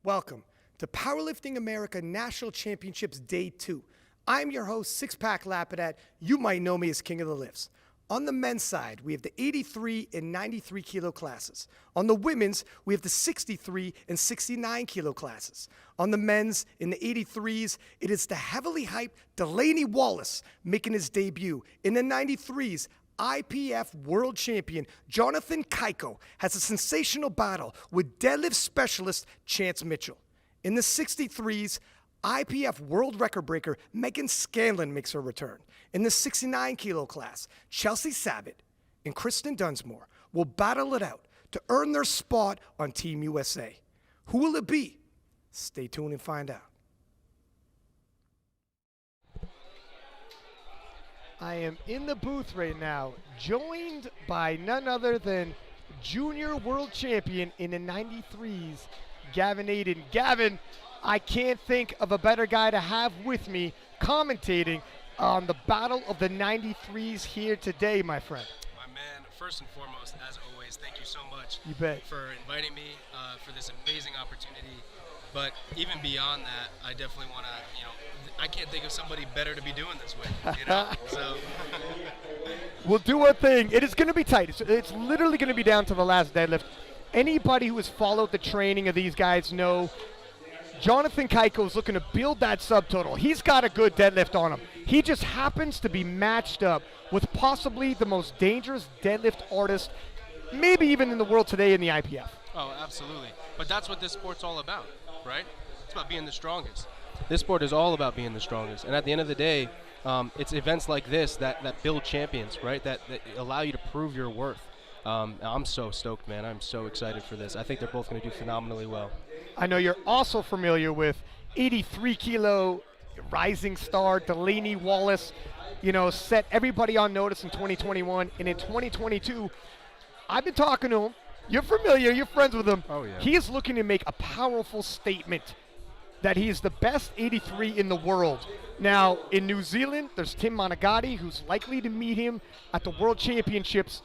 Welcome to Powerlifting America National Championships Day 2. I'm your host, Six Pack Lapidat. You might know me as King of the Lifts. On the men's side, we have the 83 and 93 kilo classes. On the women's, we have the 63 and 69 kilo classes. On the men's, in the 83s, it is the heavily hyped Delaney Wallace making his debut. In the 93s, IPF world champion Jonathan Kaiko has a sensational battle with deadlift specialist Chance Mitchell. In the 63s, IPF world record breaker Megan Scanlon makes her return. In the 69 kilo class, Chelsea Sabat and Kristen Dunsmore will battle it out to earn their spot on Team USA. Who will it be? Stay tuned and find out. I am in the booth right now, joined by none other than junior world champion in the 93s, Gavin Aiden. Gavin, I can't think of a better guy to have with me commentating on the battle of the 93s here today, my friend. My man, first and foremost, as always, thank you so much for inviting me for this amazing opportunity. But even beyond that, I definitely want to, I can't think of somebody better to be doing this with, so. We'll do our thing. It is going to be tight. It's literally going to be down to the last deadlift. Anybody who has followed the training of these guys know Jonathan Kaiko is looking to build that subtotal. He's got a good deadlift on him. He just happens to be matched up with possibly the most dangerous deadlift artist, maybe even in the world today in the IPF. Oh, absolutely. But that's what this sport's all about, right? It's about being the strongest. This sport is all about being the strongest. And at the end of the day, it's events like this that build champions, right? That allow you to prove your worth. I'm so stoked, man. I'm so excited for this. I think they're both going to do phenomenally well. I know you're also familiar with 83 kilo rising star Delaney Wallace, set everybody on notice in 2021. And in 2022, I've been talking to him. You're familiar, you're friends with him. Oh, yeah. He is looking to make a powerful statement that he is the best 83 in the world. Now, in New Zealand, there's Tim Monagatti, who's likely to meet him at the World Championships.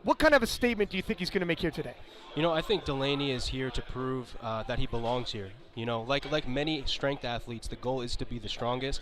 What kind of a statement do you think he's going to make here today? I think Delaney is here to prove that he belongs here. Like many strength athletes, the goal is to be the strongest.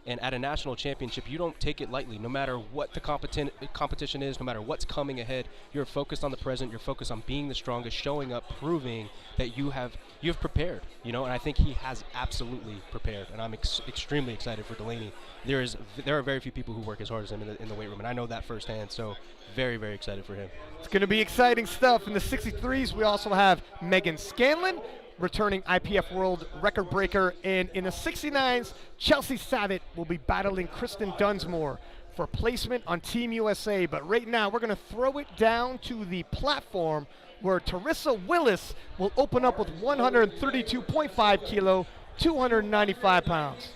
And at a national championship, you don't take it lightly. No matter what the competition is, no matter what's coming ahead, you're focused on the present. You're focused on being the strongest, showing up, proving that you have prepared. And I think he has absolutely prepared. And I'm extremely excited for Delaney. There are very few people who work as hard as him in the weight room, and I know that firsthand. So very, very excited for him. It's going to be exciting stuff. In the 63s, we also have Megan Scanlon, returning IPF world record breaker, and in the 69s, Chelsea Sabat will be battling Kristen Dunsmore for placement on Team USA. But right now, we're going to throw it down to the platform where Teresa Willis will open up with 132.5 kilo, 295 pounds.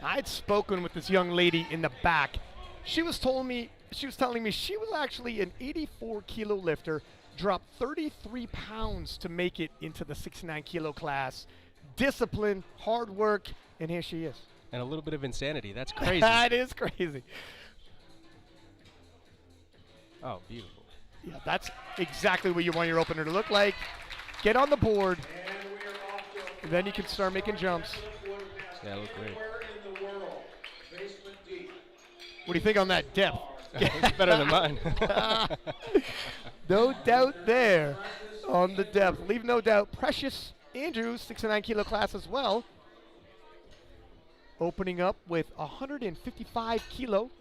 I'd spoken with this young lady in the back. She was telling me she was actually an 84 kilo lifter, dropped 33 pounds to make it into the 69 kilo class. Discipline, hard work, and here she is. And a little bit of insanity. That's crazy. That is crazy. Oh, beautiful. Yeah, that's exactly what you want your opener to look like. Get on the board, and then you can start making jumps. Yeah, look great. What do you think on that depth? It's better than mine. No doubt there on the depth. Leave no doubt. Precious Andrews, 69 kilo class as well. Opening up with 155 kilo.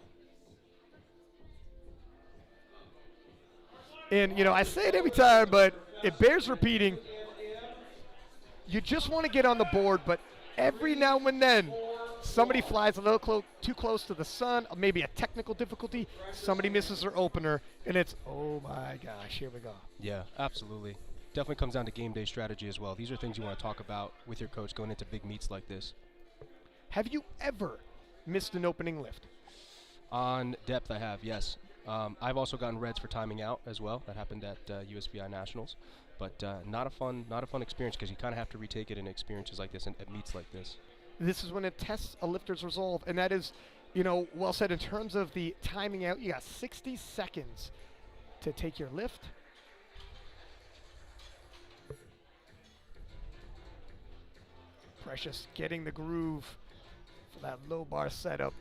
And, I say it every time, but it bears repeating. You just want to get on the board, but every now and then, somebody flies a little too close to the sun, maybe a technical difficulty, somebody misses their opener, and it's, oh my gosh, here we go. Yeah, absolutely. Definitely comes down to game day strategy as well. These are things you want to talk about with your coach going into big meets like this. Have you ever missed an opening lift? On depth, I have, yes. I've also gotten reds for timing out as well. That happened at USBI Nationals. But not a fun experience, because you kind of have to retake it in experiences like this and at meets like this. This is when it tests a lifter's resolve, and that is you know, well said in terms of the timing out. You got 60 seconds to take your lift. Precious getting the groove for that low bar setup.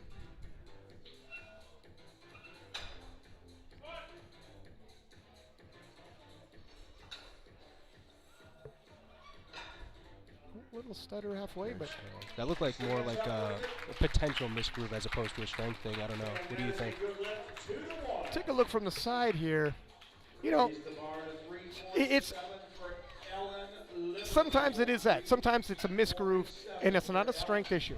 Little stutter halfway, but that looked like more like a potential misgroove as opposed to a strength thing. I don't know. What do you think? Take a look from the side here. You know, it's sometimes it is that. Sometimes it's a misgroove, and it's not a strength issue.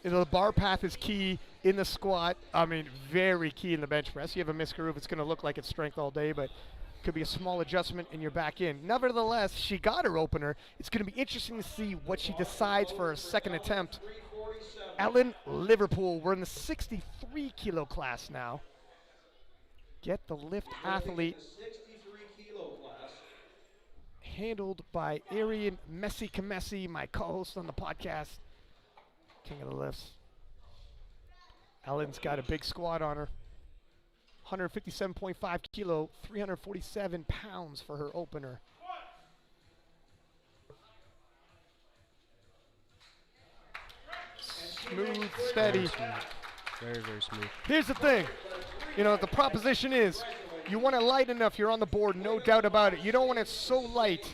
You know, the bar path is key in the squat. I mean, very key in the bench press. You have a misgroove, it's going to look like it's strength all day, but could be a small adjustment and you're back in. Nevertheless, she got her opener. It's going to be interesting to see what she decides for her second attempt. Ellen Liverpool, we're in the 63 kilo class now. Get the lift athlete. Handled by Arian Messi-Kamesi, my co-host on the podcast. King of the lifts. Ellen's got a big squat on her. 157.5 kilo, 347 pounds for her opener. Smooth, steady. Very, very smooth. Here's the thing. You know, the proposition is you want it light enough, you're on the board, no doubt about it. You don't want it so light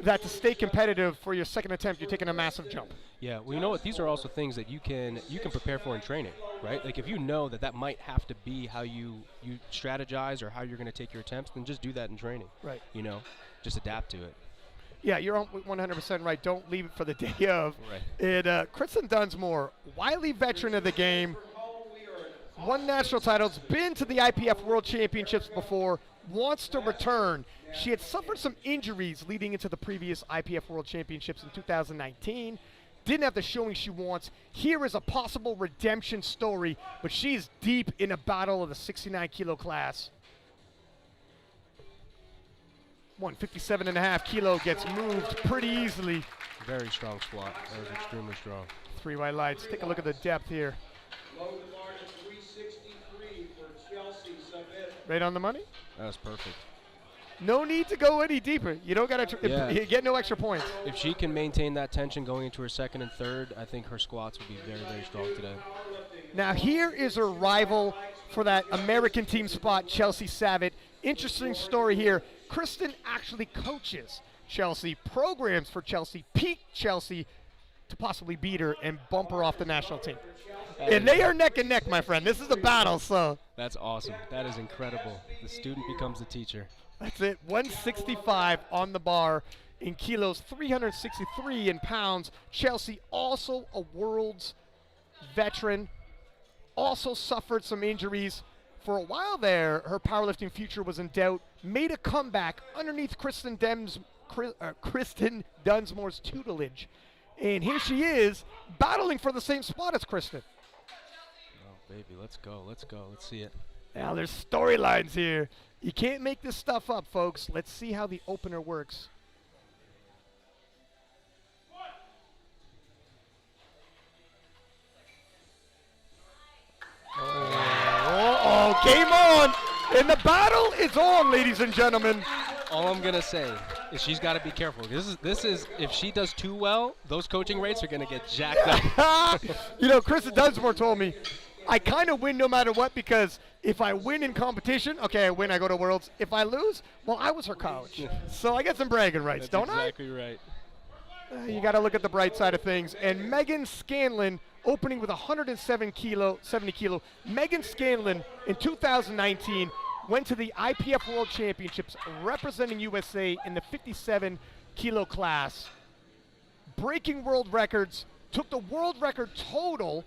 that to stay competitive for your second attempt, you're taking a massive jump. Yeah, well, you know what? These are also things that you can prepare for in training, right? Like if you know that might have to be how you strategize or how you're going to take your attempts, then just do that in training. Right. You know, just adapt to it. Yeah, you're 100% right. Don't leave it for the day of. Right. Kristen Dunsmore, wily veteran of the game, won national titles, been to the IPF World Championships before, wants to return. She had suffered some injuries leading into the previous IPF World Championships in 2019. Didn't have the showing she wants. Here is a possible redemption story, but she's deep in a battle of the 69 kilo class. 157.5 kilo gets moved pretty easily. Very strong squat. That was extremely strong. 3 white lights. Take a look at the depth here. Right on the money? That was perfect. No need to go any deeper. You don't got to you get no extra points. If she can maintain that tension going into her second and third, I think her squats will be very, very strong today. Now here is her rival for that American team spot, Chelsea Savitt. Interesting story here. Kristen actually coaches Chelsea, programs for Chelsea, peaked Chelsea to possibly beat her and bump her off the national team. And they are neck and neck, my friend. This is a battle, so. That's awesome. That is incredible. The student becomes the teacher. That's it. 165 on the bar in kilos, 363 in pounds. Chelsea, also a world's veteran, also suffered some injuries. For a while there, her powerlifting future was in doubt. Made a comeback underneath Kristen Dunsmore's tutelage. And here she is, battling for the same spot as Kristen. Oh, baby, let's go. Let's go. Let's see it. Now, there's storylines here. You can't make this stuff up, folks. Let's see how the opener works. Oh, game on. And the battle is on, ladies and gentlemen. All I'm gonna say is she's got to be careful. This is if she does too well, those coaching rates are gonna get jacked up. You know, Kristen Dunsmore told me, I kind of win no matter what, because if I win in competition, okay, I win, I go to Worlds. If I lose, well, I was her coach. So I get some bragging rights, don't exactly right. You got to look at the bright side of things. And Megan Scanlon, opening with 70 kilo. Megan Scanlon in 2019 went to the IPF World Championships representing USA in the 57 kilo class. Breaking world records, took the world record total,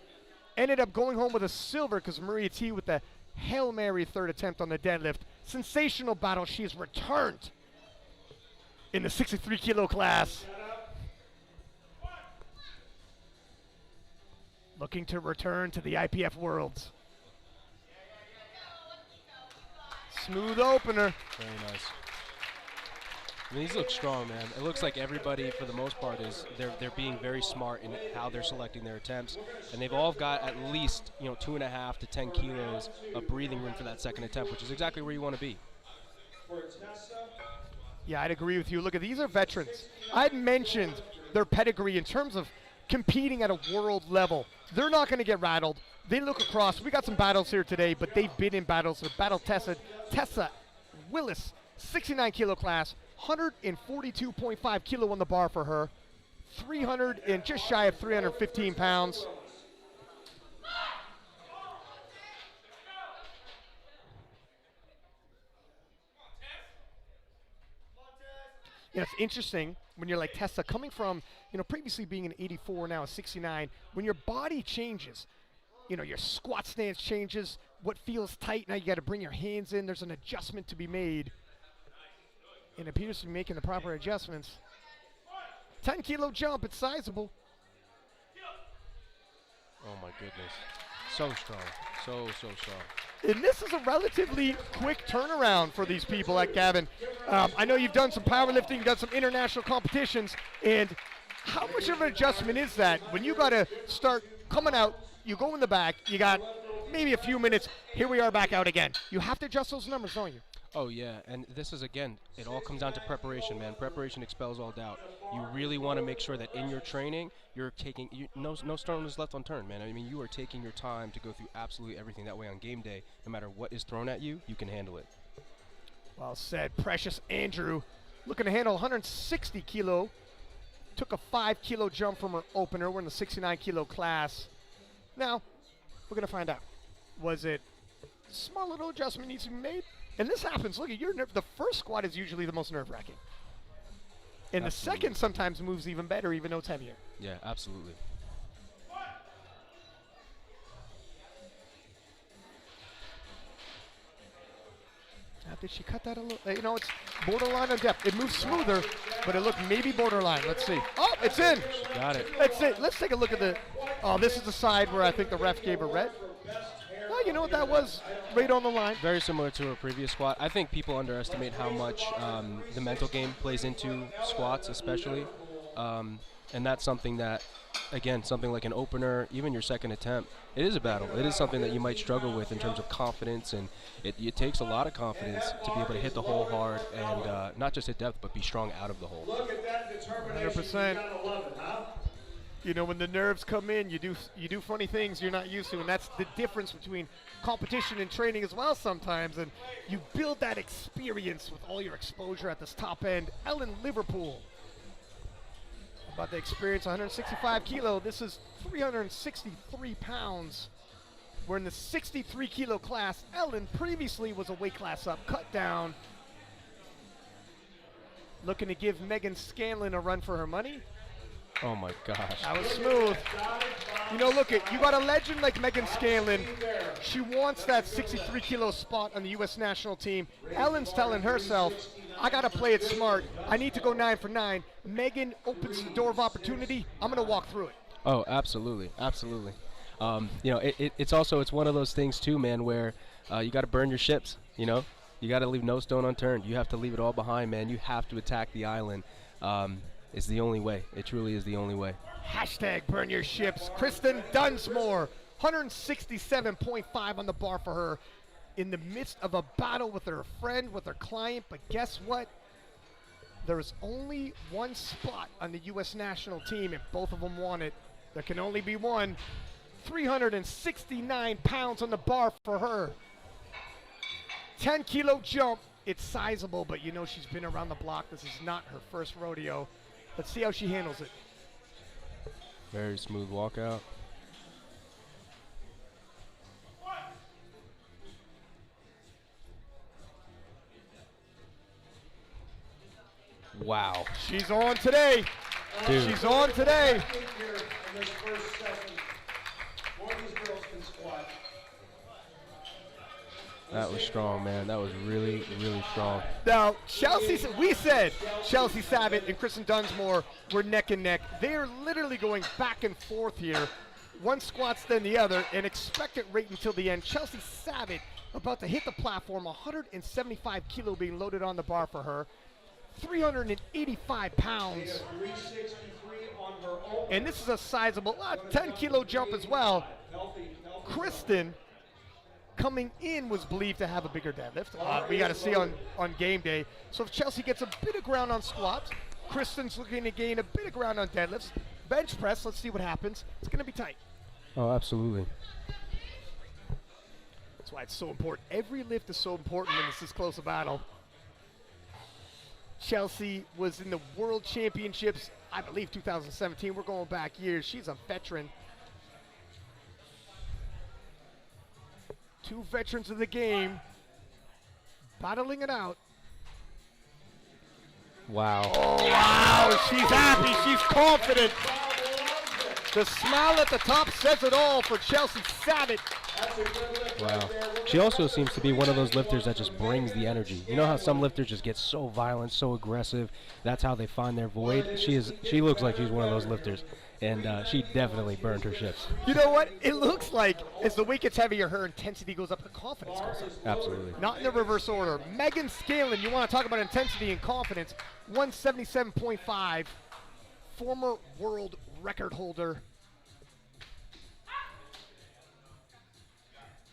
ended up going home with a silver because Maria T with the Hail Mary third attempt on the deadlift. Sensational battle. She's returned in the 63 kilo class. Looking to return to the IPF Worlds. Smooth opener. Very nice. I mean, these look strong, man. It looks like everybody, for the most part, they're being very smart in how they're selecting their attempts, and they've all got at least 2.5 to 10 kilos of breathing room for that second attempt, which is exactly where you want to be. Yeah, I'd agree with you. Look, these are veterans. I'd mentioned their pedigree in terms of competing at a world level. They're not going to get rattled. They look across. We got some battles here today, but they've been in battles. They're battle tested. Tessa Willis, 69 kilo class, 142.5 kilo on the bar for her, 300 and just shy of 315 pounds. It's interesting when you're like Tessa, coming from, previously being an 84, now a 69, when your body changes, your squat stance changes, what feels tight, now you got to bring your hands in, there's an adjustment to be made. And it appears to be making the proper adjustments. 10 kilo jump, it's sizable. Oh my goodness. So strong. So strong. And this is a relatively quick turnaround for these people at Gavin. I know you've done some powerlifting, you've done some international competitions, and how much of an adjustment is that when you got to start coming out, you go in the back, you got maybe a few minutes, here we are back out again. You have to adjust those numbers, don't you? Oh yeah, and this is, again, it all comes down to preparation, man. Preparation expels all doubt. You really want to make sure that in your training, you're taking, no stone is left unturned, man. I mean, you are taking your time to go through absolutely everything. That way on game day, no matter what is thrown at you, you can handle it. Well said. Precious Andrew looking to handle 160 kilo. Took a 5 kilo jump from her opener. We're in the 69 kilo class. Now, we're going to find out. Was it a small little adjustment needs to be made? And this happens. Look at your nerve. The first squat is usually the most nerve-wracking. And the second sometimes moves even better, even though it's heavier. Yeah, absolutely. Now, did she cut that a little? It's borderline on depth. It moves smoother, but it looked maybe borderline. Let's see. Oh, it's in. She got it. That's it. Let's take a look at the. Oh, this is the side where I think the ref gave a red. Well, you know what that was? Right on the line. Very similar to her previous squat. I think people underestimate how much the mental game plays into squats, especially. And that's something that, again, something like an opener, even your second attempt, it is a battle. It is something that you might struggle with in terms of confidence, and it takes a lot of confidence to be able to hit the hole hard and not just hit depth, but be strong out of the hole. Look at that determination. 100%. You gotta love it, huh? When the nerves come in, you do funny things you're not used to, and that's the difference between competition and training as well sometimes. And you build that experience with all your exposure at this top end. Ellen Liverpool, about the experience, 165 kilo. This is 363 pounds. We're in the 63 kilo class. Ellen previously was a weight class up, cut down. Looking to give Megan Scanlon a run for her money. Oh my gosh. That was smooth. Look, you got a legend like Megan Scanlon. She wants that 63 kilo spot on the U.S. national team. Ellen's telling herself, I got to play it smart. I need to go 9 for 9. Megan opens the door of opportunity. I'm going to walk through it. Oh, absolutely. Absolutely. It's one of those things too, man, where you got to burn your ships, You got to leave no stone unturned. You have to leave it all behind, man. You have to attack the island. It's the only way. It truly is the only way. Hashtag burn your ships. Kristen Dunsmore, 167.5 on the bar for her in the midst of a battle with her friend, with her client. But guess what? There is only one spot on the U.S. national team, and both of them want it. There can only be one. 369 pounds on the bar for her. 10 kilo jump. It's sizable, but she's been around the block. This is not her first rodeo. Let's see how she handles it. Very smooth walkout. Wow. She's on today. Dude. She's on today. I think here in this first session, more of these girls can squat. That was strong, man. That was really, really strong. Now, we said Chelsea Savitt and Kristen Dunsmore were neck and neck. They are literally going back and forth here. One squats, then the other, and expect it right until the end. Chelsea Savitt about to hit the platform, 175 kilo being loaded on the bar for her. 385 pounds. 363 on her own. And this is a sizable 10-kilo jump as well. Kristen coming in was believed to have a bigger deadlift. We got to see on game day. So if Chelsea gets a bit of ground on squats, Kristen's looking to gain a bit of ground on deadlifts. Bench press, let's see what happens. It's going to be tight. Oh, absolutely. That's why it's so important. Every lift is so important when this is close a battle. Chelsea was in the World Championships, I believe 2017. We're going back years. She's a veteran. Two veterans of the game battling it out. Wow. Oh, wow. She's happy. She's confident. The smile at the top says it all for Chelsea Savitt. Wow. She also seems to be one of those lifters that just brings the energy. You know how some lifters just get so violent, so aggressive? That's how they find their void. She looks like she's one of those lifters, and she definitely burned her ships. You know what? It looks like as the weight gets heavier, her intensity goes up, her confidence goes up. Absolutely. Not in the reverse order. Megan Scanlon, you want to talk about intensity and confidence, 177.5, former world record holder.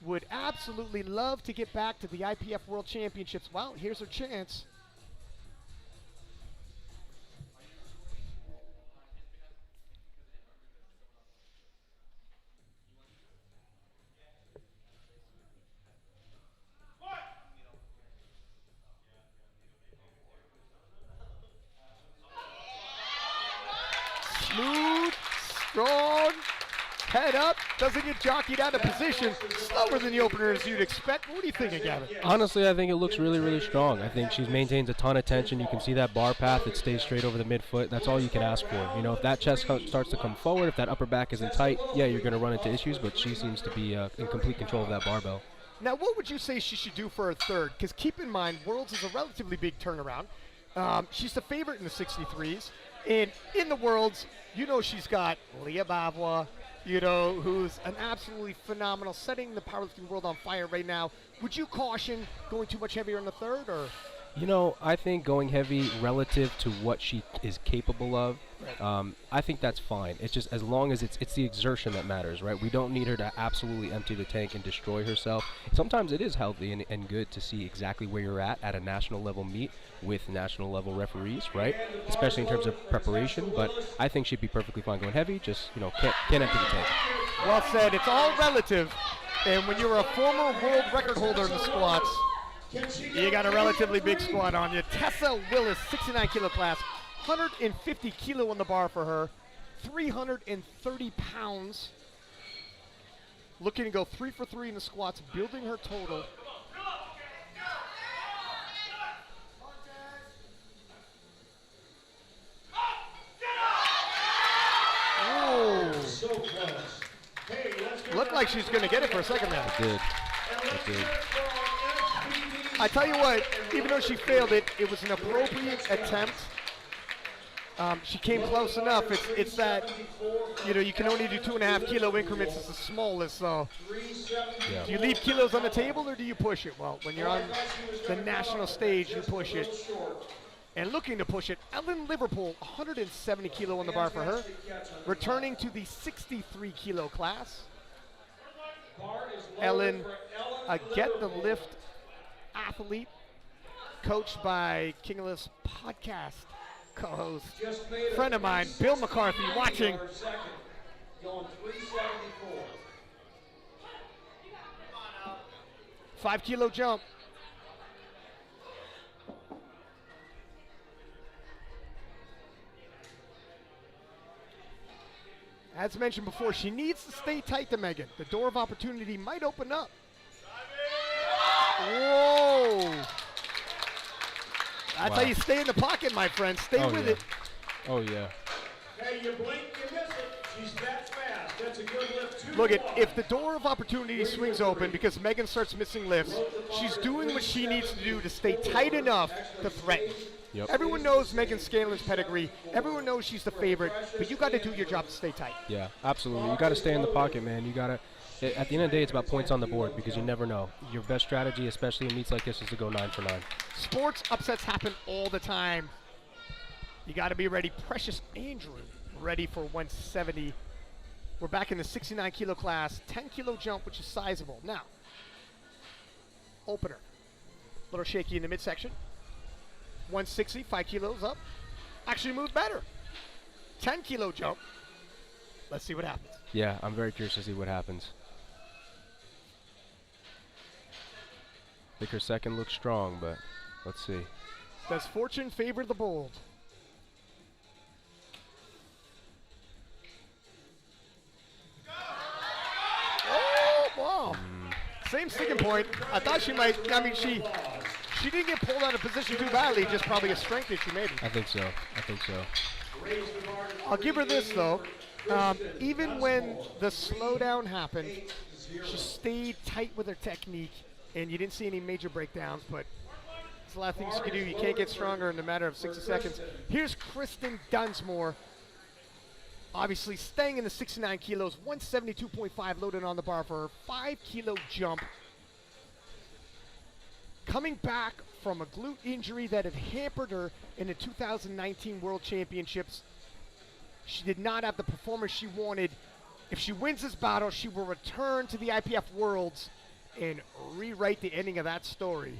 Would absolutely love to get back to the IPF World Championships. Well, here's her chance. Smooth, strong, head up, doesn't get jockeyed out of position. Slower than the openers you'd expect. What do you think of Gavin? Honestly, I think it looks really, really strong. I think she maintains a ton of tension. You can see that bar path. It stays straight over the midfoot. That's all you can ask for. You know, if that chest starts to come forward, if that upper back isn't tight, yeah, you're going to run into issues, but she seems to be in complete control of that barbell. Now, what would you say she should do for her third? Because keep in mind, Worlds is a relatively big turnaround. She's the favorite in the 63s. And in the Worlds, you know she's got Leah Bavois, you know, who's an absolutely phenomenal, setting the powerlifting world on fire right now. Would you caution going too much heavier in the third, or? You know, I think going heavy relative to what she is capable of, I think that's fine. It's just as long as it's the exertion that matters, right? We don't need her to absolutely empty the tank and destroy herself. Sometimes it is healthy and good to see exactly where you're at a national level meet with national level referees, right? Especially in terms of preparation, but I think she'd be perfectly fine going heavy, just, you know, can't empty the tank. Well said, it's all relative. And when you're a former world record holder in the squats, you got a relatively big squat on you. Tessa Willis, 69 kilo class, 150 kilo on the bar for her, 330 pounds. Looking to go 3 for 3 in the squats, building her total. Oh. Looked like she's going to get it for a second there. It did. I tell you what, even though she failed it, it was an appropriate attempt. She came close enough. It's that, you know, you can only do 2.5 kilo increments. It's the smallest, so. Yeah. Do you leave kilos on the table or do you push it? Well, when you're on the national stage, you push it. And looking to push it, Ellen Liverpool, 170 kilo on the bar for her, returning to the 63 kilo class. Ellen, a Get the Lift athlete, coached by King of Lifts podcast co-host, friend of mine, Bill McCarthy, watching. Going 374. 5 kilo jump. As mentioned before, she needs to stay tight to Megan. The door of opportunity might open up. Whoa. That's how you stay in the pocket, my friend. Stay with it. Oh, yeah. Hey, you blink, you miss it. She's that fast. That's a good lift, too. Look, if the door of opportunity swings open because Megan starts missing lifts, she's doing what she needs to do to stay tight enough to threaten. Yep. Everyone knows Megan Scanlon's pedigree. Everyone knows she's the favorite, but you got to do your job to stay tight. Yeah, absolutely. You got to stay in the pocket, man. You got to. At the end of the day, it's about points on the board because you never know. Your best strategy, especially in meets like this, is to go 9 for 9. Sports upsets happen all the time. You got to be ready. Precious Andrew ready for 170. We're back in the 69 kilo class, 10 kilo jump, which is sizable. Now, opener, a little shaky in the midsection. 160, 5 kilos up. Actually moved better. 10 kilo jump. Let's see what happens. Yeah, I'm very curious to see what happens. I think her second looks strong, but let's see. Does fortune favor the bold? Oh, wow. Same sticking point. I thought she might, I mean, she didn't get pulled out of position too badly, just probably a strength issue maybe. I think so. I'll give her this though. Even when the slowdown happened, she stayed tight with her technique, and you didn't see any major breakdowns, but there's a lot of things you can do. You can't get stronger in a matter of 60 seconds. Here's Kristen Dunsmore. Obviously staying in the 69 kilos, 172.5 loaded on the bar for her 5 kilo jump. Coming back from a glute injury that had hampered her in the 2019 World Championships. She did not have the performance she wanted. If she wins this battle, she will return to the IPF Worlds and rewrite the ending of that story.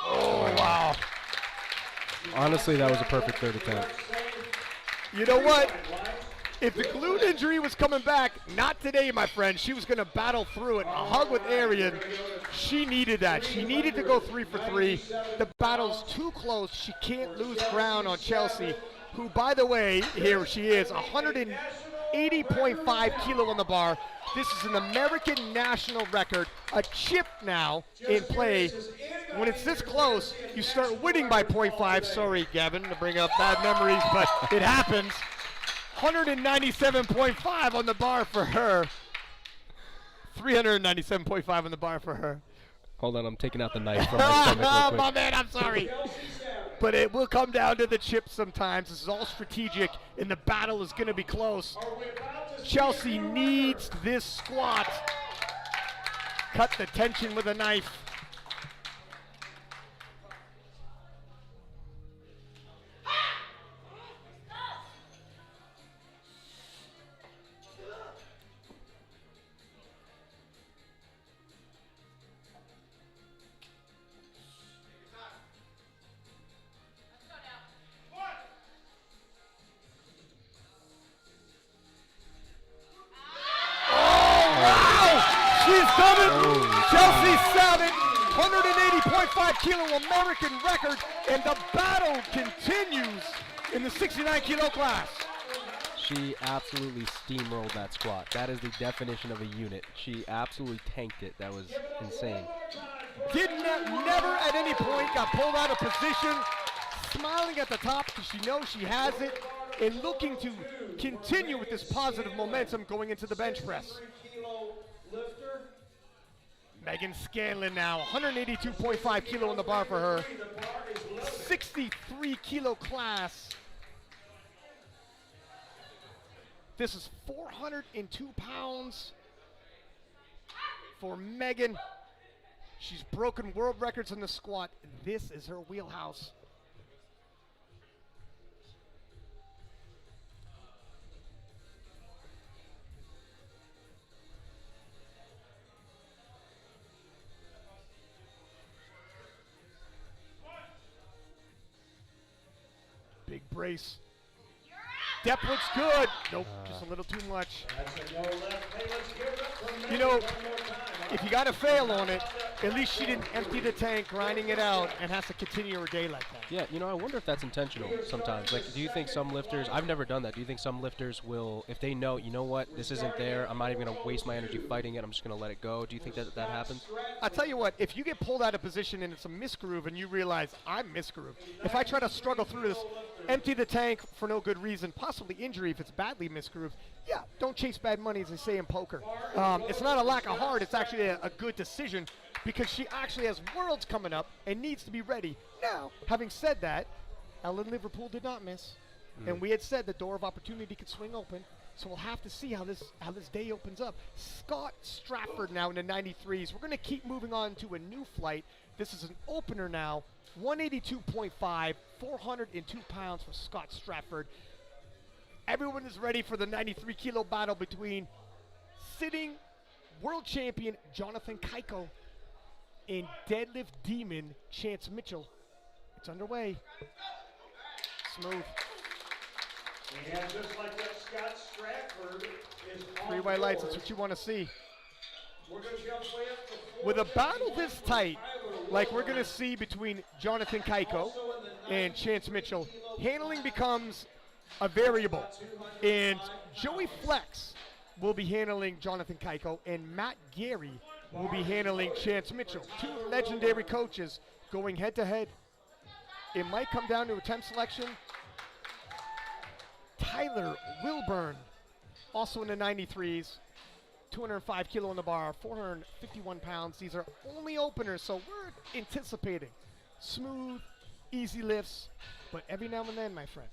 Oh, wow. Honestly, that was a perfect third attempt. You know what? If the glute injury was coming back, not today, my friend. She was going to battle through it. A hug with Arian. She needed that. She needed to go 3 for 3. The battle's too close. She can't lose ground on Chelsea, who, by the way, here she is, 180.5 kilo on the bar. This is an American national record. A chip now in play. When it's this close, you start winning by 0.5. Sorry, Gavin, to bring up bad memories, but it happens. 197.5 on the bar for her. 397.5 on the bar for her. Hold on, I'm taking out the knife from my stomach real quick. My man, I'm sorry. But it will come down to the chips sometimes. This is all strategic, and the battle is going to be close. Chelsea needs this squat. Cut the tension with a knife. Chelsea Savage, 180.5 kilo American record, and the battle continues in the 69 kilo class. She absolutely steamrolled that squat. That is the definition of a unit. She absolutely tanked it. That was insane. Never at any point got pulled out of position, smiling at the top because she knows she has it, and looking to continue with this positive momentum going into the bench press. Megan Scanlon now, 182.5 kilo on the bar for her. 63 kilo class. This is 402 pounds for Megan. She's broken world records in the squat. This is her wheelhouse. Big brace. Depth looks good. Nope, just a little too much. You know, if you got to fail on it, at least she didn't empty the tank, grinding it out, and has to continue her day like that. Yeah, you know, I wonder if that's intentional sometimes. Like, do you think some lifters, I've never done that, do you think some lifters will, if they know, you know what, this isn't there, I'm not even going to waste my energy fighting it, I'm just going to let it go. Do you think that that happens? I'll tell you what, if you get pulled out of position and it's a misgroove and you realize, I'm misgrooved, if I try to struggle through this, empty the tank for no good reason, possibly injury if it's badly misgrooved, yeah, don't chase bad money, as they say in poker. It's not a lack of heart, it's actually a good decision, because she actually has Worlds coming up and needs to be ready. Now, having said that, Ellen Liverpool did not miss. And we had said the door of opportunity could swing open. So we'll have to see how this day opens up. Scott Stratford now in the 93s. We're going to keep moving on to a new flight. This is an opener now. 182.5, 402 pounds for Scott Stratford. Everyone is ready for the 93 kilo battle between sitting world champion Jonathan Kaiko and deadlift demon Chance Mitchell. It's underway. Smooth. And just like that, Scott Stratford is on 3 white lights, board. that's what you want to see. We're going to jump way up to 4. With a battle this tight, like we're going to see between Jonathan Kaiko and Chance Mitchell, handling becomes a variable. And Joey Flex will be handling Jonathan Kaiko, and Matt Gary will be handling Chance Mitchell. 2 legendary coaches going head-to-head. It might come down to attempt selection. Tyler Wilburn, also in the 93s, 205 kilo on the bar, 451 pounds. These are only openers, so we're anticipating smooth, easy lifts, but every now and then, my friend.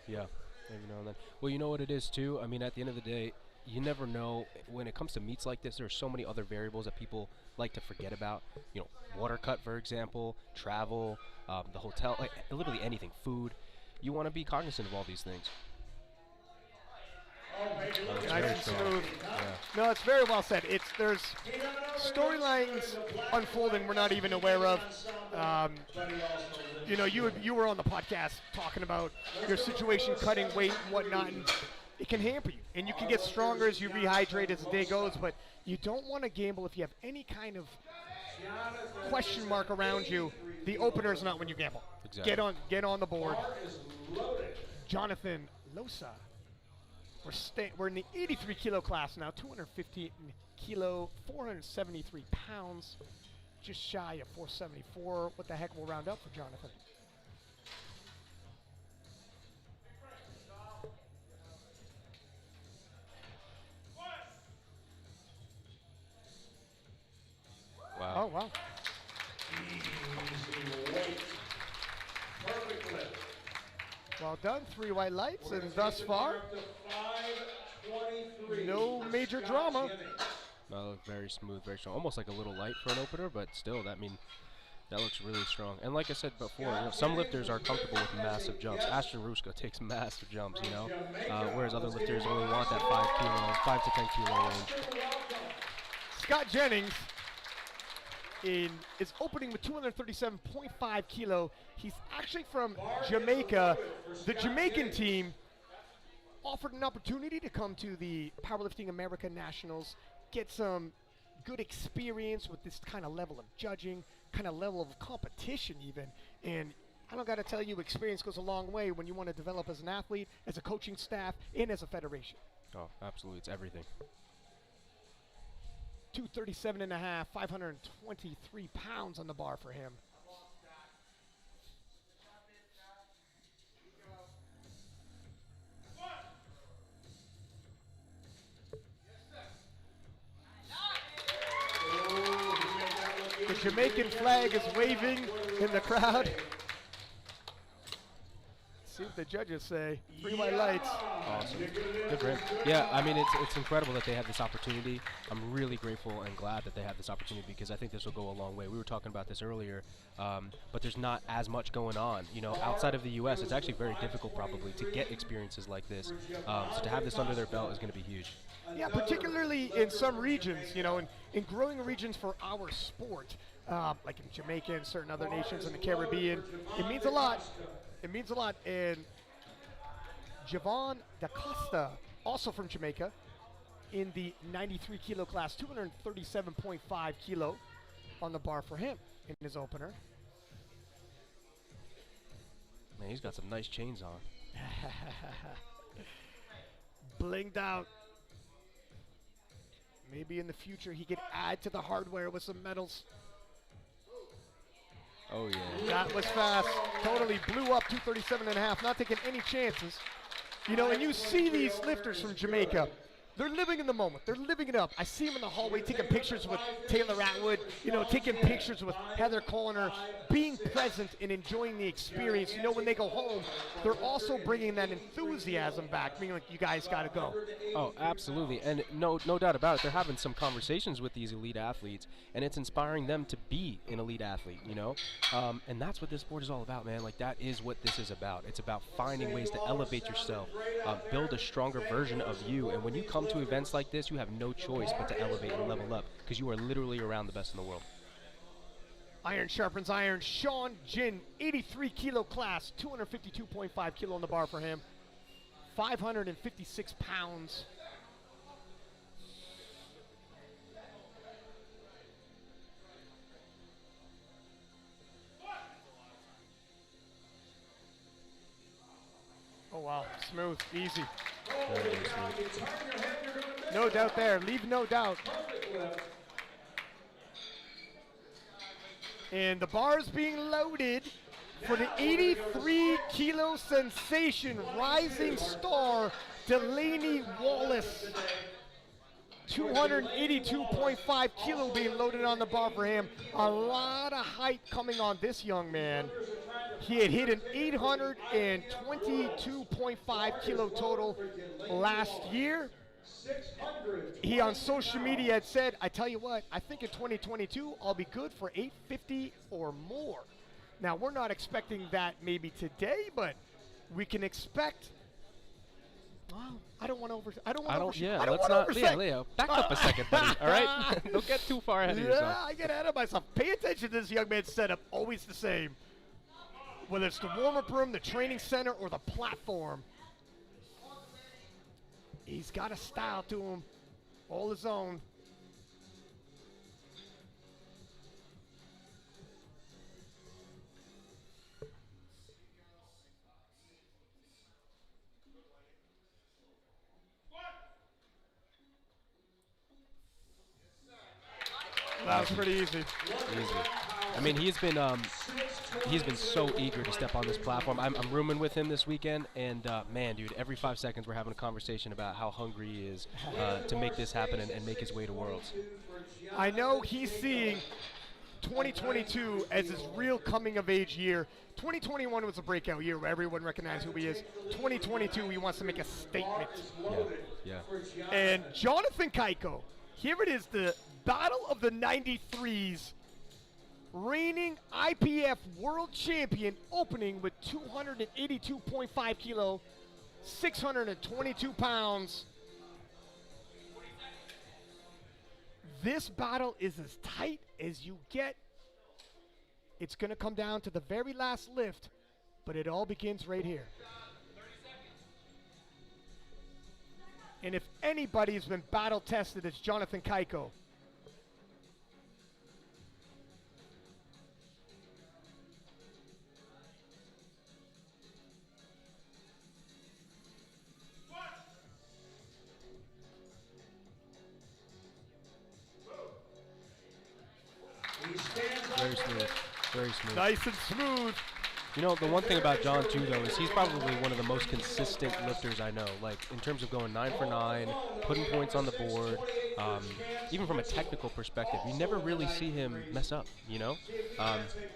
Yeah, every now and then. Well, you know what it is too? I mean, at the end of the day, you never know. When it comes to meets like this, there are so many other variables that people like to forget about. You know, water cut, for example, travel, the hotel, like literally anything, food. You want to be cognizant of all these things. Nice and smooth. Yeah. No, it's very well said. There's storylines unfolding we're not even aware of. You know, you were on the podcast talking about your situation, cutting weight and whatnot, and it can hamper you. And you can get stronger as you rehydrate as the day goes, but you don't want to gamble if you have any kind of question mark around you. The opener is not when you gamble. Exactly. Get on the board. Jonathan Losa. We're in the 83 kilo class now, 215 kilo, 473 pounds, just shy of 474. What the heck will round up for Jonathan? Wow. Oh, wow. Perfect lift. Well done, 3 white lights, and thus far, no major drama. No, very smooth, very strong. Almost like a little light for an opener, but still, that looks really strong. And like I said before, you know, some lifters are comfortable with massive jumps. Ashton Ruska takes massive jumps, you know, whereas other lifters only want that 5 to 10 kilo range. Scott Jennings is opening with 237.5 kilo. He's actually from Jamaica. The Jamaican team offered an opportunity to come to the Powerlifting America Nationals, get some good experience with this kind of level of judging, kind of level of competition even. And I don't got to tell you, experience goes a long way when you want to develop as an athlete, as a coaching staff, and as a federation. Oh, absolutely. It's everything. 237.5, 523 pounds on the bar for him. The Jamaican flag is waving in the crowd. See what the judges say. 3 white lights. Awesome. Good for him. Yeah, I mean, it's incredible that they have this opportunity. I'm really grateful and glad that they have this opportunity because I think this will go a long way. We were talking about this earlier, but there's not as much going on. You know, outside of the U.S., it's actually very difficult probably to get experiences like this. So to have this under their belt is going to be huge. Yeah, particularly in some regions, you know, in growing regions for our sport, like in Jamaica and certain other nations in the Caribbean. It means a lot. It means a lot. And Javon Da Costa, also from Jamaica, in the 93 kilo class, 237.5 kilo on the bar for him in his opener. Man, he's got some nice chains on. Blinged out. Maybe in the future he could add to the hardware with some medals. Oh, yeah. That was fast. Totally blew up 237.5, not taking any chances. You know, and you see these lifters from Jamaica, They're living in the moment. They're living it up. I see them in the hallway taking pictures with Taylor Atwood, taking pictures with Heather Coloner, being present and enjoying the experience. When they go home, they're also bringing that enthusiasm back, being like, you guys got to go. Oh, absolutely. And no doubt about it. They're having some conversations with these elite athletes, and it's inspiring them to be an elite athlete, And that's what this sport is all about, man. Like, that is what this is about. It's about finding ways to elevate yourself, build a stronger version of you. And when you come to events like this, you have no choice but to elevate and level up because you are literally around the best in the world. Iron sharpens iron. Sean Jin, 83 kilo class, 252.5 kilo on the bar for him, 556 pounds. Oh, wow. Smooth. Easy. No doubt there. Leave no doubt. And the bar is being loaded for the 83 kilo sensation, rising star, Delaney Wallace. 282.5 kilo being loaded on the bar for him. A lot of height coming on this young man. He had hit an 822.5 kilo total last year. He on social media had said, I tell you what, I think in 2022 I'll be good for 850 or more. Now, we're not expecting that maybe today, but we can expect. Well, I don't want to overshoot. Leo, back up a second, buddy. All right, don't get too far ahead of yourself. Yeah, I get ahead of myself. Pay attention to this young man's setup. Always the same. Whether it's the warm-up room, the training center, or the platform, he's got a style to him, all his own. That was pretty easy. I mean, he's been so eager to step on this platform. I'm rooming with him this weekend, and man, dude, every 5 seconds we're having a conversation about how hungry he is to make this happen and make his way to Worlds. I know he's seeing 2022 as his real coming-of-age year. 2021 was a breakout year where everyone recognized who he is. 2022, he wants to make a statement. Yeah. And Jonathan Kaiko, here it is, the Battle of the 93s, reigning IPF world champion, opening with 282.5 kilo, 622 pounds. This battle is as tight as you get. It's going to come down to the very last lift, but it all begins right here. And if anybody's been battle tested, it's Jonathan Kaiko. Very smooth. Very smooth. Nice and smooth. You know, the one thing about John, too, though, is he's probably one of the most consistent lifters I know. Like, in terms of going 9 for 9, putting points on the board, even from a technical perspective, you never really see him mess up,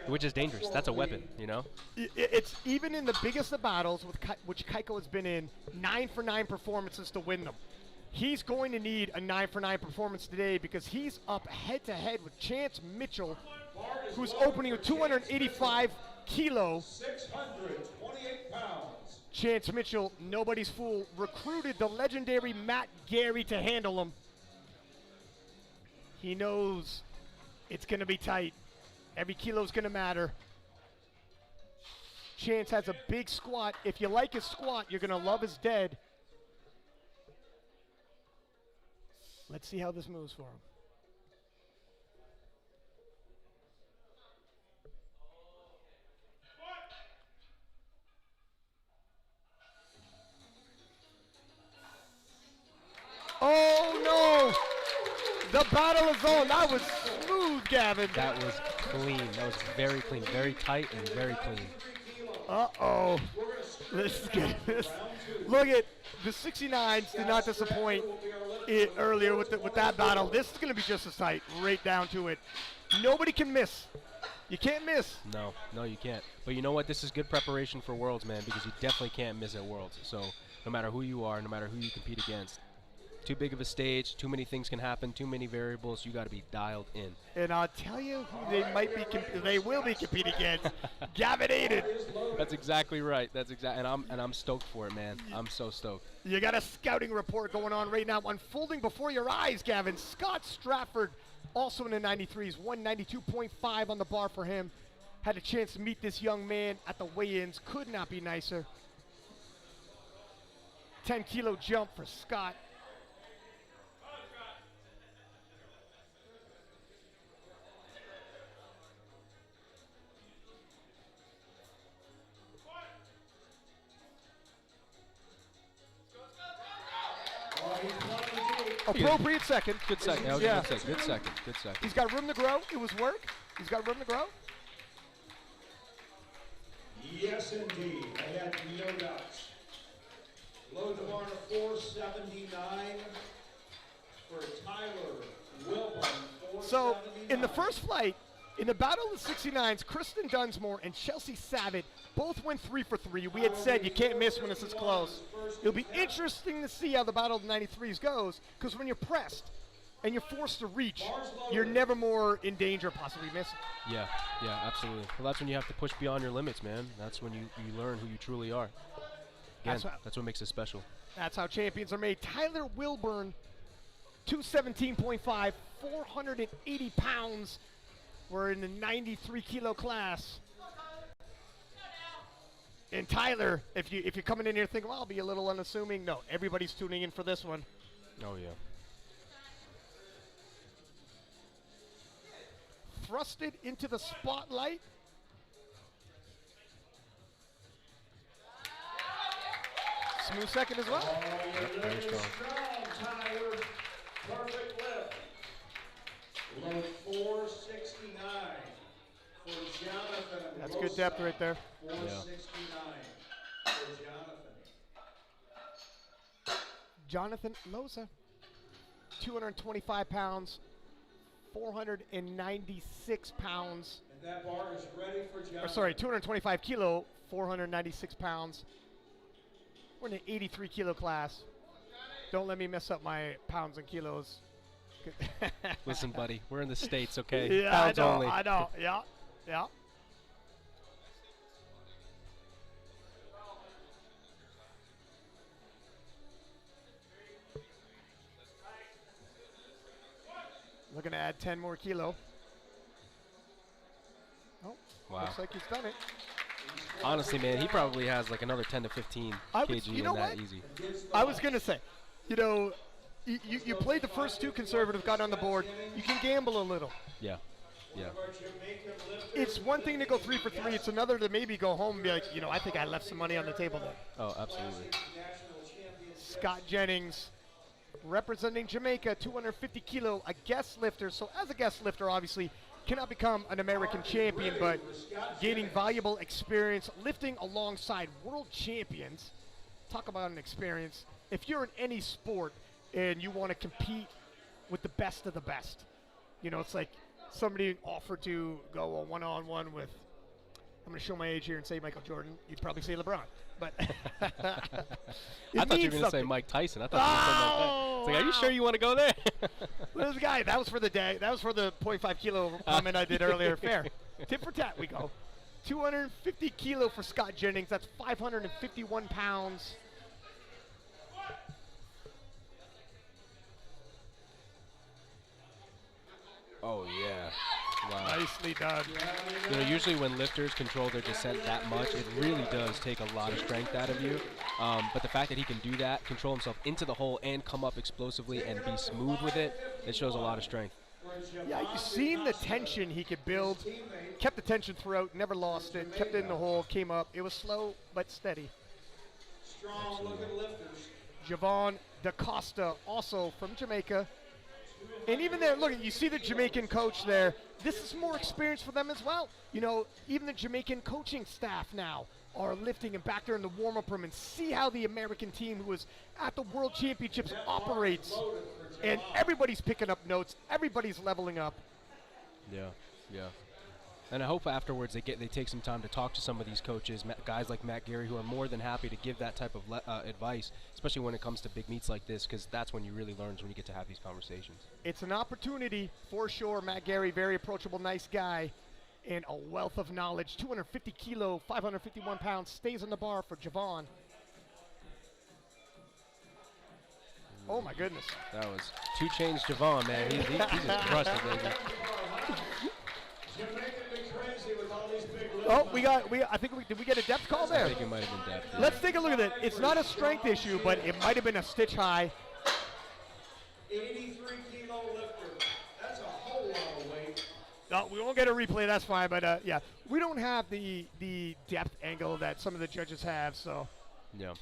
which is dangerous. That's a weapon, It's even in the biggest of battles, which Kaiko has been in, 9 for 9 performances to win them. He's going to need a 9 for 9 performance today because he's up head-to-head with Chance Mitchell, who's opening with 285 kilo. 628 pounds. Chance Mitchell, nobody's fool, recruited the legendary Matt Gary to handle him. He knows it's going to be tight. Every kilo's going to matter. Chance has a big squat. If you like his squat, you're going to love his dead. Let's see how this moves for him. Oh no! The battle is on. That was smooth, Gavin. That was clean. That was very clean. Very tight and very clean. Uh-oh. Let's get this. Look at the 69s did not disappoint. earlier with that battle. This is going to be just as tight, right down to it. Nobody can miss. You can't miss. No, you can't. But you know what? This is good preparation for Worlds, man, because you definitely can't miss at Worlds. So no matter who you are, no matter who you compete against, too big of a stage, too many things can happen, too many variables. You got to be dialed in. And I'll tell you who they will be competing against. Gavin Aiden. That's exactly right. And I'm stoked for it, man. I'm so stoked. You got a scouting report going on right now, unfolding before your eyes, Gavin. Scott Stratford, also in the 93s, 192.5 on the bar for him. Had a chance to meet this young man at the weigh-ins. Could not be nicer. 10-kilo jump for Scott. Appropriate second. Good second. That was a good second. Good second. He's got room to grow. It was work. He's got room to grow. Yes, indeed. I had no doubts. Load the bar to 479 for Tyler Wilburn. So, in the first flight, in the battle of the 69s, Kristen Dunsmore and Chelsea Savitt both went 3 for 3. We had said you can't miss when this is close. It'll be interesting to see how the battle of the 93s goes, because when you're pressed and you're forced to reach, you're never more in danger of possibly missing. Yeah, absolutely. Well, that's when you have to push beyond your limits, man. That's when you learn who you truly are. Again, that's what makes it special. That's how champions are made. Tyler Wilburn, 217.5, 480 pounds. We're in the 93-kilo class. And Tyler, if you're coming in here thinking, well, I'll be a little unassuming, no, everybody's tuning in for this one. Oh, yeah. Thrusted into the spotlight. Smooth second as well. Very strong. Tyler. Perfect lift. Load 469 for Jonathan. That's good depth right there. 469 for Jonathan. Jonathan Loza, 225 pounds, 496 pounds. And that bar is ready for Jonathan. 225 kilo, 496 pounds. We're in the 83-kilo class. Don't let me mess up my pounds and kilos. Listen, buddy, we're in the States, okay? Yeah, Pounds only. I know. Yeah. Looking to add 10 more kilo. Oh, wow. Looks like he's done it. Honestly, man, he probably has like another 10 to 15 kg in that easy. I was going to say, you played the first two conservative, got on the board. You can gamble a little. Yeah. It's one thing to go 3 for 3. It's another to maybe go home and be like, I think I left some money on the table there. Oh, absolutely. Scott Jennings, representing Jamaica, 250 kilo, a guest lifter. So as a guest lifter, obviously, cannot become an American champion, but gaining valuable experience, lifting alongside world champions. Talk about an experience. If you're in any sport and you want to compete with the best of the best, it's like somebody offered to go a one-on-one with, I'm going to show my age here and say Michael Jordan. You'd probably say LeBron. But I thought you were going to say Mike Tyson. I thought you were going to say Mike Tyson. It's like, are you sure you want to go there? This guy, that was for the day. That was for the 0.5 kilo comment I did earlier. Fair. Tit for tat we go. 250 kilo for Scott Jennings. That's 551 pounds. Oh, yeah. Wow. Nicely done. Usually when lifters control their descent that much, it really does take a lot of strength out of you. But the fact that he can do that, control himself into the hole and come up explosively and be smooth with it, it shows a lot of strength. Yeah, you've seen the tension he could build. Kept the tension throughout, never lost it, kept it in the hole, came up. It was slow but steady. Strong looking lifters. Javon DaCosta, also from Jamaica. And even there, look, you see the Jamaican coach there. This is more experience for them as well. Even the Jamaican coaching staff now are lifting and back there in the warm-up room and see how the American team who was at the World Championships operates. And everybody's picking up notes. Everybody's leveling up. Yeah, yeah. And I hope afterwards they take some time to talk to some of these coaches, guys like Matt Gary, who are more than happy to give that type of advice, especially when it comes to big meets like this, because that's when you really learn, when you get to have these conversations. It's an opportunity for sure. Matt Gary, very approachable, nice guy, and a wealth of knowledge. 250 kilo, 551 pounds, stays on the bar for Javon. Oh my goodness. That was 2 Chainz Javon, man. He just crushed it, baby. You're making me crazy with all these big Oh, did we get a depth call there? I think it might have been depth. Yeah. Let's take a look at it. It's not a strength issue, but it might have been a stitch high. 83 kilo lifter. That's a whole lot of weight. No, we won't get a replay, that's fine, but yeah. We don't have the depth angle that some of the judges have, so. Yeah.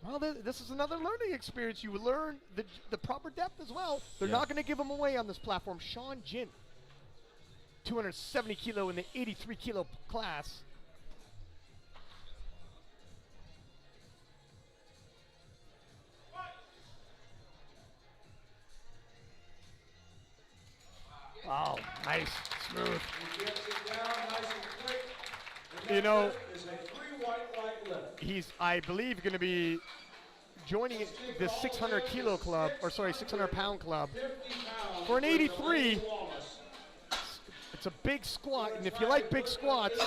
Well, this is another learning experience. You learn the proper depth as well. They're Yeah. not going to give them away on this platform. Sean Jin, 270 kilo in the 83 kilo class. Oh, nice, smooth. He gets it down nice and quick. And You know, that is a 3 white light lift. he's, I believe, going to be joining the 600 kilo club, or sorry, 600 pound club. 50 pounds For an 83, Delaney Wallace. it's a big squat, and if you like big squats,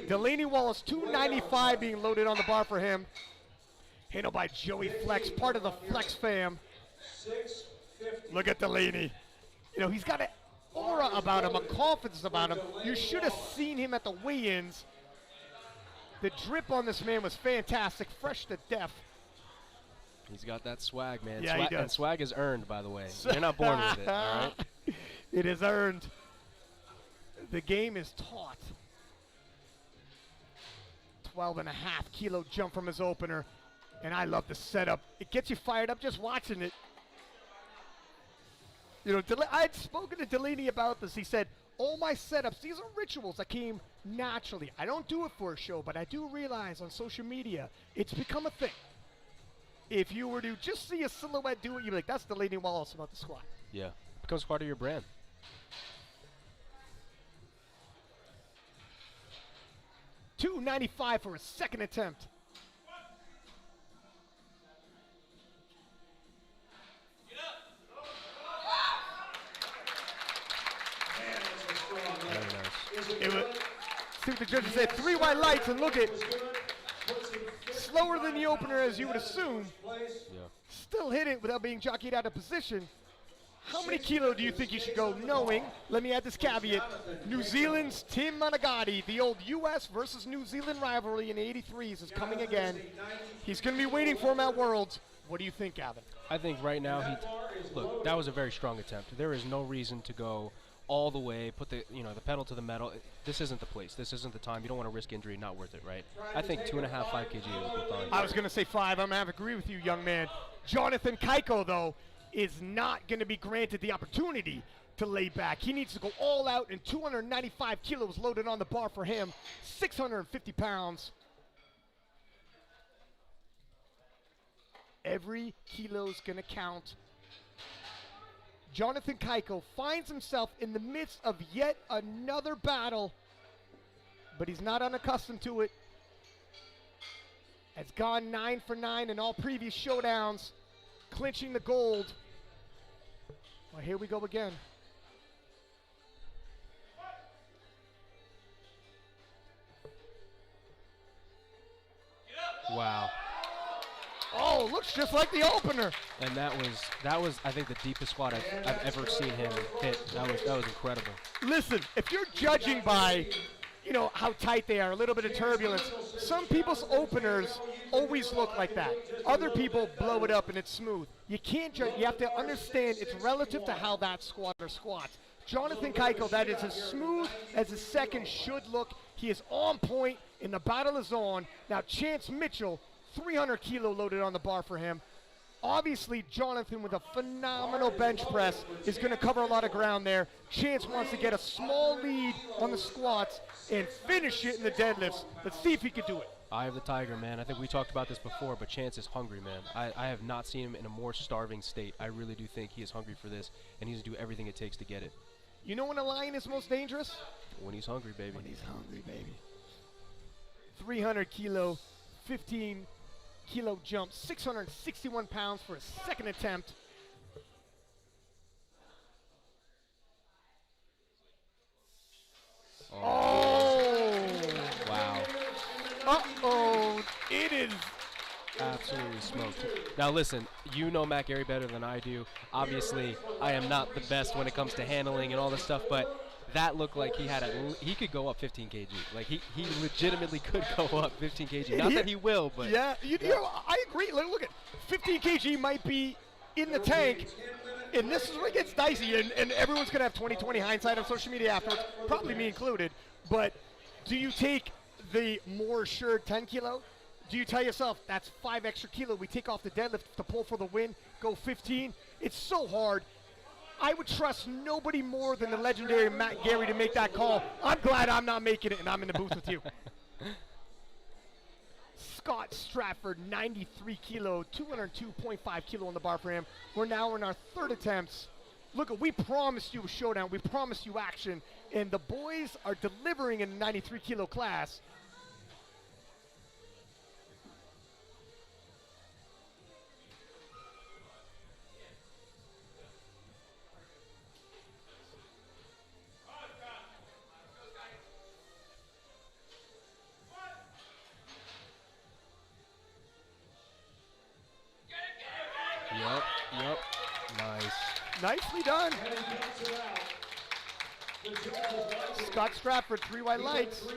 Delaney Wallace, 295 being loaded on the bar for him. Handled by Joey Flex, part of the Flex fam. 650. Look at Delaney. You know, he's got an aura about him, a confidence about him. You should have seen him at the weigh-ins. The drip on this man was fantastic, fresh to death. He's got that swag, man. Yeah, he does. And swag is earned, by the way. You're not born with it, all right? It is earned. The game is taught. 12.5 kilo jump from his opener. And I love the setup. It gets you fired up just watching it. You know, I had spoken to Delaney about this. He said, all my setups, these are rituals that came naturally. I don't do it for a show, but I do realize on social media, it's become a thing. If you were to just see a silhouette do it, you'd be like, that's Delaney Wallace about the squat. Yeah. Becomes part of your brand. $295 for a second attempt. Man, that's a strong Very lift. nice. Is it It good? was, see what the judges said, 3 white lights, and look at Is good? Puts him 50 slower than the opener as you would assume. place. Yeah. Still hit it without being jockeyed out of position. How many kilo do you think you should go knowing, let me add this caveat, New Zealand's Tim Managati, the old U.S. versus New Zealand rivalry in the 83s is coming again. He's going to be waiting for him at Worlds. What do you think, Gavin? I think right now look, that was a very strong attempt. There is no reason to go all the way, put the the pedal to the metal. This isn't the place. This isn't the time. You don't want to risk injury. Not worth it, right? I think 2.5, 5 kg would be fine. I was going to say 5. I'm going to have to agree with you, young man. Jonathan Kaiko, though, is not going to be granted the opportunity to lay back. He needs to go all out, and 295 kilos loaded on the bar for him, 650 pounds. Every kilo's going to count. Jonathan Kaiko finds himself in the midst of yet another battle, but he's not unaccustomed to it. Has gone 9 for 9 in all previous showdowns, clinching the gold. Well, here we go again. Wow. Oh, looks just like the opener. And that was I think the deepest squat I've ever seen him hit. That was incredible. Listen, if you're judging by, how tight they are, a little bit of turbulence, some people's openers always look like that. Other people blow it up and it's smooth. You can't judge. You have to understand it's relative to how that squatter squats. Jonathan Kaiko, that is as smooth as a second should look. He is on point, and the battle is on. Now, Chance Mitchell, 300 kilo loaded on the bar for him. Obviously, Jonathan with a phenomenal bench press is going to cover a lot of ground there. Chance wants to get a small lead on the squats and finish it in the deadlifts. Let's see if he can do it. Eye of the tiger, man. I think we talked about this before, but Chance is hungry, man. I have not seen him in a more starving state. I really do think he is hungry for this, and he's going to do everything it takes to get it. You know when a lion is most dangerous? When he's hungry, baby. When he's hungry, baby. 300 kilo, 15 kilo jump, 661 pounds for a second attempt. Oh! Wow. Uh-oh, it is. Absolutely smoked. Now listen, you know Matt Gary better than I do. Obviously, I am not the best when it comes to handling and all this stuff, but that looked like he could go up 15 kg. Like he legitimately could go up 15 kg. Not that he will, but yeah, you know, I agree. Look at 15 kg might be in the tank, and this is where it gets dicey, and everyone's gonna have 20/20 hindsight on social media afterwards, probably me included. But do you take the more assured 10 kilo? Do you tell yourself, that's 5 extra kilo, we take off the deadlift to pull for the win, go 15? It's so hard. I would trust nobody more than the legendary Matt Gary to make that call. I'm glad I'm not making it, and I'm in the booth with you. Scott Stratford, 93 kilo, 202.5 kilo on the bar for him. We're now in our third attempts. Look, we promised you a showdown. We promised you action, and the boys are delivering in the 93 kilo class. Yep. Nice. Nicely done. Scott Stratford, 3 white lights.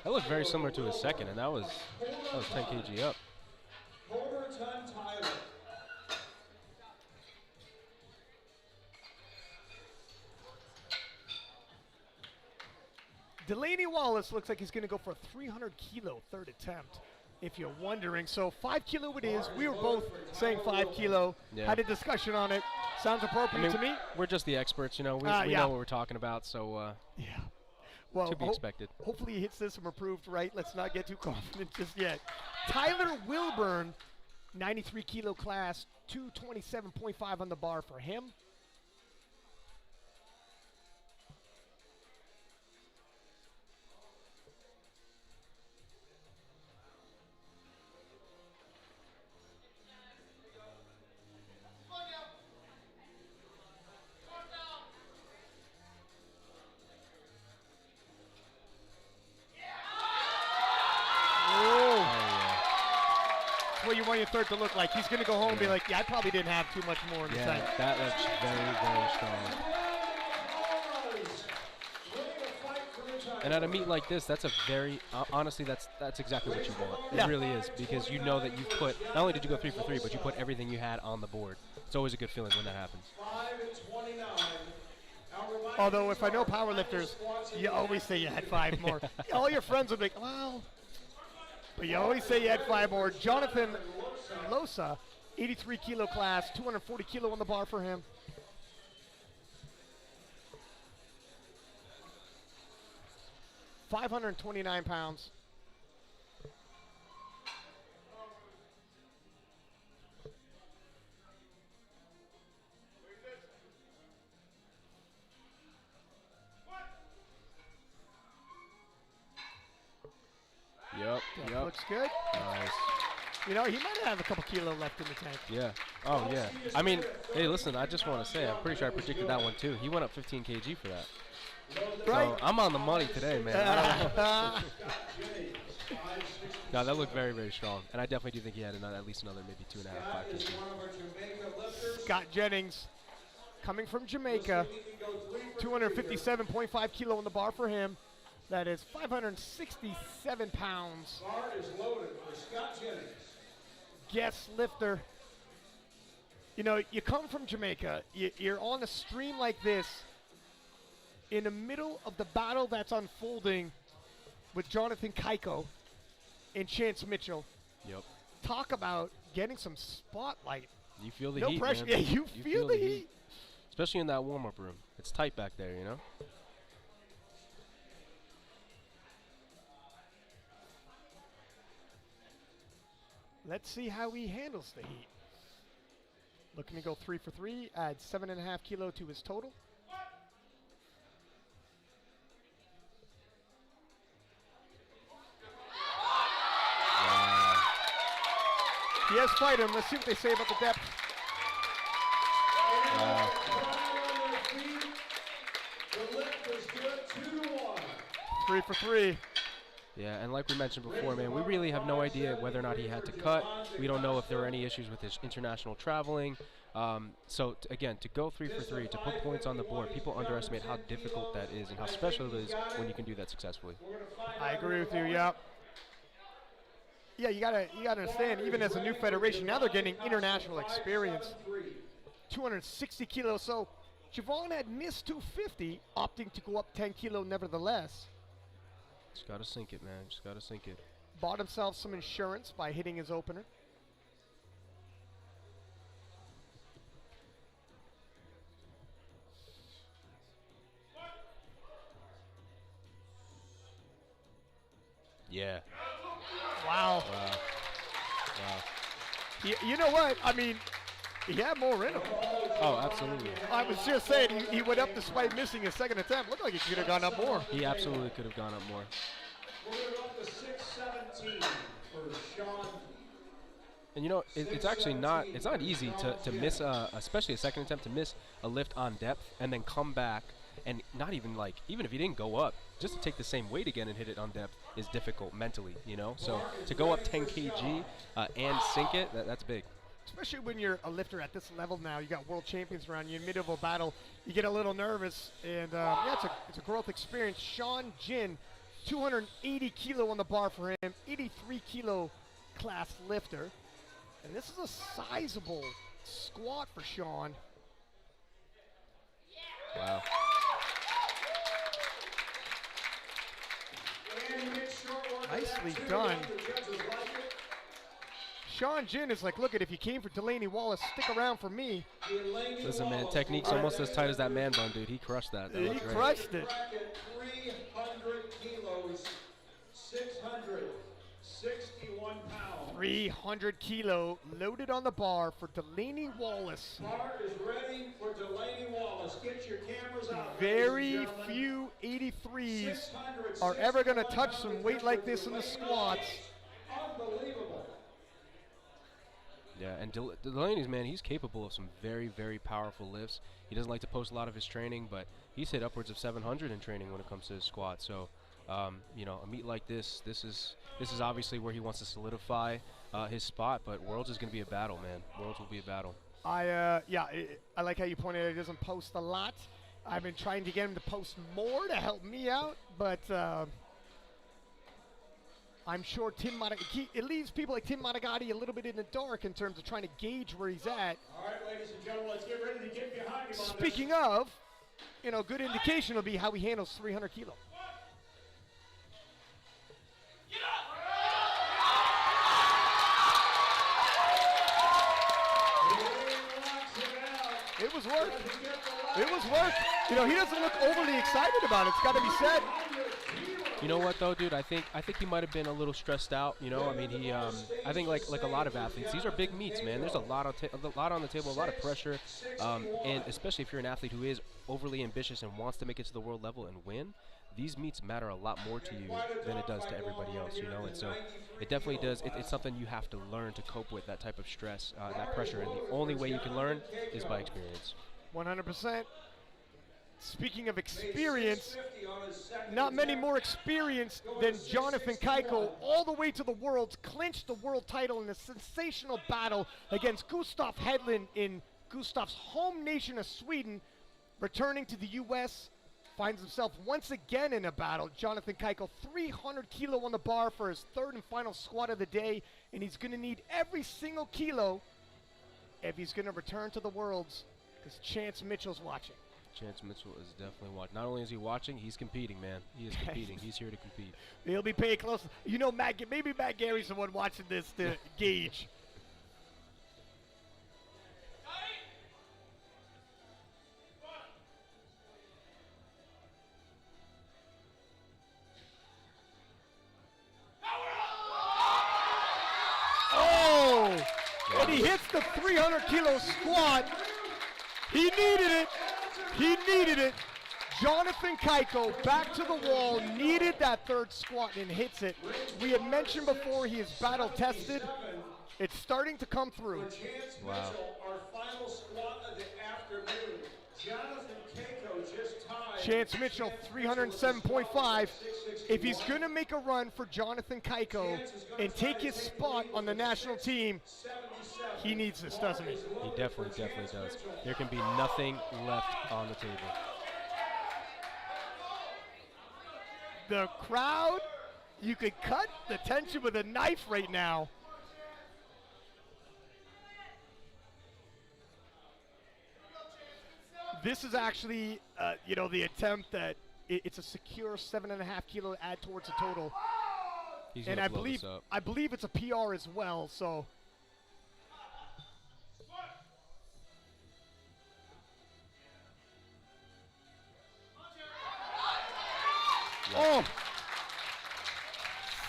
That looked very similar to his second, and that was 10 kg up. Tyler. Delaney Wallace looks like he's going to go for a 300 kilo third attempt, if you're wondering. So 5 kilo it is. We were both saying 5 kilo. Yeah. Had a discussion on it. Sounds appropriate to me. We're just the experts, you know. We Yeah. know what we're talking about, so Yeah. Well, to be expected. Hopefully he hits this and we're proved right. Let's not get too confident just yet. Tyler Wilburn, 93 kilo class, 227.5 on the bar for him. What you want your third to look like. He's going to go home and be like, yeah, I probably didn't have too much more in the tank. That looks very, very strong. And at a meet like this, that's a very honestly, that's exactly what you want. It really is, because you know that you've put, not only did you go 3 for 3, but you put everything you had on the board. It's always a good feeling when that happens. 5:29. Although if I know powerlifters, you always say you had 5 more. All your friends will be like, well, but you always say you had 5 more. Jonathan Losa, 83 kilo class, 240 kilo on the bar for him. $529 pounds. Yep. Looks good. Nice. You know, he might have a couple kilo left in the tank. Yeah. Oh, yeah. I mean, hey, listen, I just want to say, I'm pretty sure I predicted that one too. He went up 15 kg for that. Right. So I'm on the money today, man. No, that looked very, very strong. And I definitely do think he had at least another maybe 2.5, 5 kg. Scott Jennings, coming from Jamaica, 257.5 kilo on the bar for him. That is 567 pounds. Bar is loaded for Scott Jennings. Guest lifter. You know, you come from Jamaica, you're on a stream like this, in the middle of the battle that's unfolding with Jonathan Kaiko, and Chance Mitchell. Yep. Talk about getting some spotlight. You feel the No heat, pressure. man. Yeah, you feel the heat. Especially in that warm-up room. It's tight back there, you know? Let's see how he handles the heat. Looking to go 3 for 3, add 7.5 kilo to his total. He has fight him. Let's see what they say about the depth. The lift was good, 2-1. 3 for 3. Yeah, and like we mentioned before, man, we really have no idea whether or not he had to cut. We don't know if there were any issues with his international traveling. So, again, to go 3 for 3, to put points on the board, people underestimate how difficult that is and how special it is when you can do that successfully. I agree with you, yeah. Yeah, you gotta understand, even as a new federation, now they're getting international experience. 260 kilos, so Javon had missed 250, opting to go up 10 kilo nevertheless. Just got to sink it, man. Just got to sink it. Bought himself some insurance by hitting his opener. Yeah. Wow. Wow. You know what? I mean, he had more in him. Oh, absolutely. I was just saying, he went up despite missing his second attempt. Looked like he could have gone up more. He absolutely could have gone up more. We're going to go up to 617 for Sean. And you know, it's actually not easy to miss, especially a second attempt, to miss a lift on depth and then come back and not even even if you didn't go up, just to take the same weight again and hit it on depth is difficult mentally, you know? So to go up 10 kg and sink it, that's big. Especially when you're a lifter at this level now, you got world champions around you in the middle of a battle, you get a little nervous, and yeah, it's a growth experience. Sean Jin, 280 kilo on the bar for him, 83 kilo class lifter. And this is a sizable squat for Sean. Wow. Nicely done. Sean Jin is like, look, if you came for Delaney Wallace, stick around for me. Listen, man, technique's almost as tight as that man bun, dude. He crushed that. He crushed it. 300 kilos, 661 pounds. 300 kilo loaded on the bar for Delaney Wallace. Bar is ready for Delaney Wallace. Get your cameras out. Very few 83s are ever going to touch some weight like this in the squats. Unbelievable. Yeah, and Delaney's, man, he's capable of some very, very powerful lifts. He doesn't like to post a lot of his training, but he's hit upwards of 700 in training when it comes to his squat. So, you know, a meet like this is obviously where he wants to solidify his spot, but Worlds is going to be a battle, man. Worlds will be a battle. I like how you pointed out he doesn't post a lot. I've been trying to get him to post more to help me out, but I'm sure it leaves people like Tim Matagati a little bit in the dark in terms of trying to gauge where he's at. All right, ladies and gentlemen, let's get ready to get behind him. Speaking of, you know, good indication will be how he handles 300 kilo. It was work. It was work. You know, he doesn't look overly excited about it. It's got to be said. You know what though, dude? I think he might have been a little stressed out. You know, I mean, I think like a lot of athletes, these are big meets, man. There's a lot on the table, a lot of pressure, and especially if you're an athlete who is overly ambitious and wants to make it to the world level and win, these meets matter a lot more to you than it does to everybody else, you know. And so it definitely does. It's something you have to learn to cope with, that type of stress, that pressure. And the only way you can learn is by experience. 100%. Speaking of experience, not many more experienced than Jonathan Kaiko, all the way to the Worlds, clinched the world title in a sensational battle against Gustav Hedlund in Gustav's home nation of Sweden. Returning to the U.S., finds himself once again in a battle. Jonathan Kaiko, 300 kilo on the bar for his third and final squat of the day, and he's going to need every single kilo if he's going to return to the Worlds, because Chance Mitchell's watching. Chance Mitchell is definitely watching. Not only is he watching, he's competing, man. He is competing. He's here to compete. He'll be paying close. You know, maybe Matt Gary's the one watching this to gauge. Oh! And he hits the 300-kilo squat. He needed it. He needed it. Jonathan Kaiko back to the wall, needed that third squat and hits it. We had mentioned before he is battle tested. It's starting to come through. Wow. Our final squat of the afternoon. Jonathan Kaiko just tied. Chance Mitchell, 307.5. If he's going to make a run for Jonathan Kaiko and take his spot on the national team, he needs this, doesn't he? He definitely does. There can be nothing left on the table. The crowd, you could cut the tension with a knife right now. This is actually, the attempt that it's a secure 7.5 kilo add towards the total. He's And gonna blow this up. I believe it's a PR as well, so. Oh!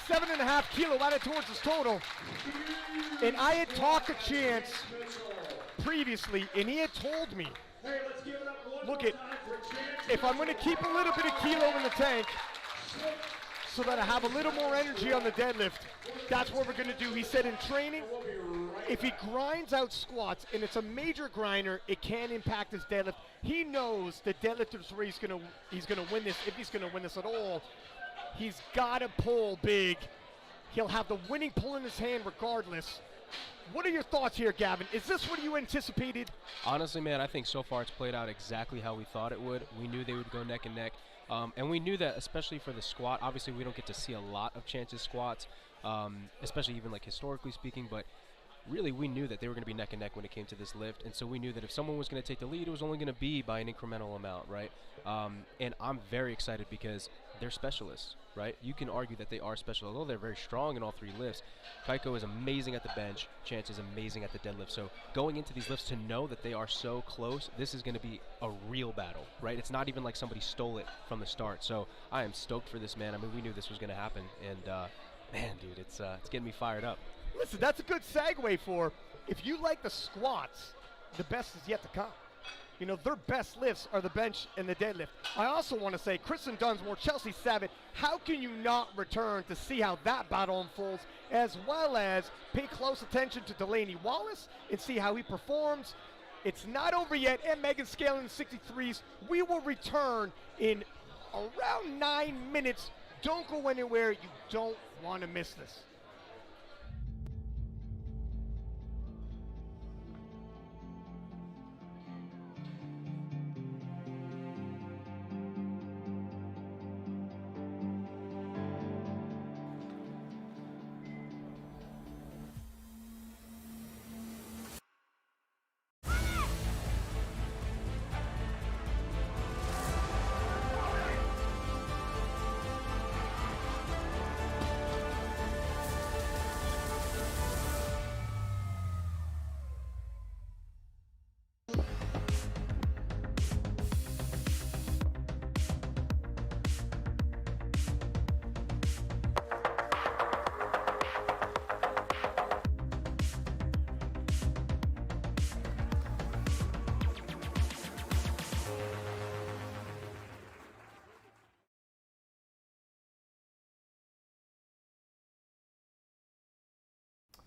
7.5 kilo added towards his total. And I had talked to Chance previously, and he had told me, look it, if I'm going to keep a little bit of kilo in the tank so that I have a little more energy on the deadlift, that's what we're going to do. He said in training, if he grinds out squats, and it's a major grinder, it can impact his deadlift. He knows the deadlift is where he's going to win this, if he's going to win this at all. He's got to pull big. He'll have the winning pull in his hand regardless. What are your thoughts here, Gavin? Is this what you anticipated? Honestly, man, I think so far it's played out exactly how we thought it would. We knew they would go neck and neck. And we knew that, especially for the squat. Obviously, we don't get to see a lot of Chance's squats, especially even like historically speaking, but really we knew that they were going to be neck and neck when it came to this lift. And so we knew that if someone was going to take the lead, it was only going to be by an incremental amount, right? And I'm very excited because they're specialists, right? You can argue that they are special, although they're very strong in all three lifts. Kaiko is amazing at the bench. Chance is amazing at the deadlift. So going into these lifts to know that they are so close, this is going to be a real battle, right? It's not even like somebody stole it from the start. So I am stoked for this, man. I mean, we knew this was going to happen, and man, dude, it's getting me fired up. Listen, that's a good segue for, if you like the squats, the best is yet to come. You know, their best lifts are the bench and the deadlift. I also want to say, Kristen Dunsmore, Chelsea Savitt, how can you not return to see how that battle unfolds, as well as pay close attention to Delaney Wallace and see how he performs. It's not over yet, and Megan Scanlon 63s. We will return in around 9 minutes. Don't go anywhere. You don't want to miss this.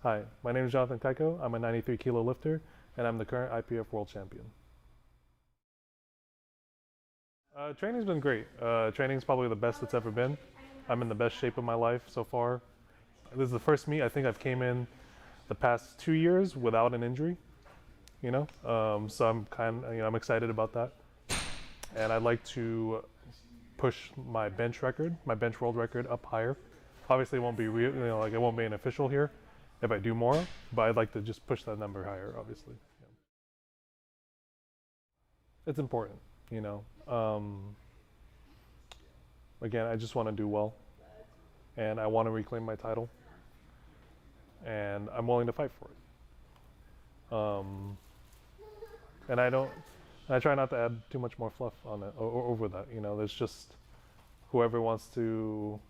Hi, my name is Jonathan Kaiko. I'm a 93 kilo lifter, and I'm the current IPF world champion. Training's been great. Training's probably the best it's ever been. I'm in the best shape of my life so far. This is the first meet I think I've came in the past 2 years without an injury. So I'm excited about that, and I'd like to push my bench world record up higher. Obviously, it won't be it won't be an official here if I do more, but I'd like to just push that number higher, obviously. Yeah. It's important. you know. Again, I just want to do well, and I want to reclaim my title, and I'm willing to fight for it. And I try not to add too much more fluff on it or over that. You know, there's just whoever wants to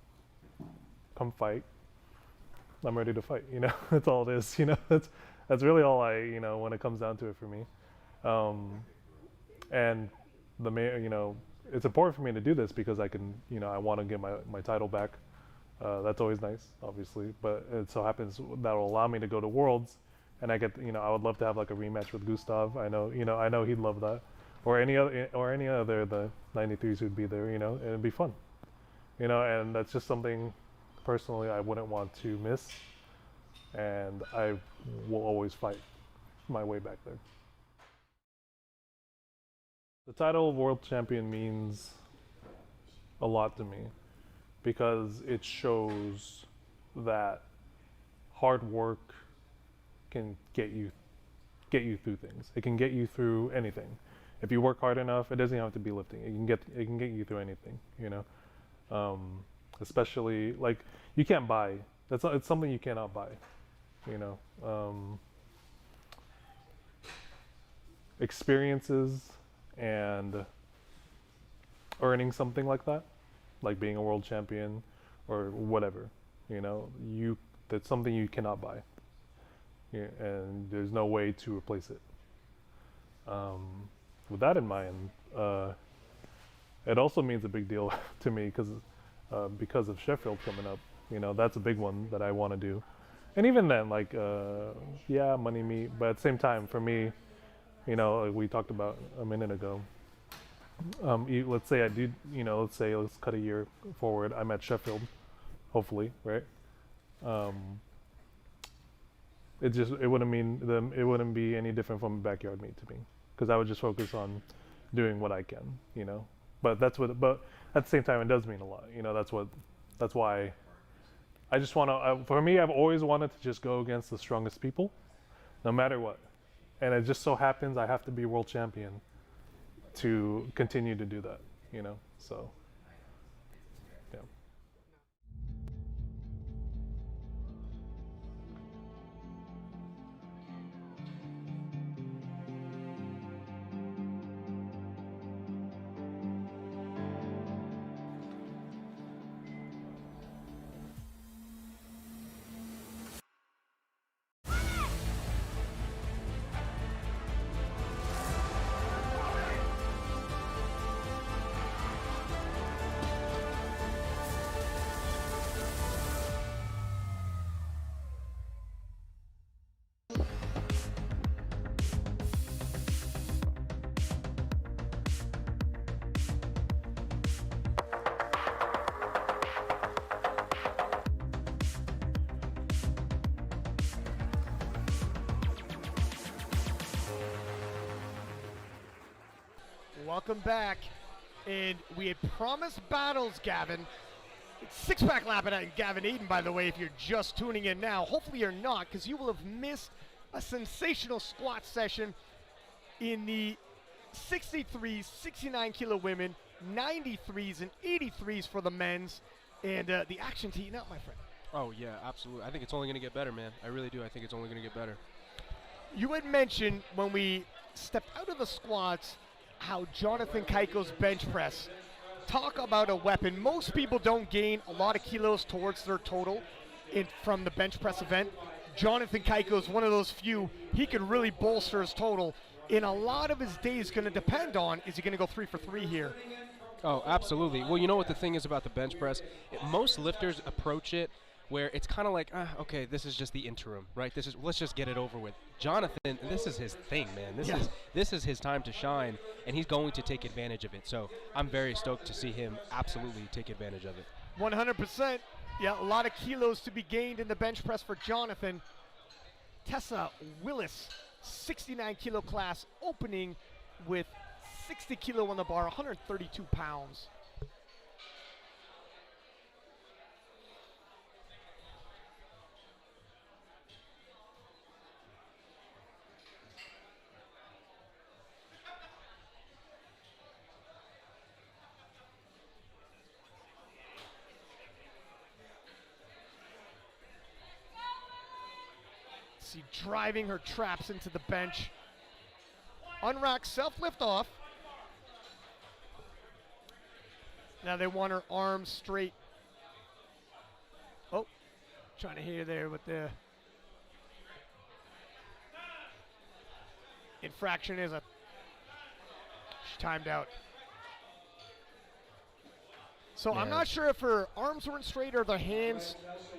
come fight, I'm ready to fight. You know, that's all it is. You know, that's really all when it comes down to it for me. And it's important for me to do this because I can, I want to get my title back. That's always nice, obviously, but it so happens that will allow me to go to Worlds, and I get, I would love to have like a rematch with Gustav. I know he'd love that, or any other the 93s who'd be there. It'd be fun, and that's just something personally I wouldn't want to miss, and I will always fight my way back there. The title of world champion means a lot to me because it shows that hard work can get you through things. It can get you through anything. If you work hard enough, it doesn't have to be lifting. It can get you through anything, especially like you can't buy. It's something you cannot buy, experiences and earning something like that, like being a world champion or whatever, that's something you cannot buy. Yeah, and there's no way to replace it. With that in mind, it also means a big deal to me because of Sheffield coming up. That's a big one that I want to do. And even then, like, money meet, but at the same time, for me, like we talked about a minute ago, let's say I do, let's cut a year forward, I'm at Sheffield, hopefully, right? It wouldn't be any different from a backyard meet to me, because I would just focus on doing what I can, but at the same time, it does mean a lot, that's why I just want to, for me, I've always wanted to just go against the strongest people, no matter what. And it just so happens I have to be world champion to continue to do that, so, yeah. Welcome back, and we had promised battles, Gavin. It's Six-Pack Lappin' and Gavin Aiden, by the way, if you're just tuning in now. Hopefully you're not, because you will have missed a sensational squat session in the 63s, 69 kilo women, 93s, and 83s for the men's, and the action's heating up, my friend. Oh, yeah, absolutely. I think it's only going to get better, man. I really do. I think it's only going to get better. You had mentioned when we stepped out of the squats how Jonathan Kaiko's bench press, talk about a weapon. Most people don't gain a lot of kilos towards their total from the bench press event. Jonathan Kaiko is one of those few. He can really bolster his total. In a lot of his day is going to depend on, is he going to go 3 for 3 here? Oh, absolutely. Well, you know what the thing is about the bench press? Most lifters approach it where it's kind of like, okay, this is just the interim, right? Let's just get it over with. Jonathan, this is his thing, man. This is his time to shine, and he's going to take advantage of it. So I'm very stoked to see him absolutely take advantage of it. 100%. Yeah, a lot of kilos to be gained in the bench press for Jonathan. Tessa Willis, 69 kilo class, opening with 60 kilo on the bar, 132 pounds. See, driving her traps into the bench. Unrack, self-lift off. Now they want her arms straight. Oh, trying to hit her there with the infraction is she timed out. So I'm not sure if her arms weren't straight or the hands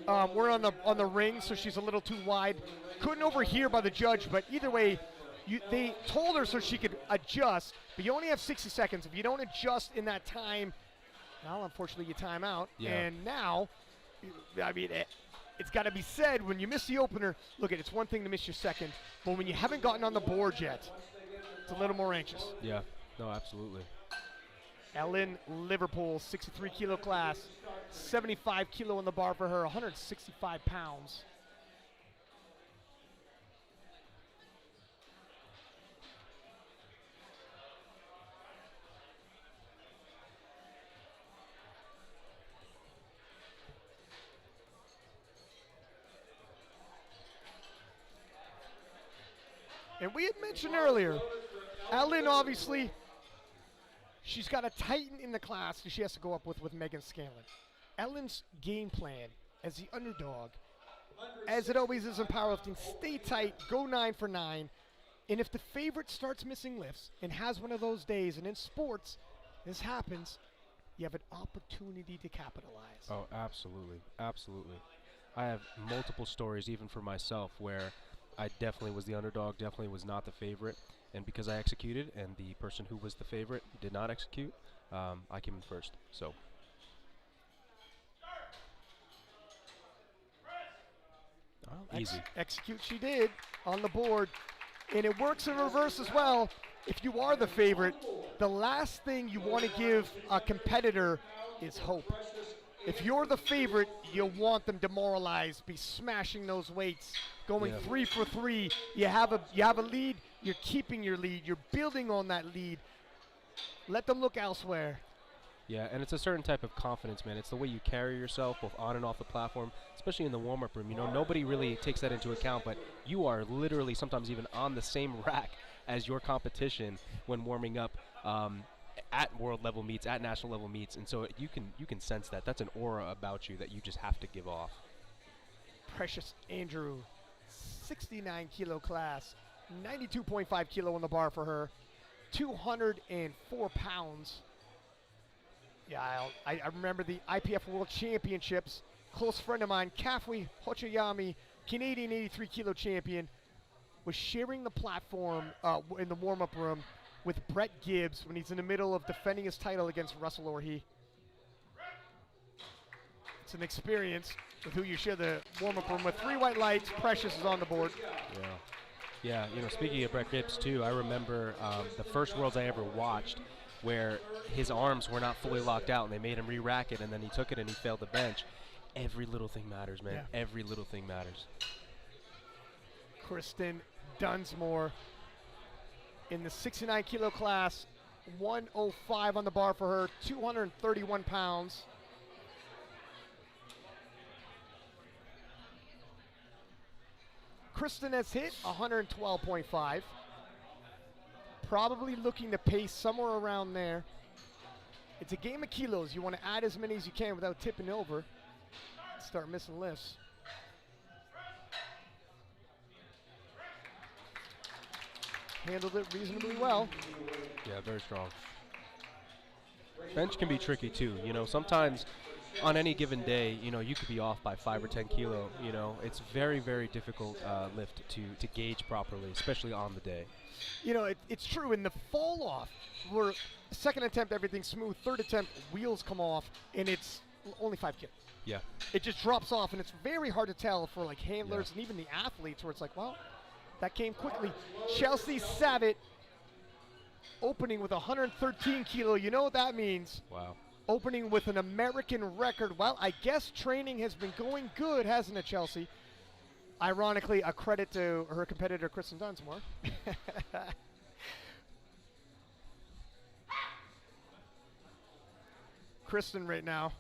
were on the ring, so she's a little too wide. Couldn't overhear by the judge, but either way, they told her so she could adjust, but you only have 60 seconds. If you don't adjust in that time, well, unfortunately, you time out. Yeah. And now, I mean, it's got to be said, when you miss the opener, look, it's one thing to miss your second, but when you haven't gotten on the board yet, it's a little more anxious. Yeah, no, absolutely. Ellen Liverpool, 63 kilo class, 75 kilo on the bar for her, 165 pounds. And we had mentioned earlier, Ellen obviously, she's got a titan in the class that she has to go up with Megan Scanlon. Ellen's game plan as the underdog, as it always is in powerlifting, stay tight, go 9 for 9. And if the favorite starts missing lifts and has one of those days, and in sports, this happens, you have an opportunity to capitalize. Oh, absolutely. Absolutely. I have multiple stories, even for myself, where I definitely was the underdog, definitely was not the favorite. And because I executed and the person who was the favorite did not execute, I came in first. So. Oh, easy. Execute she did on the board. And it works in reverse as well. If you are the favorite, the last thing you want to give a competitor is hope. If you're the favorite, you want them demoralized, be smashing those weights, going 3 for 3. You have a lead, you're keeping your lead, you're building on that lead. Let them look elsewhere. Yeah, and it's a certain type of confidence, man. It's the way you carry yourself, both on and off the platform, especially in the warm-up room. You know, nobody really takes that into account, but you are literally sometimes even on the same rack as your competition when warming up at world level meets, at national level meets, and so you can sense that. That's an aura about you that you just have to give off. Precious Andrew, 69 kilo class, 92.5 kilo on the bar for her, 204 pounds. Yeah, I remember the IPF World Championships. Close friend of mine, Kafui Hochiyami, Canadian 83 kilo champion, was sharing the platform in the warm-up room with Brett Gibbs when he's in the middle of defending his title against Russell Orhe. It's an experience with who you share the warm-up room with. 3 white lights, Precious is on the board. Yeah. Yeah, you know, speaking of Brett Gibbs too, I remember the first Worlds I ever watched where his arms were not fully locked out and they made him re-rack it and then he took it and he failed the bench. Every little thing matters, man. Yeah. Every little thing matters. Kristen Dunsmore in the 69 kilo class, 105 on the bar for her, 231 pounds. Kristen has hit 112.5. Probably looking to pace somewhere around there. It's a game of kilos. You want to add as many as you can without tipping over. Start missing lifts. Handled it reasonably well. Yeah, very strong. Bench can be tricky too. You know, sometimes on any given day, you know, you could be off by 5 or 10 kilo. You know, it's very, very difficult lift to gauge properly, especially on the day. You know, it's true. In the fall off, where second attempt, everything's smooth. Third attempt, wheels come off, and it's only 5 kilos. Yeah. It just drops off, and it's very hard to tell for like handlers and even the athletes where it's like, well, that came quickly. Chelsea Savitt opening with 113 kilo. You know what that means. Wow. Opening with an American record. Well, I guess training has been going good, hasn't it, Chelsea? Ironically, a credit to her competitor, Kristen Dunsmore. Kristen right now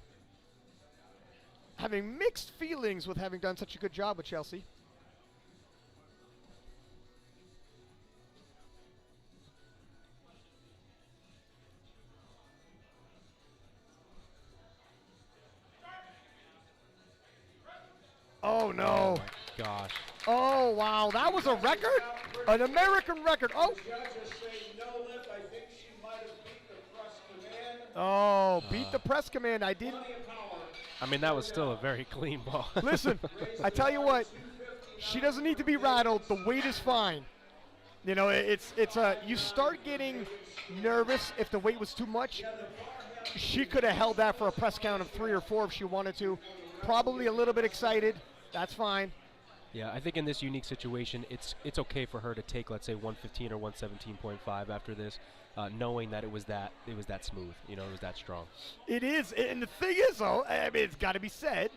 having mixed feelings with having done such a good job with Chelsea. no. Oh, my gosh. Oh, wow. That was a record? An American record. Oh. Judges say no lift. I think she might have beat the press command. Oh, beat the press command. I didn't. Plenty of power. I mean, that was still a very clean ball. Listen, I tell you what. She doesn't need to be rattled. The weight is fine. You know, you start getting nervous if the weight was too much. She could have held that for a press count of 3 or 4 if she wanted to. Probably a little bit excited. That's fine. Yeah, I think in this unique situation, it's okay for her to take, let's say, 115 or 117.5 after this, knowing that it was that smooth. You know, it was that strong. It is, and the thing is, though, I mean, it's got to be said,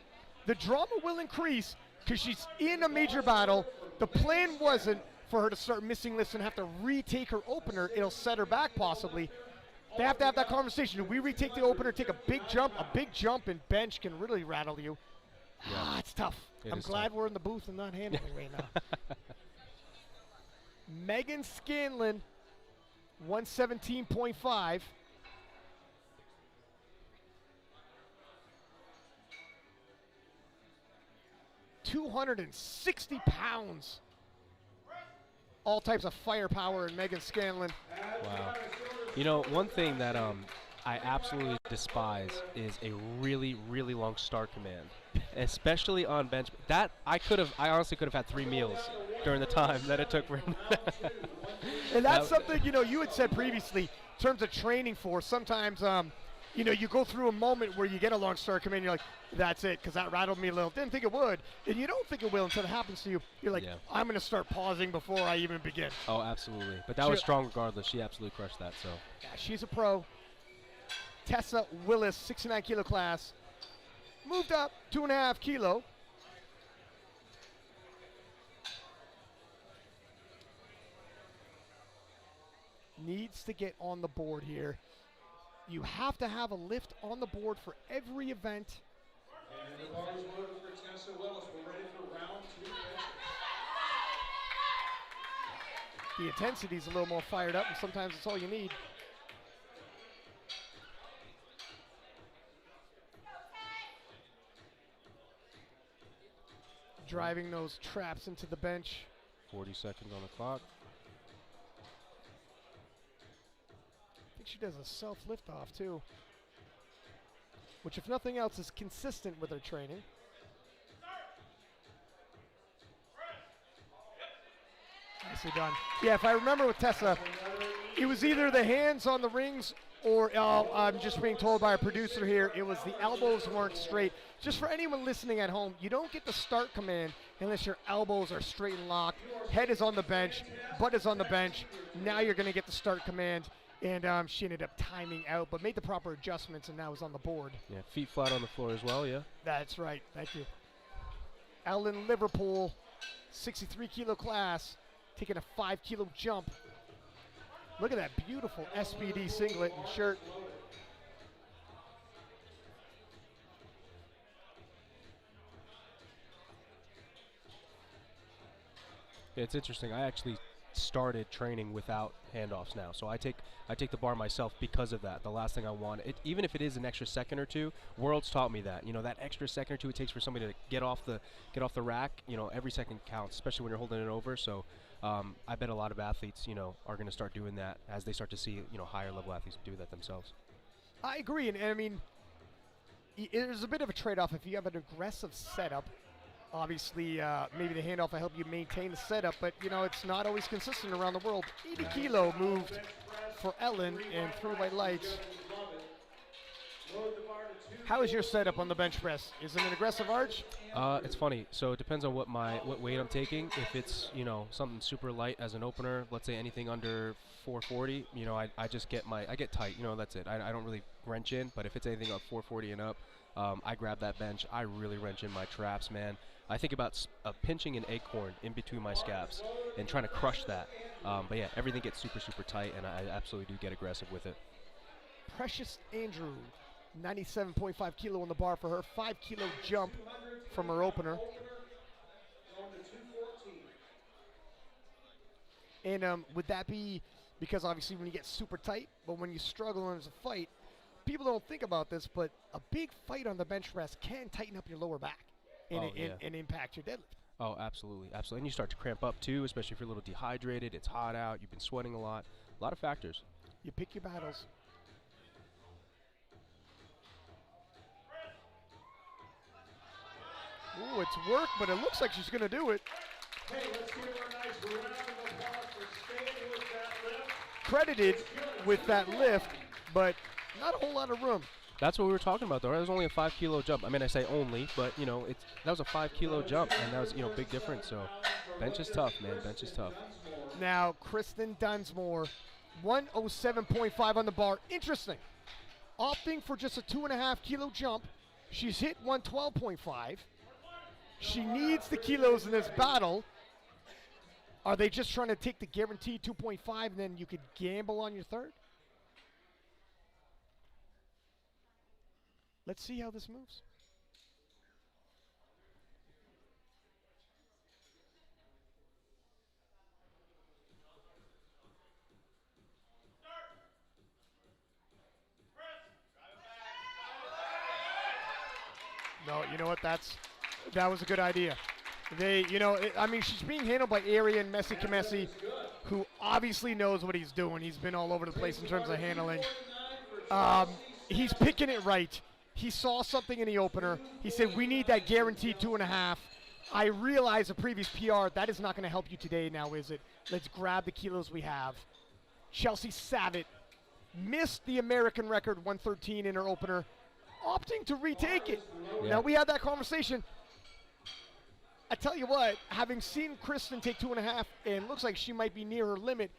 the drama will increase because she's in a major battle. The plan wasn't for her to start missing lifts and have to retake her opener. It'll set her back possibly. They have to have that conversation. Do we retake the opener, take a big jump? A big jump in bench can really rattle you. Yeah. It's tough. It I'm is glad tough. we're in the booth and not handling right now. Megan Scanlon, 117.5. £260. All types of firepower in Megan Scanlon. Wow. You know, one thing that I absolutely despise is a really, really long start command, especially on bench. That I honestly could have had 3 meals during the time that it took for him. And that's something, you know, you had said previously in terms of training for. Sometimes, you know, you go through a moment where you get a long start command, you're like, that's it, because that rattled me a little. Didn't think it would. And you don't think it will until it happens to you. You're like, Yeah. I'm going to start pausing before I even begin. Oh, absolutely. But that was strong regardless. She absolutely crushed that. So. Yeah, she's a pro. Tessa Willis, 69 kilo class. Moved up 2.5 kilo. Needs to get on the board here. You have to have a lift on the board for every event. And the bar is loaded for Tessa Willis. We're ready for round 2. The intensity's a little more fired up, and sometimes it's all you need. Driving those traps into the bench. 40 seconds on the clock. I think she does a self lift off too, which if nothing else is consistent with her training. Nicely done. Yeah, if I remember with Tessa, it was either the hands on the rings or I'm just being told by our producer here, it was the elbows weren't straight. Just for anyone listening at home, you don't get the start command unless your elbows are straight and locked. Head is on the bench, butt is on the bench. Now you're going to get the start command. And she ended up timing out, but made the proper adjustments and now is on the board. Yeah, feet flat on the floor as well, yeah. That's right. Thank you. Ellen Liverpool, 63 kilo class, taking a 5 kilo jump. Look at that beautiful SBD singlet and shirt. Yeah, it's interesting. I actually started training without handoffs now, so I take the bar myself because of that. The last thing I want, even if it is an extra second or two, Worlds taught me that. You know, that extra second or two it takes for somebody to get off the rack. You know, every second counts, especially when you're holding it over. So I bet a lot of athletes, you know, are going to start doing that as they start to see, you know, higher level athletes do that themselves. I agree, and I mean, there's a bit of a trade-off if you have an aggressive setup. Obviously, maybe the handoff will help you maintain the setup, but you know it's not always consistent around the world. 80 kilo moved for Ellen and 3 white lights. How is your setup on the bench press? Is it an aggressive arch? It's funny. So it depends on what weight I'm taking. If it's, you know, something super light as an opener, let's say anything under 440, you know, I just get tight. You know, that's it. I don't really wrench in. But if it's anything up 440 and up, I grab that bench. I really wrench in my traps, man. I think about pinching an acorn in between my scaps and trying to crush that. But yeah, everything gets super, super tight, and I absolutely do get aggressive with it. Precious Andrew, 97.5 kilo on the bar for her. 5 kilo jump from her opener. And would that be because obviously when you get super tight, but when you struggle and there's a fight, people don't think about this, but a big fight on the bench press can tighten up your lower back. and impact your deadlift. Oh, absolutely, absolutely. And you start to cramp up too, especially if you're a little dehydrated. It's hot out. You've been sweating a lot of factors. You pick your battles. Ooh, it's work, but it looks like she's going to do it. Hey, let's give her a nice round of applause for staying with that lift. Credited with that lift, but not a whole lot of room. That's what we were talking about, though. That was only a 5 kilo jump. I mean, I say only, but you know, that was a 5 kilo jump, and that was big difference. So, bench is tough, man. Bench is tough. Now, Kristen Dunsmore, 107.5 on the bar. Interesting. Opting for just a 2.5 kilo jump. She's hit 112.5. She needs the kilos in this battle. Are they just trying to take the guaranteed 2.5 and then you could gamble on your third? Let's see how this moves. No, you know what? That was a good idea. I mean, she's being handled by Arian Messi Kamesi, who obviously knows what he's doing. He's been all over the place in terms of handling. He's picking it right. He saw something in the opener. He said, we need that guaranteed 2.5. I realize a previous PR, that is not going to help you today now, is it? Let's grab the kilos we have. Chelsea Savitt missed the American record 113 in her opener, opting to retake it. Yeah. Now, we had that conversation. I tell you what, having seen Kristen take 2.5, and it looks like she might be near her limit,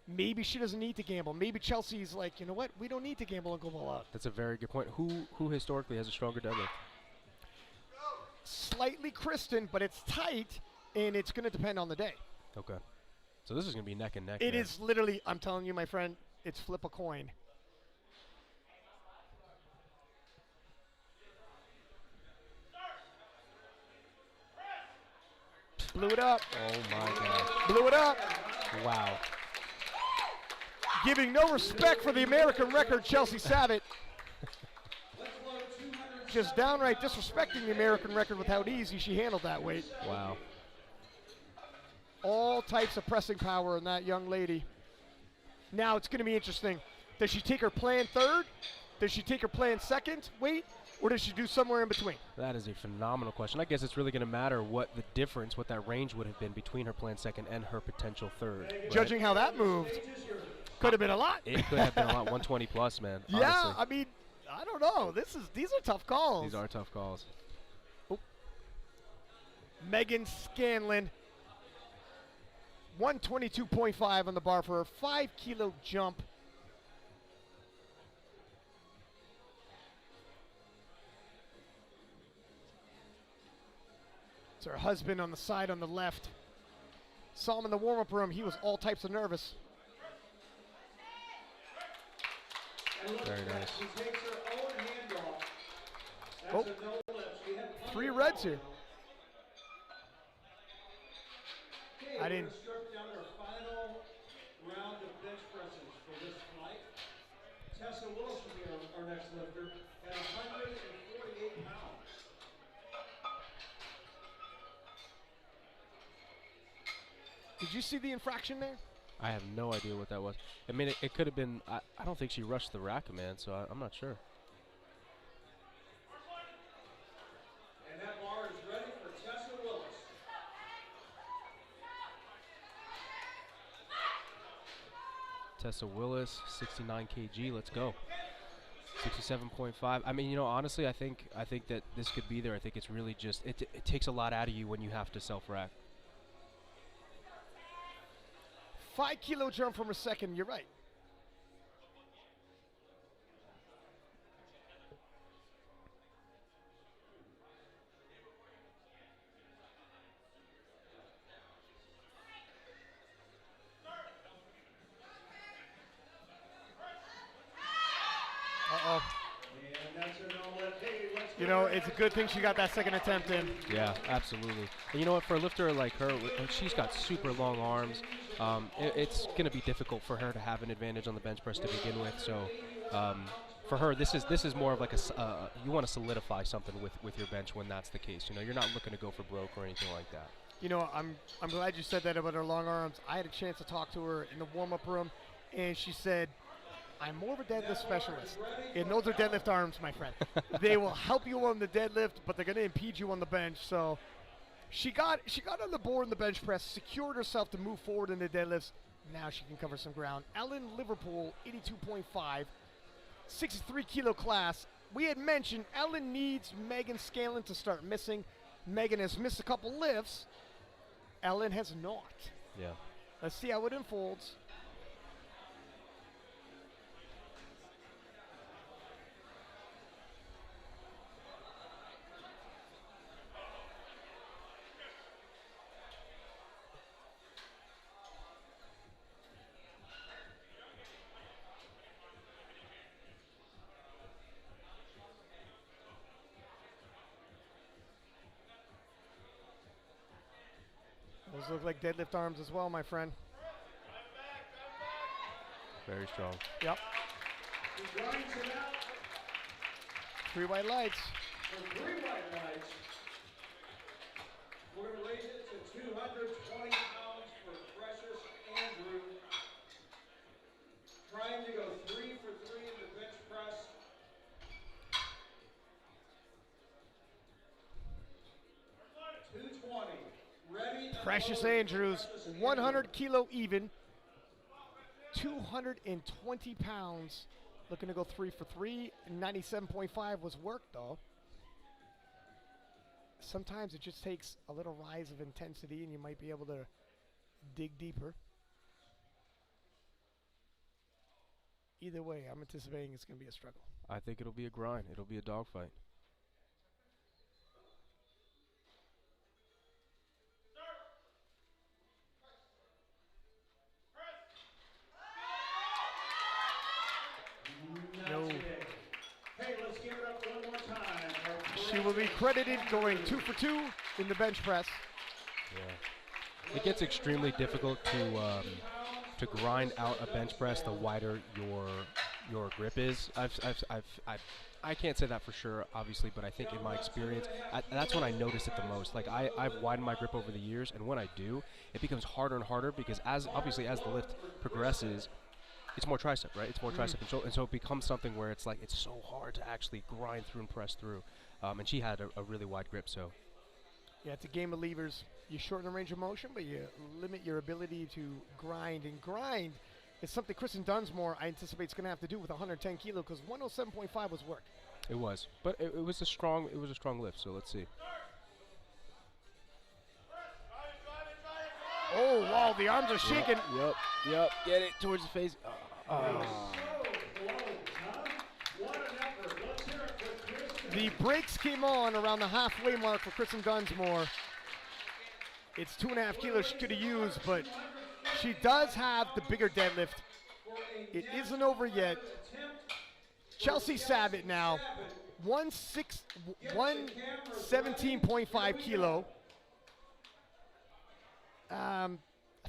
maybe she doesn't need to gamble. Maybe Chelsea's like, you know what, we don't need to gamble and go all out. That's a very good point. Who historically has a stronger deadlift? Slightly Kristen, but it's tight, and it's going to depend on the day. Okay. So this is going to be neck and neck. It man. is literally, I'm telling you, my friend, it's flip a coin. Blew it up. Oh my God. Blew it up. Wow. Giving no respect for the American record, Chelsea Savitt. Just downright disrespecting the American record with how easy she handled that weight. Wow. All types of pressing power in that young lady. Now it's going to be interesting. Does she take her planned third? Does she take her planned second weight? Or does she do somewhere in between? That is a phenomenal question. I guess it's really going to matter what the difference, what that range would have been between her planned second and her potential third. Right? Judging how that moved, could have been a lot. It could have been a lot. 120 plus, man. Yeah, honestly. I mean, I don't know. These are tough calls. These are tough calls. Oh. Megan Scanlon, 122.5 on the bar for her 5 kilo jump. It's her husband on the side on the left. Saw him in the warm-up room. He was all types of nervous. Very nice. She takes her own hand off. That's Oh. a no lift. She had plenty 3 of reds room. here. Okay, I we're didn't- gonna strip down our final round of bench presses for this flight. Tessa Willis will be our next lifter at 148 pounds. Did you see the infraction there? I have no idea what that was. I mean, it could have been. I don't think she rushed the rack, man. So I'm not sure. And that bar is ready for Tessa Willis. Tessa Willis, 69 kg. Let's go. 67.5. I mean, honestly, I think that this could be there. I think it's really just it takes a lot out of you when you have to self rack. 5 kilo jump from her second. You're right. Uh-oh. And that's a no lift. Hey, let's You know, it's a good thing she got that second attempt in. Yeah, absolutely. And you know what? For a lifter like her, she's got super long arms. It's going to be difficult for her to have an advantage on the bench press to begin with. So For her, this is more of like you want to solidify something with your bench when that's the case. You know, you're not looking to go for broke or anything like that. You know, I'm glad you said that about her long arms. I had a chance to talk to her in the warm-up room, and she said, I'm more of a deadlift specialist. And those are deadlift arms, my friend. They will help you on the deadlift, but they're going to impede you on the bench. So she got on the board in the bench press, secured herself to move forward in the deadlifts. Now she can cover some ground. Ellen Liverpool, 82.5, 63 kilo class. We had mentioned Ellen needs Megan Scanlon to start missing. Megan has missed a couple lifts. Ellen has not. Yeah. Let's see how it unfolds. Those look like deadlift arms as well, my friend. Very strong. Yep. Three white lights. For 3 white lights, we're going to raise it to 220 pounds for Precious Andrew. Trying to go 3 for 3 in the bench press. Precious Andrews, 100 kilo even, 220 pounds. Looking to go 3 for 3. 97.5 was worked though. Sometimes it just takes a little rise of intensity and you might be able to dig deeper. Either way, I'm anticipating it's going to be a struggle. I think it'll be a grind. It'll be a dogfight. No. Hey, let's give it up one more time. She will be credited going 2 for 2 in the bench press. Yeah. It gets extremely difficult to grind out a bench press the wider your grip is. I can't say that for sure, obviously, but I think in my experience, that's when I notice it the most. Like I've widened my grip over the years, and when I do, it becomes harder and harder because obviously as the lift progresses, it's more tricep, right? It's more tricep control, and so it becomes something where it's like it's so hard to actually grind through and press through. And she had a really wide grip, so. Yeah, it's a game of levers. You shorten the range of motion, but you limit your ability to grind. And grind is something Kristen Dunsmore, I anticipate, is going to have to do with 110 kilo because 107.5 was work. It was, but it was a strong lift. So let's see. Oh wow, the arms are shaking. Yep. Get it towards the face. The brakes came on around the halfway mark for Kristen Dunsmore. It's 2.5 kilos she could have used, but she does have the bigger deadlift. It isn't over yet. Chelsea Savitt now, 117.5 kilo. I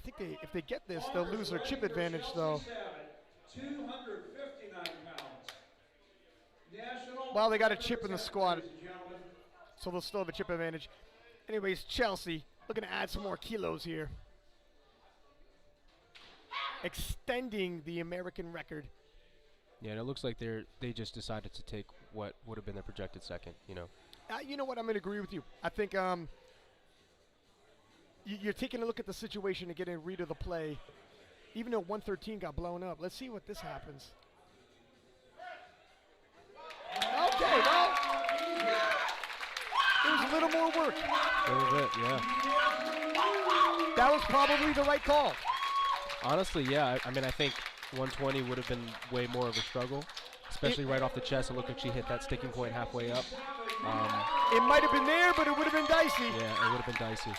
think if they get this, they'll lose their chip advantage, though. 259 pounds. Well, they got a chip in the squad, so they'll still have a chip advantage. Anyways, Chelsea looking to add some more kilos here, extending the American record. Yeah, and it looks like they just decided to take what would have been their projected second. You know. You know what? I'm going to agree with you. I think you're taking a look at the situation and getting a read of the play. Even though 113 got blown up, let's see what this happens. Okay, well, it was a little more work. A little bit, yeah. That was probably the right call. Honestly, yeah. I mean, I think 120 would have been way more of a struggle, especially right off the chest. It looked like she hit that sticking point halfway up. It might have been there, but it would have been dicey. Yeah, it would have been dicey.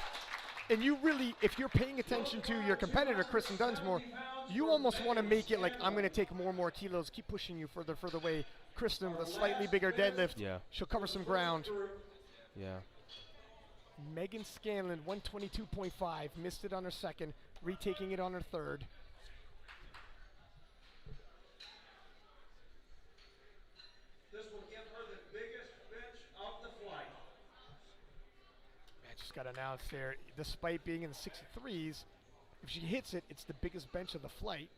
And you really, if you're paying attention to your competitor, Kristen Dunsmore, you almost want to make it like, I'm going to take more and more kilos, keep pushing you further away. Kristen with a slightly bigger deadlift. Yeah. She'll cover some ground. Yeah. Megan Scanlon, 122.5, missed it on her second, retaking it on her third. just got announced there. Despite being in the 63s, if she hits it, it's the biggest bench of the flight.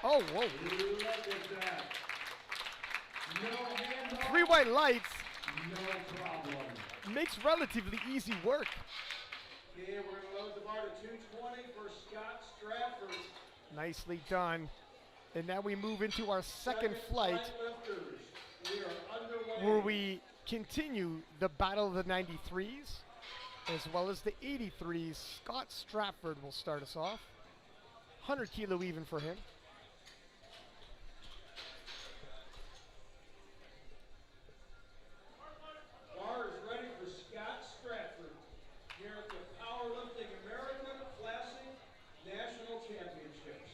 Oh, whoa. Look at that. No handoff, 3 white lights no problem. makes relatively easy work. Okay, we're going to load the bar to 220 for Scott Stratford. Nicely done. And now we move into our second flight, lifters. We are underway. where we continue the battle of the 93s as well as the 83s. Scott Stratford will start us off. 100 kilo even for him. Bar is ready for Scott Stratford here at the Powerlifting American Classic National Championships.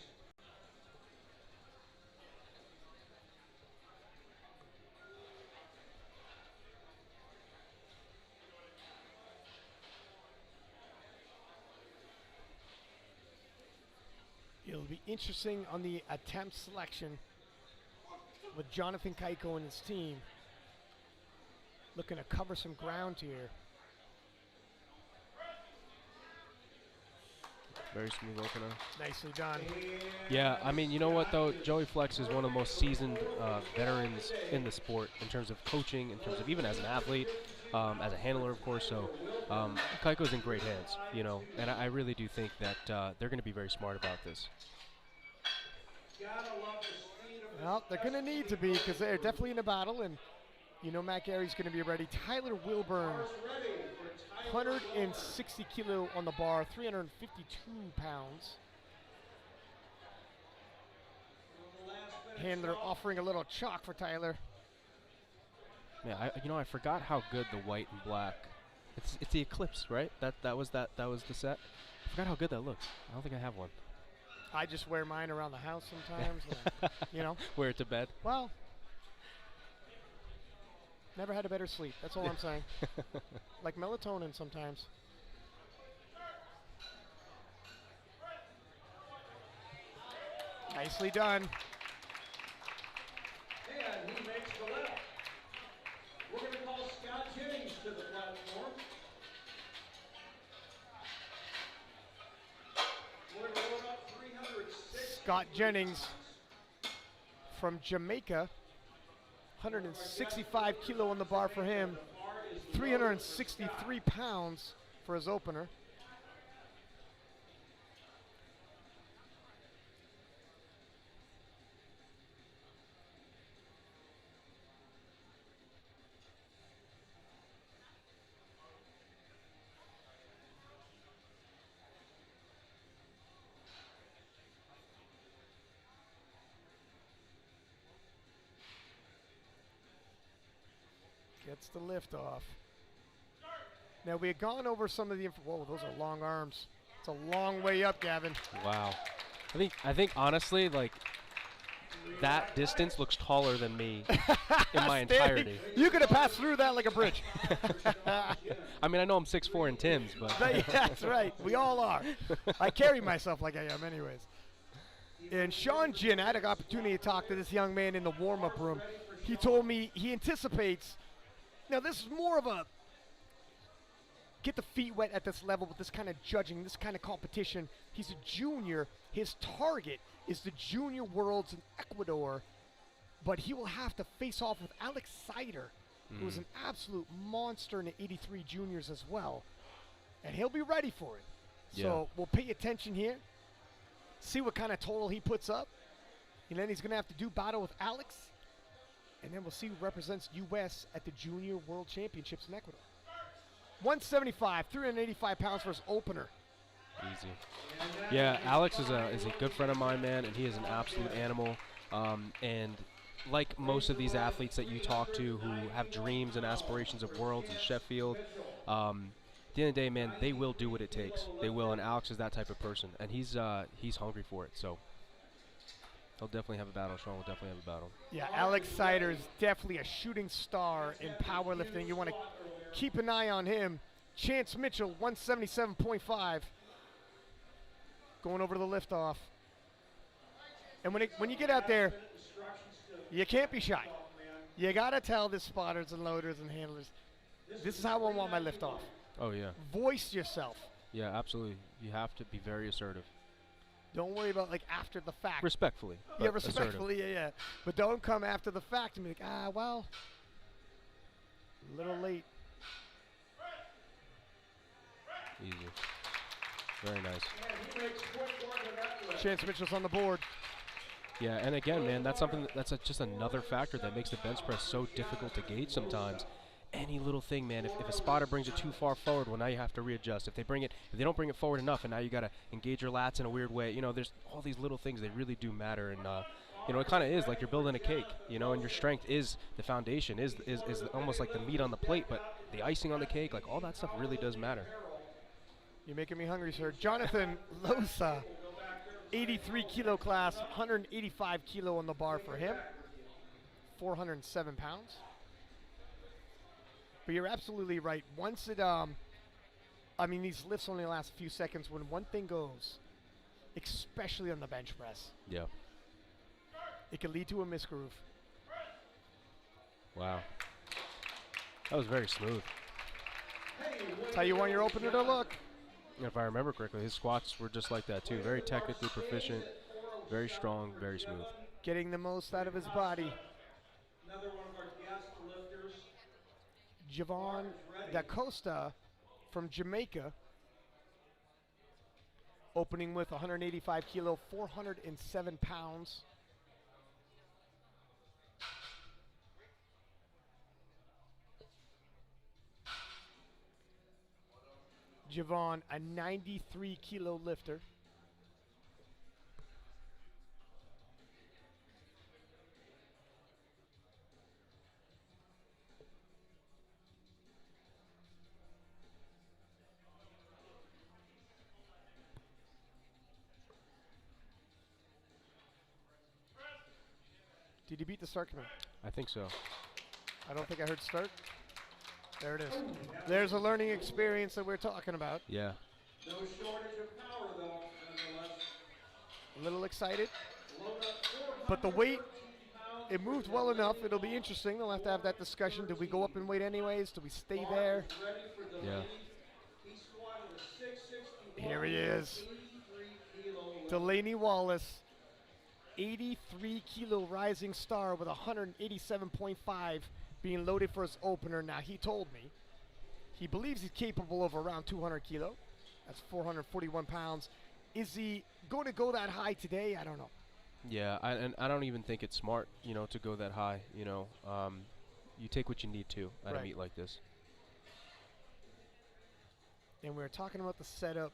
It'll be interesting on the attempt selection with Jonathan Kaiko and his team looking to cover some ground here. Very smooth opener. Nicely done. Yeah, I mean, you know what though? Joey Flex is one of the most seasoned veterans in the sport in terms of coaching, in terms of even as an athlete, as a handler, of course. So Kaiko's in great hands, you know, and I really do think that they're going to be very smart about this. Gotta love the speed of Well, they're going to need to be because they're definitely in a battle, and you know Matt Gary's going to be ready. Tyler Wilburn, ready for Tyler 160 kilo on the bar, 352 pounds. Handler offering a little chalk for Tyler. Yeah, I forgot how good the white and black. It's the Eclipse, right? That was the set. I forgot how good that looks. I don't think I have one. I just wear mine around the house sometimes. You know, Wear it to bed. well, never had a better sleep. That's all I'm saying. Like melatonin sometimes. Nicely done. And he makes the left. We're going to call Scott Jennings to the platform. We're going to load up 306. Scott Jennings from Jamaica. 165 kilo on the bar for him. 363 pounds for his opener. Gets the lift off. Now we had gone over some of the whoa, those are long arms. It's a long way up, Gavin. Wow. I think honestly, like, that distance looks taller than me in my entirety. You could have passed through that like a bridge. I mean, I know I'm 6'4" in Tim's, but That's right. We all are. I carry myself like I am anyways. And Sean Ginn, I had an opportunity to talk to this young man in the warm-up room. He told me he anticipates. Now, this is more of a get the feet wet at this level with this kind of judging, this kind of competition. He's a junior. His target is the Junior Worlds in Ecuador, but he will have to face off with Alex Sider, who is an absolute monster in the 83 juniors as well, and he'll be ready for it. So we'll pay attention here, see what kind of total he puts up, and then he's going to have to do battle with Alex. And then we'll see who represents U.S. at the Junior World Championships in Ecuador. 175, 385 pounds for his opener. easy. Yeah, Alex is a good friend of mine, man, and he is an absolute animal. And like most of these athletes that you talk to who have dreams and aspirations of worlds in Sheffield, at the end of the day, man, they will do what it takes. They will, and Alex is that type of person, and he's hungry for it. So he'll definitely have a battle. Sean will definitely have a battle. Yeah, Alex Sider is definitely a shooting star in powerlifting. You want to keep an eye on him. Chance Mitchell, 177.5. Going over to the liftoff. And when you get out there, you can't be shy. You got to tell the spotters and loaders and handlers, this is how I want my liftoff. Oh, yeah. Voice yourself. Yeah, absolutely. You have to be very assertive. Don't worry about like after the fact. Respectfully. Yeah, but assertive. respectfully, yeah. But don't come after the fact and be like, well, a little late. Easy. Very nice. Chance Mitchell's on the board. Yeah, and again, man, that's something just another factor that makes the bench press so difficult to gauge sometimes. Any little thing, man, if a spotter brings it too far forward, well, now you have to readjust. If they don't bring it forward enough, and now you got to engage your lats in a weird way. You know, there's all these little things that really do matter, and you know, it kind of is like you're building a cake, you know, and your strength is the foundation, is almost like the meat on the plate, but the icing on the cake, like all that stuff really does matter. You're making me hungry, sir. Jonathan Losa, 83 kilo class, 185 kilo on the bar for him, 407 pounds. But you're absolutely right. Once it, I mean, these lifts only last a few seconds. When one thing goes, especially on the bench press, Yeah. it can lead to a misgroove. Wow. That was very smooth. That's how you want your opener to look. If I remember correctly, his squats were just like that too. Very technically proficient, very strong, very smooth. Getting the most out of his body. Another one of our guest lifters. Javon Da Costa from Jamaica, opening with 185 kilo, 407 pounds. Javon, a 93 kilo lifter. Did he beat the start command? I think so. I don't think I heard start. There it is. There's a learning experience that we're talking about. Yeah. No shortage of power, though, nonetheless. A little excited. Load up 413 But the weight, pounds. it moved well enough. It'll be interesting. They'll have to have that discussion. Did we go up in weight anyways? Did we stay there? Ready for Delaney. Yeah. He squatted a 661. Here he is. 83 kilo lift. Delaney Wallace, 83 kilo rising star with 187.5 being loaded for his opener. Now, he told me he believes he's capable of around 200 kilo. That's 441 pounds. Is he going to go that high today? I don't know. Yeah, and I don't even think it's smart, you know, to go that high. You know, you take what you need to at a Right. meet like this. And we were talking about the setup,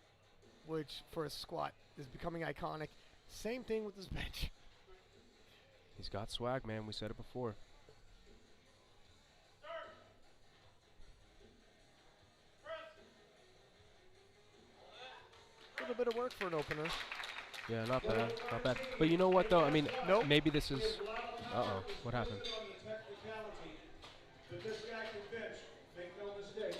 which for a squat is becoming iconic. Same thing with this bench. He's got swag, man. We said it before. A little bit of work for an opener. Yeah, not bad, not bad. But you know what, though? I mean, Nope. maybe this is. Uh-oh, what happened? On the technicality that this guy can bench. Make no mistake.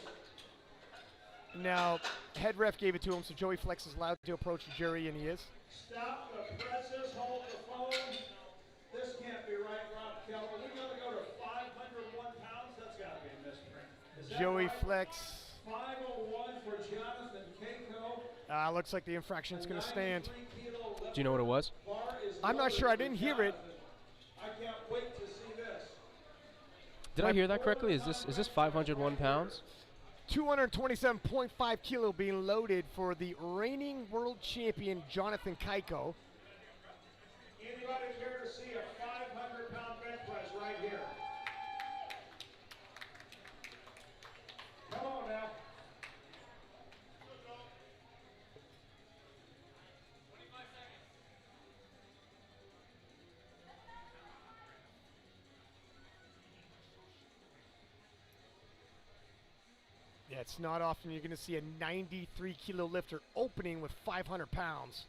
Now, head ref gave it to him, so Joey Flex is allowed to approach the jury, and he is. Stop the presses, hold the phone. This can't be right, Rob Keller. We're going to go to 501 pounds. That's got to be a misprint. Is that Joey right? Flex. 501 for Jonathan Kaiko. Looks like the infraction's going to stand. 93 kilo lift. Do you know what it was? Bar is I'm not loaded sure. I for didn't hear it. Jonathan. I can't wait to see this. Did I hear that correctly? Is this 501 pounds? 227.5 kilo being loaded for the reigning world champion, Jonathan Kaiko. Anybody care to see a 500-pound bench press right here? Come on now. Yeah, it's not often you're going to see a 93 kilo lifter opening with 500 pounds.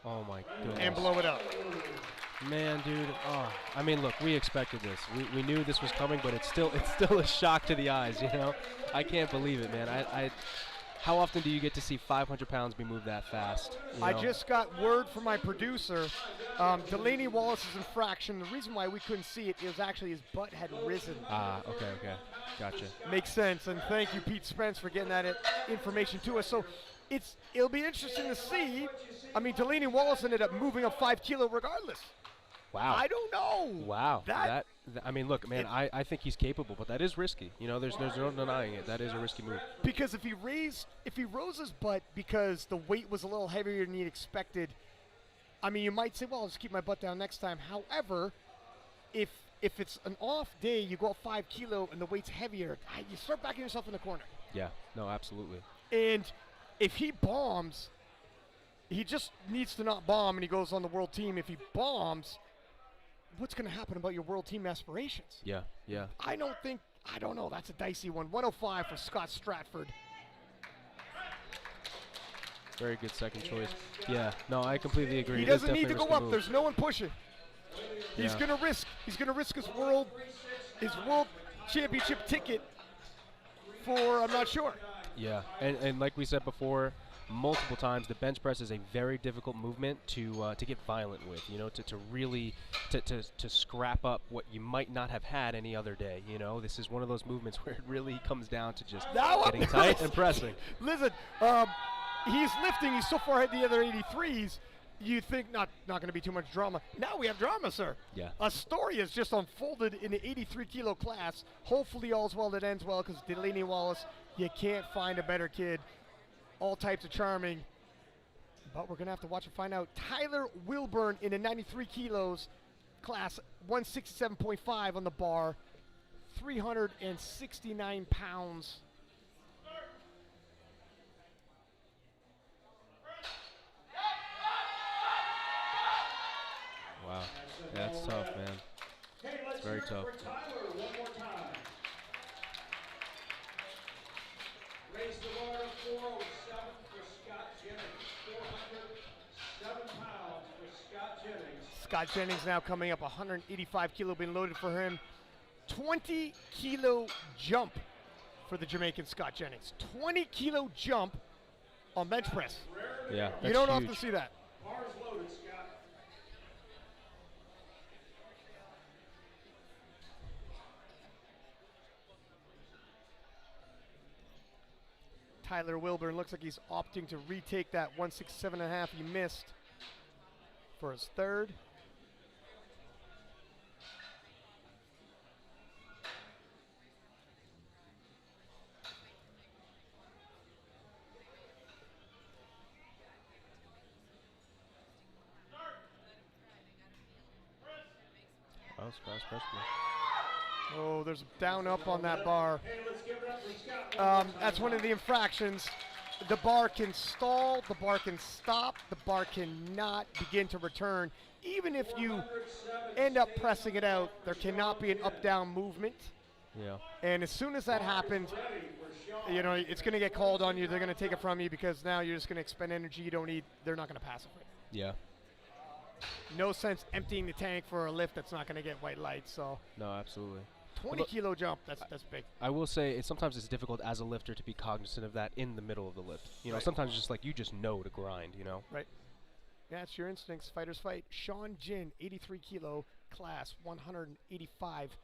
Oh my goodness. and blow it up. Man, dude. Oh, I mean, look, we expected this. We knew this was coming, but it's still a shock to the eyes. You know, I can't believe it, man. How often do you get to see 500 pounds be moved that fast? I just got word from my producer, Delaney Wallace's infraction. The reason why we couldn't see it is actually his butt had risen. Ah, okay, gotcha. Makes sense, and thank you, Pete Spence, for getting that information to us. So it'll be interesting to see. I mean, Delaney Wallace ended up moving up 5 kilo regardless. Wow. I don't know. Wow. I mean, look, man, I think he's capable, but that is risky. You know, there's no denying it. That is a risky move. Because if he rose his butt because the weight was a little heavier than he expected, I mean, you might say, well, I'll just keep my butt down next time. However, if it's an off day, you go up 5 kilo and the weight's heavier, you start backing yourself in the corner. Yeah. No, absolutely. And if he bombs, he just needs to not bomb and he goes on the world team. If he bombs, what's going to happen about your world team aspirations? Yeah. I don't know. That's a dicey one. 105 for Scott Stratford. Very good second choice. Yeah. No, I completely agree. He It is doesn't need to definitely go a up. risky move. There's no one pushing. He's Yeah. going to risk. He's going to risk his world championship ticket for, I'm not sure. Yeah, and like we said before, multiple times, the bench press is a very difficult movement to get violent with. You know, to really to scrap up what you might not have had any other day. You know, this is one of those movements where it really comes down to just getting tight and pressing. Listen, he's lifting. He's so far ahead the other 83s. You think not going to be too much drama. Now we have drama, sir. Yeah. A story has just unfolded in the 83 kilo class. Hopefully all's well that ends well, because Delaney Wallace, you can't find a better kid. All types of charming. But we're going to have to watch and find out. Tyler Wilburn in the 93 kilos class, 167.5 on the bar, 369 pounds. Wow, yeah, that's tough, man. Hey, let's It's very hear it tough. for Tyler one more time. Raise the bar to 407 for Scott Jennings. 407 pounds for Scott Jennings. Scott Jennings now coming up, 185 kilo being loaded for him. 20 kilo jump for the Jamaican Scott Jennings. 20 kilo jump on bench press. Yeah, that's You don't huge. often see that. Bar's loaded, Scott. Tyler Wilburn looks like he's opting to retake that 167.5 he missed for his third. That was fast freshman. Oh, there's a down up on that bar. Hey, let's give it up for Scott. That's one of the infractions. The bar can stall, the bar can stop, the bar cannot begin to return. Even if you end up pressing it out, there cannot be an up-down movement. Yeah. And as soon as that happens, you know, it's going to get called on you. They're going to take it from you because now you're just going to expend energy you don't need. They're not going to pass it. Yeah. No sense emptying the tank for a lift that's not going to get white light. So No, absolutely. 20 kilo jump, that's big. I will say sometimes it's difficult as a lifter to be cognizant of that in the middle of the lift. You know, Right. sometimes it's just like you just know to grind, you know? Right. Yeah, it's your instincts. Fighters fight. Sean Jin, 83 kilo class, 185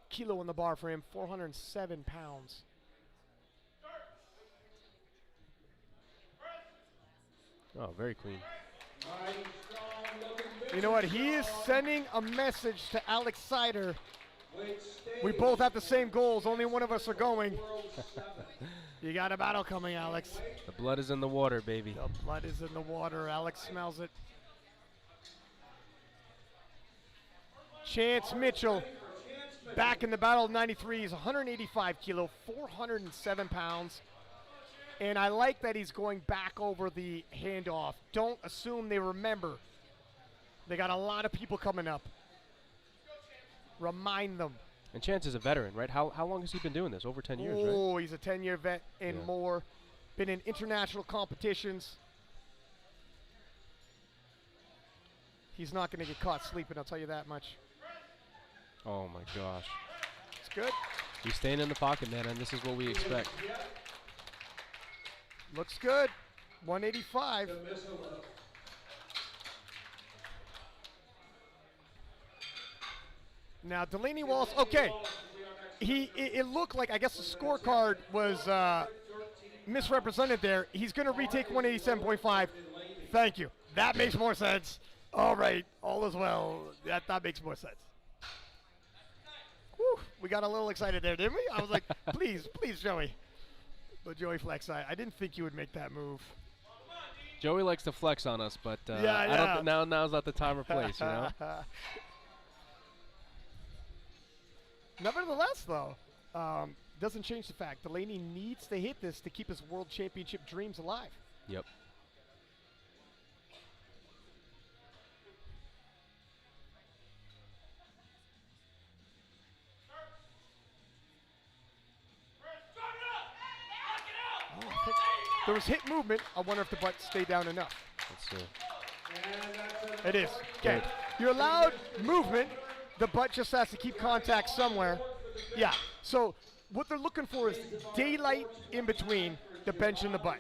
kilo on the bar for him, 407 pounds. Oh, very clean. You know what? He is sending a message to Alex Sider. We both have the same goals. Only one of us are going. You got a battle coming, Alex. The blood is in the water, baby. The blood is in the water. Alex smells it. Chance Mitchell back in the battle of 93s, 185 kilo, 407 pounds. And I like that he's going back over the handoff. Don't assume they remember. They got a lot of people coming up. Remind them. And Chance is a veteran, right? How long has he been doing this? Over 10 years, right? Oh, he's a 10-year vet and Yeah. more. Been in international competitions. He's not going to get caught sleeping, I'll tell you that much. Oh my gosh. It's good. He's staying in the pocket, man, and this is what we expect. Looks good. 185. Now, Delaney Wallace, okay. It looked like, I guess the scorecard was misrepresented there. He's going to retake 187.5. Thank you. That makes more sense. All right, all is well. That makes more sense. Whew, we got a little excited there, didn't we? I was like, please, Joey. But Joey flex, I didn't think you would make that move. Joey likes to flex on us, but Yeah. I don't now's not the time or place, you know? Nevertheless, though, doesn't change the fact Delaney needs to hit this to keep his world championship dreams alive. Yep. There was hit movement. I wonder if the butt stayed down enough. Let's see. It is. Okay. You're allowed movement. The butt just has to keep contact somewhere. Yeah. So what they're looking for is daylight in between the bench and the butt.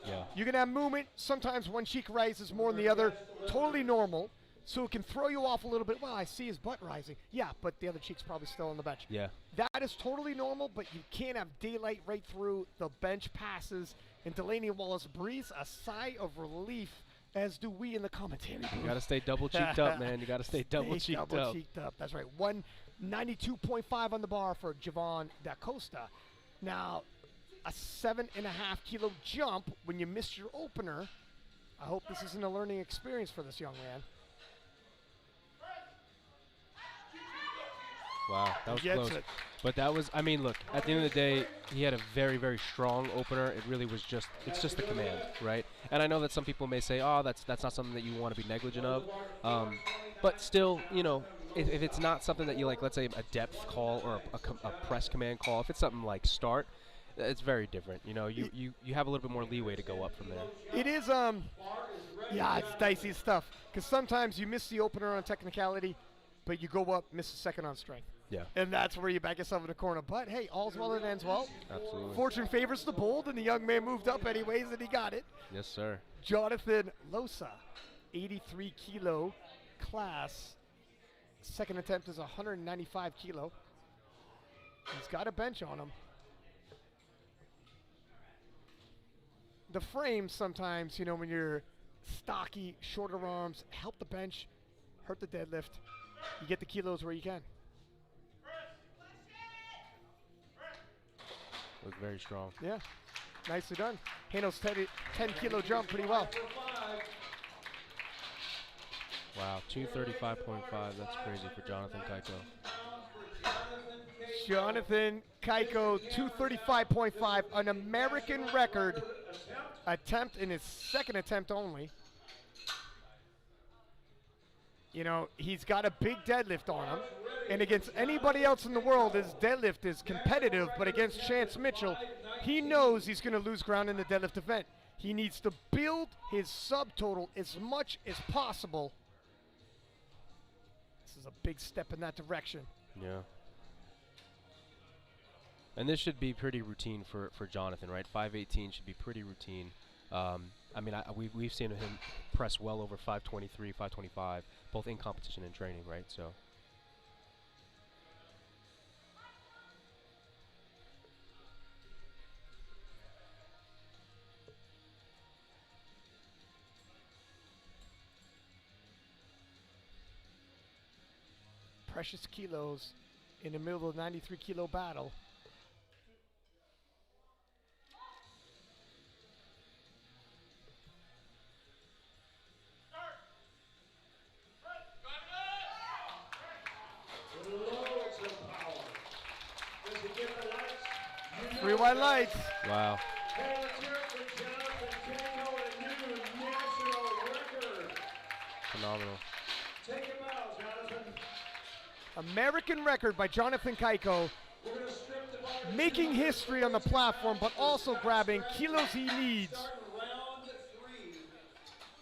Yeah. You can have movement. Sometimes one cheek rises more than the other. Totally normal. So it can throw you off a little bit. Well, I see his butt rising. Yeah, but the other cheek's probably still on the bench. Yeah. That is totally normal, but you can't have daylight right through. The bench passes, and Delaney Wallace breathes a sigh of relief, as do we in the commentary booth. You got to stay double cheeked up, man. You got to stay double cheeked up. Double cheeked up. That's right. 192.5 on the bar for Javon Da Costa. Now, a 7.5 kilo jump when you missed your opener. I hope this isn't a learning experience for this young man. Wow, that was Gets close. it. But that was, I mean, look, at the end of the day, he had a very, very strong opener. It really was just, it's just the command, right? And I know that some people may say, oh, that's not something that you want to be negligent of. But still, you know, if it's not something that you like, let's say a depth call or a press command call, if it's something like start, it's very different. You know, you have a little bit more leeway to go up from there. It is, yeah, it's dicey stuff. Because sometimes you miss the opener on technicality, but you go up, miss a second on strength. Yeah. And that's where you back yourself in the corner. But, hey, all's well that ends well. Absolutely. Fortune favors the bold, and the young man moved up anyways, and he got it. Yes, sir. Jonathan Losa, 83 kilo class. Second attempt is 195 kilo. He's got a bench on him. The frame sometimes, you know, when you're stocky, shorter arms, help the bench, hurt the deadlift. You get the kilos where you can. Was very strong. Yeah, nicely done. Handles 10 kilo jump pretty well. Wow, 235.5. That's crazy for Jonathan Kaiko. Jonathan Kaiko, 235.5, an American record attempt in his second attempt only. You know, he's got a big deadlift on him. And against anybody else in the world, his deadlift is competitive. But against Chance Mitchell, he knows he's going to lose ground in the deadlift event. He needs to build his subtotal as much as possible. This is a big step in that direction. Yeah. And this should be pretty routine for Jonathan, right? 518 should be pretty routine. I mean, we've seen him press well over 523, 525, both in competition and training, right? So. Precious kilos in the middle of the 93 kilo battle. Three white lights. Wow. Phenomenal. Take him out, Jonathan. American record by Jonathan Kaiko, We're going to strip the bar. making history on the platform, but also grabbing kilos he needs. Round 3,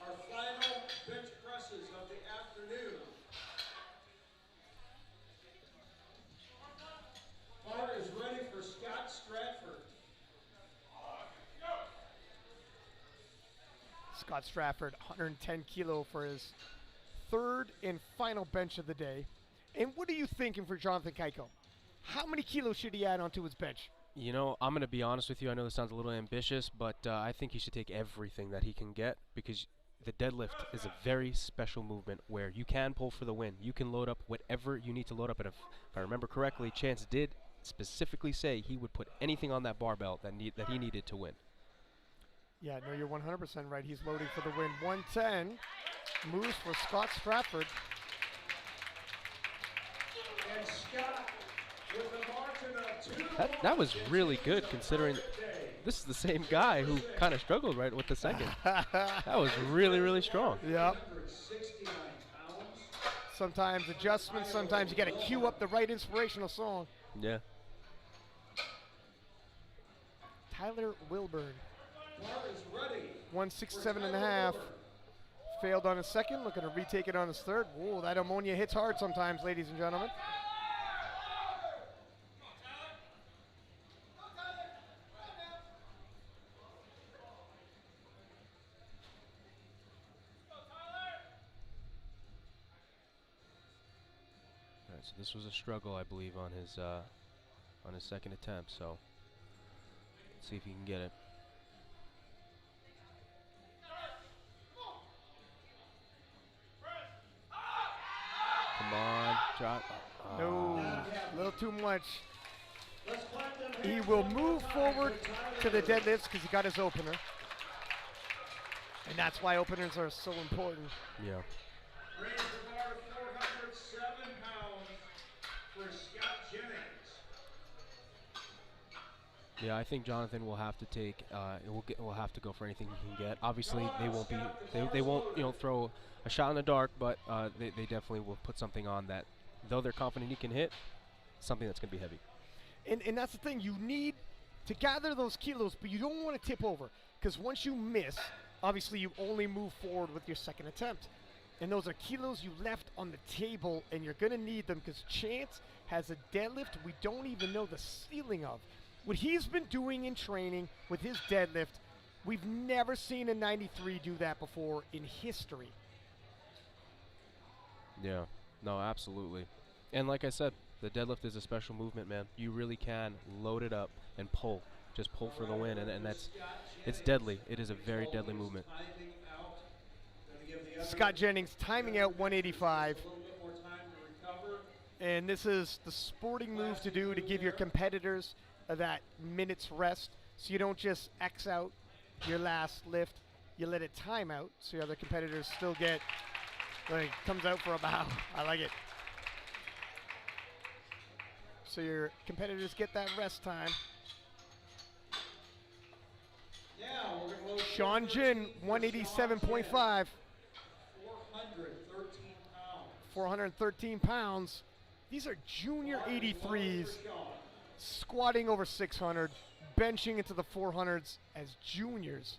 our final bench presses of the afternoon. Scott Stratford, 110 kilo for his third and final bench of the day. And what are you thinking for Jonathan Kaiko? How many kilos should he add onto his bench? You know, I'm going to be honest with you. I know this sounds a little ambitious, but I think he should take everything that he can get, because the deadlift is a very special movement where you can pull for the win. You can load up whatever you need to load up. And if I remember correctly, Chance did specifically say he would put anything on that barbell that he needed to win. Yeah, no, you're 100% right. He's loading for the win. 110 moves for Scott Stratford. And Scott with a margin of 2. That was really good, considering this is the same guy who kind of struggled right with the second. That was really, really strong. Yep. 169 pounds. Sometimes adjustments, sometimes you got to cue up the right inspirational song. Yeah. Tyler Wilburn, Bar is ready. 167.5. Failed on his second, looking to retake it on his third. Whoa, that ammonia hits hard sometimes, ladies and gentlemen. All right, so this was a struggle, I believe, on his second attempt. So let's see if he can get it. Come on, drop. No, a little too much. Let's clap them He hands will up move for forward Tyler to the Wilburn. deadlifts because he got his opener. And that's why openers are so important. Yeah. Raise the bar to 407 pounds for Scott Jennings. Yeah, I think Jonathan will have to take. Will have to go for anything he can get. Obviously, they won't be. They won't throw a shot in the dark, but they definitely will put something on that, though they're confident he can hit, something that's going to be heavy. And that's the thing. You need to gather those kilos, but you don't want to tip over, because once you miss, obviously you only move forward with your second attempt. And those are kilos you left on the table, and you're going to need them because Chance has a deadlift we don't even know the ceiling of. What he's been doing in training with his deadlift, we've never seen a 93 do that before in history. Yeah. No, absolutely. And like I said, the deadlift is a special movement, man. You really can load it up and pull. Just pull for the win, and it's deadly. It is a very deadly movement. Timing out. Gonna give the other Scott Jennings timing out 185. a little bit more time to recover. And this is the sporting move to do to give your competitors that minute's rest, so you don't just X out your last lift, you let it time out so your other competitors still get, like, comes out for a bow. I like it. So your competitors get that rest time. Now we're gonna load Sean Jin, 187.5, 413 pounds. 413 pounds. These are junior 83s. Squatting over 600, benching into the 400s as juniors.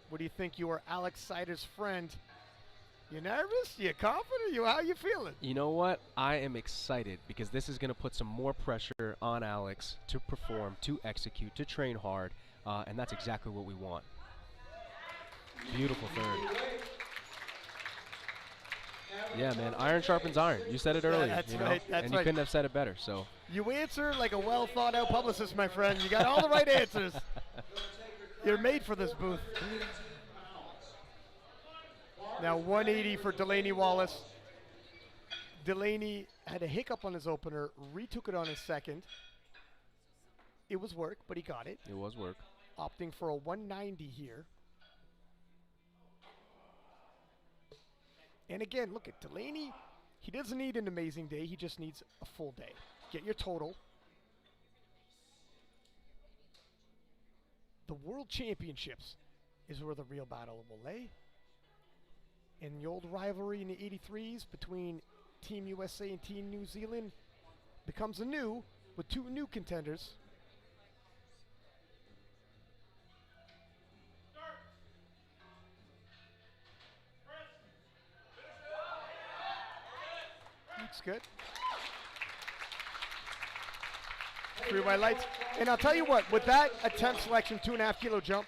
What do you think? You are Alex Sider's friend. You nervous? You confident? How you feeling? You know what? I am excited because this is going to put some more pressure on Alex to perform, to execute, to train hard, and that's exactly what we want. Beautiful third. Yeah, man. Iron sharpens iron. You said it earlier. that's you know? right, that's and you right. couldn't have said it better. So You answer like a well thought out publicist, my friend. You got all the right answers. You're made for this booth. Now 180 for Delaney Wallace. Delaney had a hiccup on his opener, retook it on his second. It was work, but he got it. it was work. Opting for a 190 here. And again, look at Delaney. He doesn't need an amazing day. He just needs a full day. Get your total. The World Championships is where the real battle will lay. And the old rivalry in the 83s between Team USA and Team New Zealand becomes anew with two new contenders. Looks good. 3 white lights. And I'll tell you what, with that attempt selection 2.5 kilo jump,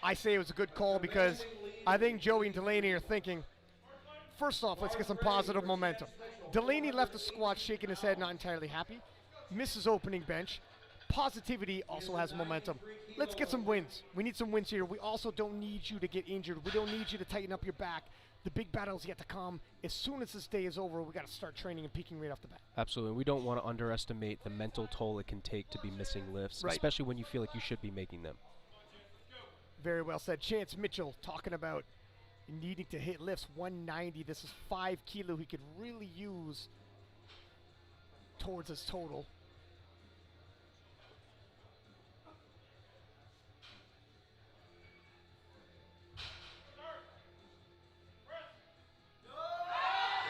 I say it was a good call because I think Joey and Delaney are thinking, first off, let's get some positive momentum. Delaney left the squat shaking his head, not entirely happy. Misses opening bench. Positivity also has momentum. Let's get some wins. We need some wins here. We also don't need you to get injured. We don't need you to tighten up your back. The big battle's yet to come. As soon as this day is over, we got to start training and peaking right off the bat. Absolutely. We don't want to underestimate the mental toll it can take to be missing lifts, Right. especially when you feel like you should be making them. Very well said. Chance Mitchell talking about needing to hit lifts 190. This is 5 kilo he could really use towards his total.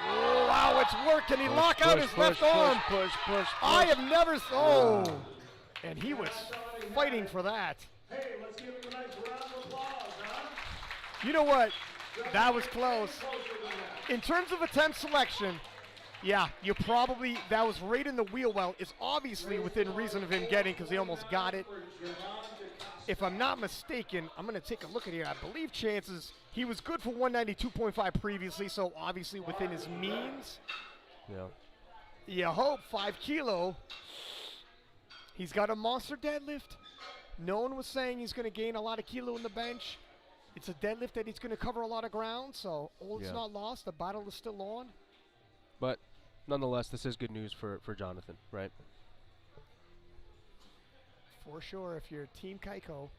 Oh, wow, it's work. Can he lock out his left arm? Push. I have never. Oh, and he was fighting for that. Hey, let's give him a nice round of applause, huh? You know what? That was close. In terms of attempt selection, yeah, you probably, that was right in the wheel well. It's obviously within reason of him getting because he almost got it. If I'm not mistaken, I'm going to take a look at here. I believe chances, he was good for 192.5 previously, so obviously within his means. Yeah. You hope 5 kilo. He's got a monster deadlift. No one was saying he's going to gain a lot of kilo in the bench. It's a deadlift that he's going to cover a lot of ground, so all is not lost. The battle is still on. But nonetheless, this is good news for Jonathan, right? For sure, if you're Team Kaiko,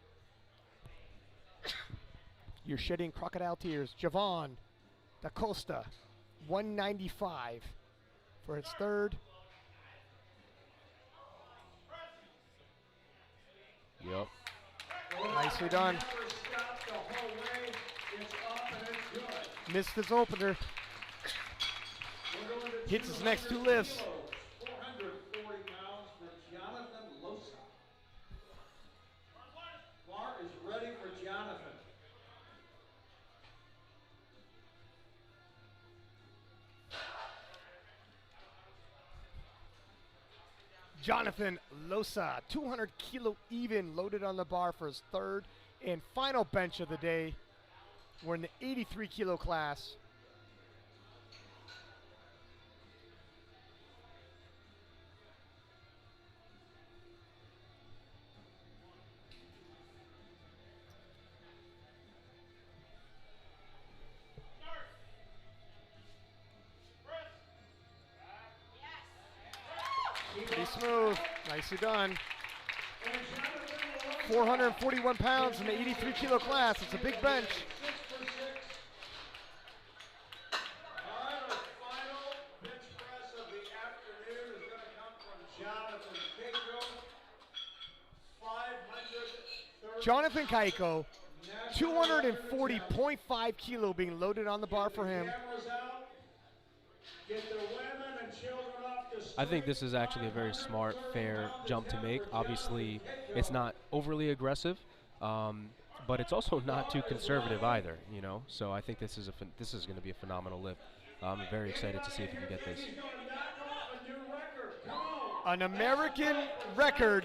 you're shedding crocodile tears. Javon Da Costa, 195 for his third. Yep. Nicely done. Missed his opener. Hits his next 2 lifts. 440 pounds for Jonathan Losa. Bar is ready for Jonathan. Jonathan Losa, 200 kilo even, loaded on the bar for his third and final bench of the day. We're in the 83 kilo class. Pretty smooth. Nicely done. 441 pounds in the 83 kilo class. It's a big bench. 6 for 6. All right, our final bench press of the afternoon is going to come from Jonathan Kaiko. 530. Jonathan Kaiko, 240.5 kilo being loaded on the bar for him. Cameras out. Get the women and children off the I think this is actually a very smart, fair jump to make. Obviously, it's not overly aggressive, but it's also not too conservative either. You know, so I think this is going to be a phenomenal lift. I'm very excited to see if he can get this. He's going to knock off a new record. Come on. An American record.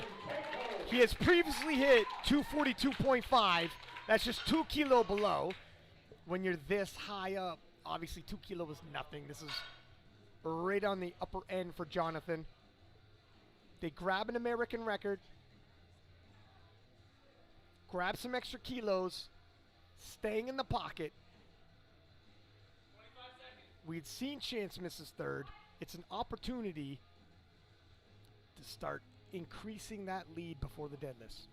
He has previously hit 242.5. That's just 2 kilo below. When you're this high up, obviously 2 kilo is nothing. This is right on the upper end for Jonathan. They grab an American record, grab some extra kilos, staying in the pocket. We'd seen Chance miss his third. It's an opportunity to start increasing that lead before the deadlifts.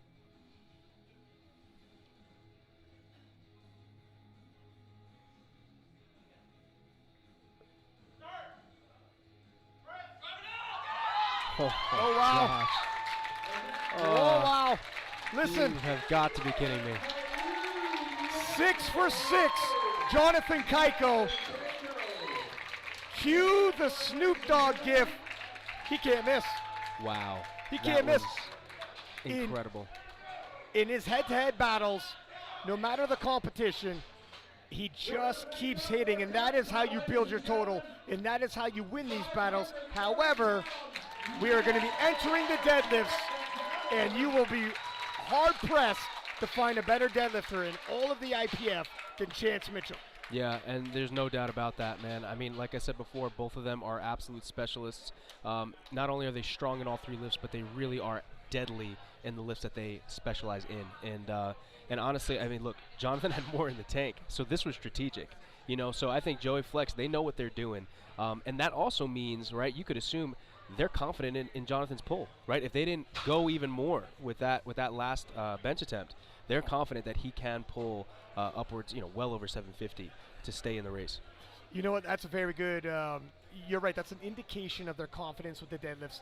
Oh wow. gosh. Oh, wow. Listen, You have got to be kidding me. 6 for 6. Jonathan Kaiko. Cue the Snoop Dogg gif. He can't miss. Wow. He That can't miss. was Incredible. In his head-to-head battles, no matter the competition, He just keeps hitting, and that is how you build your total, and that is how you win these battles. However, we are going to be entering the deadlifts, and you will be hard-pressed to find a better deadlifter in all of the IPF than Chance Mitchell. Yeah, and there's no doubt about that, man. I mean, like I said before, both of them are absolute specialists. Not only are they strong in all three lifts, but they really are deadly in the lifts that they specialize in. And honestly, I mean, look, Jonathan had more in the tank, so this was strategic. You know, so I think Joey Flex, they know what they're doing. And that also means, right, you could assume they're confident in Jonathan's pull, right? If they didn't go even more with that last bench attempt, they're confident that he can pull upwards, you know, well over 750 to stay in the race. You know what? That's a very good. You're right. That's an indication of their confidence with the deadlifts.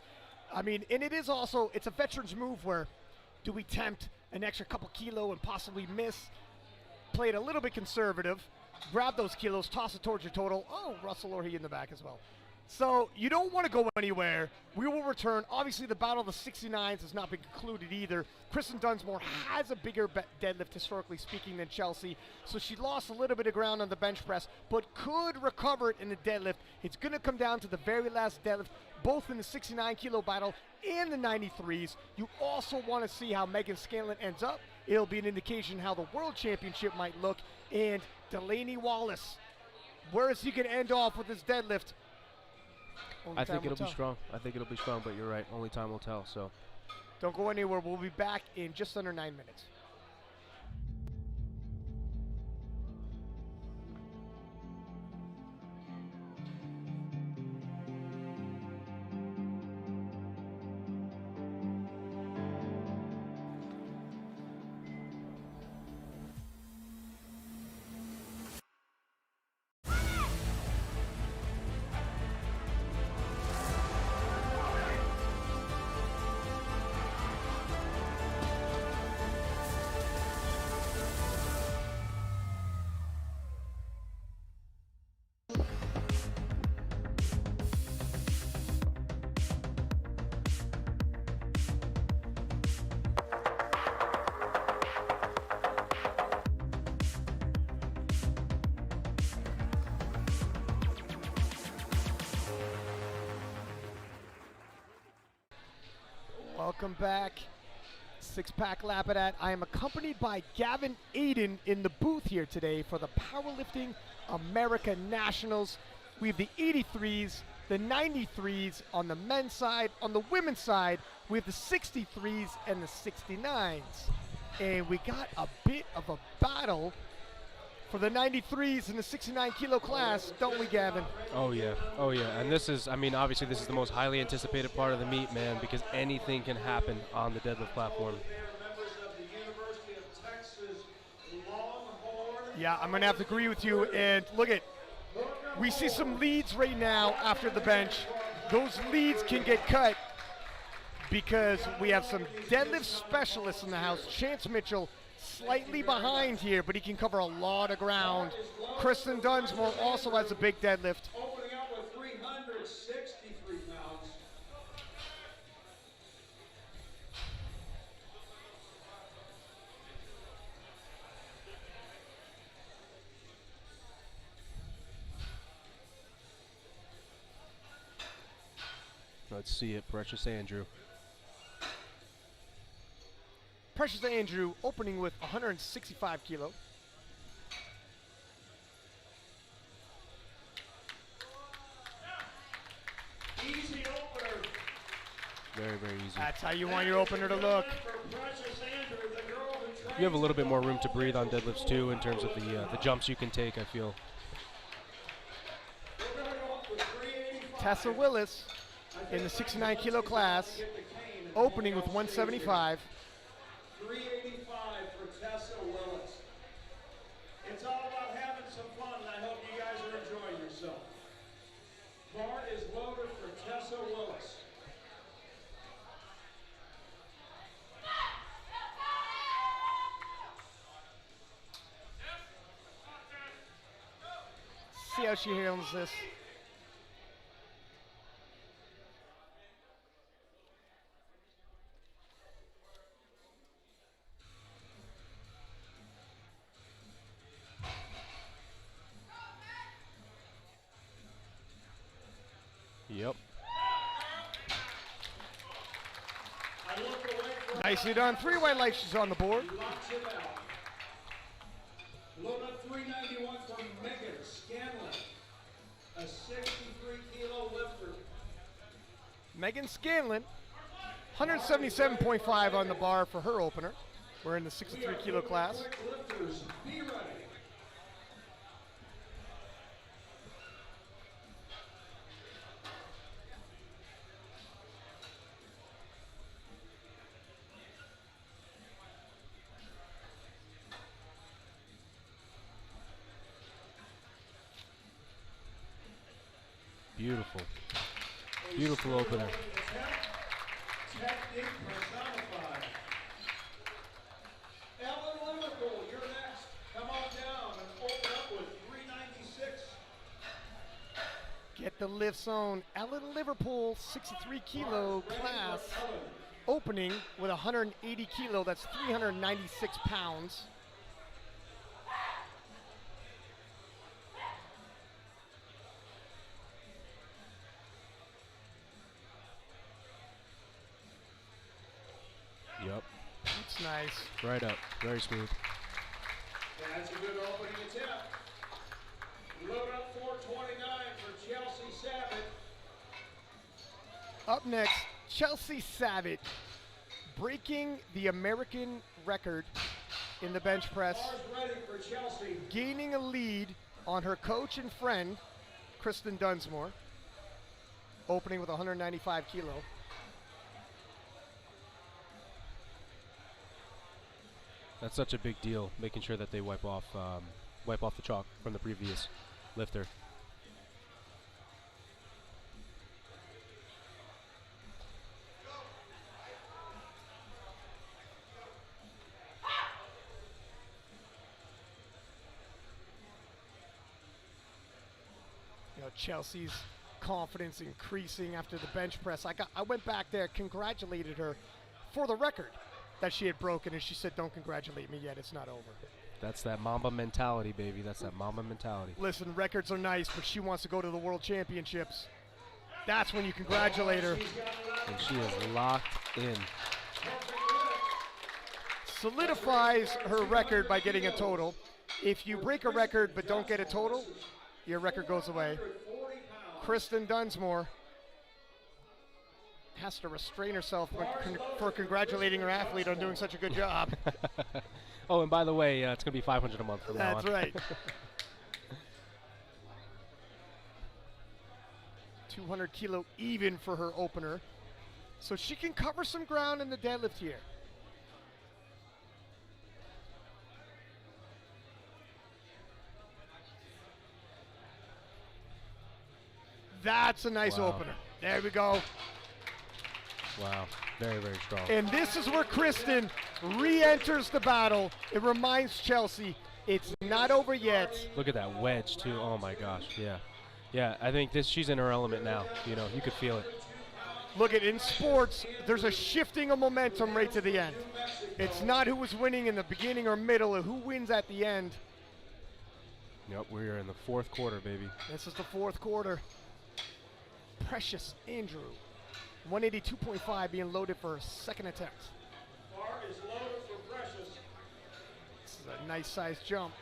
I mean, and it is also, it's a veteran's move where do we tempt an extra couple kilo and possibly miss? Play it a little bit conservative, grab those kilos, toss it towards your total. Oh, Russell or he in the back as well. So you don't want to go anywhere. We will return. Obviously, the battle of the 69s has not been concluded either. Kristen Dunsmore has a bigger deadlift, historically speaking, than Chelsea. So she lost a little bit of ground on the bench press, but could recover it in the deadlift. It's going to come down to the very last deadlift, both in the 69-kilo battle and the 93s. You also want to see how Megan Scanlon ends up. It'll be an indication how the World Championship might look. And Delaney Wallace, where is he going to end off with his deadlift? I think it'll be strong. I think it'll be strong, but you're right. Only time will tell. So don't go anywhere. We'll be back in just under 9 minutes. Welcome back. Six-pack Lapidat. I am accompanied by Gavin Aiden in the booth here today for the Powerlifting America Nationals. We have the 83s, the 93s on the men's side. On the women's side, we have the 63s and the 69s. And we got a bit of a battle for the 93s in the 69-kilo class, don't we, Gavin? Oh yeah. And this is, I mean, obviously this is the most highly anticipated part of the meet, man, because anything can happen on the deadlift platform. Yeah, I'm going to have to agree with you. And look at, we see some leads right now after the bench. Those leads can get cut because we have some deadlift specialists in the house. Chance Mitchell slightly behind here, but he can cover a lot of ground. Kristen Dunsmore also has a big deadlift. Opening up with 363 pounds. Let's see it, Precious Andrew. Precious Andrew opening with 165 kilo. Easy opener. Very, very easy. That's how you want your opener to look. You have a little bit more room to breathe on deadlifts too, in terms of the jumps you can take, I feel. Tessa Willis in the 69-kilo class, opening with 175. 385 for Tessa Willis. It's all about having some fun, and I hope you guys are enjoying yourself. Bar is loaded for Tessa Willis. See how she handles this. Yep. I look away from Nicely done. 3 white lights. She's on the board. Locks it out. Load up 391 from Megan Scanlon, a 63-kilo lifter. Megan Scanlon, 177.5 on the bar for her opener. We're in the 63-kilo class. Quick lifters, be ready. Beautiful. Beautiful opener. Technique personified. Ellen Liverpool, you're next. Come on down and open up with 396. Get the lifts on. Ellen Liverpool, 63-kilo class, opening with 180 kilo. That's 396 pounds. Yep. That's nice. Right up. Very smooth. That's a good opening attempt. Load up 429 for Chelsea Savage. Up next, Chelsea Savage, breaking the American record in the bench press, Bars ready for Chelsea. gaining a lead on her coach and friend, Kristen Dunsmore, opening with 195 kilo. That's such a big deal, making sure that they wipe off the chalk from the previous lifter. You know, Chelsea's confidence increasing after the bench press. I went back there, congratulated her for the record that she had broken, and she said, "Don't congratulate me yet, it's not over." That's that Mamba mentality, baby. That's that Mamba mentality. Listen, records are nice, but she wants to go to the World Championships. That's when you congratulate her. And she is locked in. Solidifies her record by getting a total. If you break a record but don't get a total, your record goes away. Kristen Dunsmore has to restrain herself for congratulating her athlete on doing such a good job. Oh, and by the way, it's going to be $500 a month from now That's on. right. 200 kilo even for her opener. So she can cover some ground in the deadlift here. That's a nice Wow. opener. There we go. Wow. Very, very strong. And this is where Kristen re-enters the battle. It reminds Chelsea it's not over yet. Look at that wedge, too. Oh, my gosh. Yeah. Yeah, I think she's in her element now. You know, you could feel it. Look at, in sports, there's a shifting of momentum right to the end. It's not who was winning in the beginning or middle, or who wins at the end. Yep, we're in the fourth quarter, baby. This is the fourth quarter. Precious Andrew, 182.5 being loaded for her second attempt. Bar is loaded for Precious. This is a nice sized jump.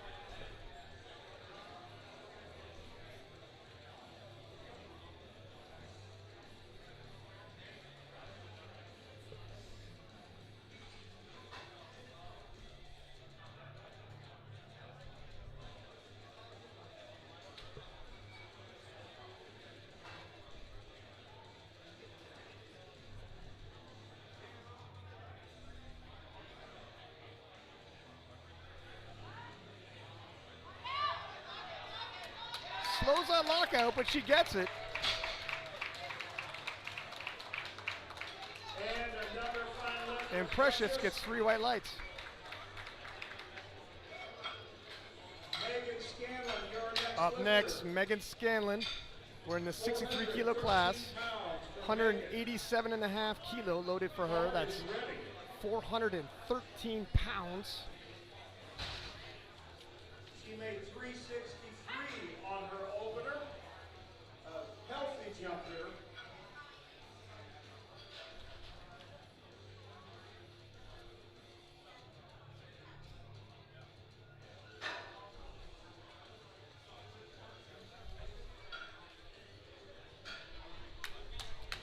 Slows that lockout, but she gets it. And another final lift. And Precious gets 3 white lights. Megan Scanlon, you're next. Up lifter. next, Megan Scanlon. We're in the 63 kilo class. 187.5 kilo loaded for her. That's 413 pounds. She made 363 on her opener. A healthy jump here.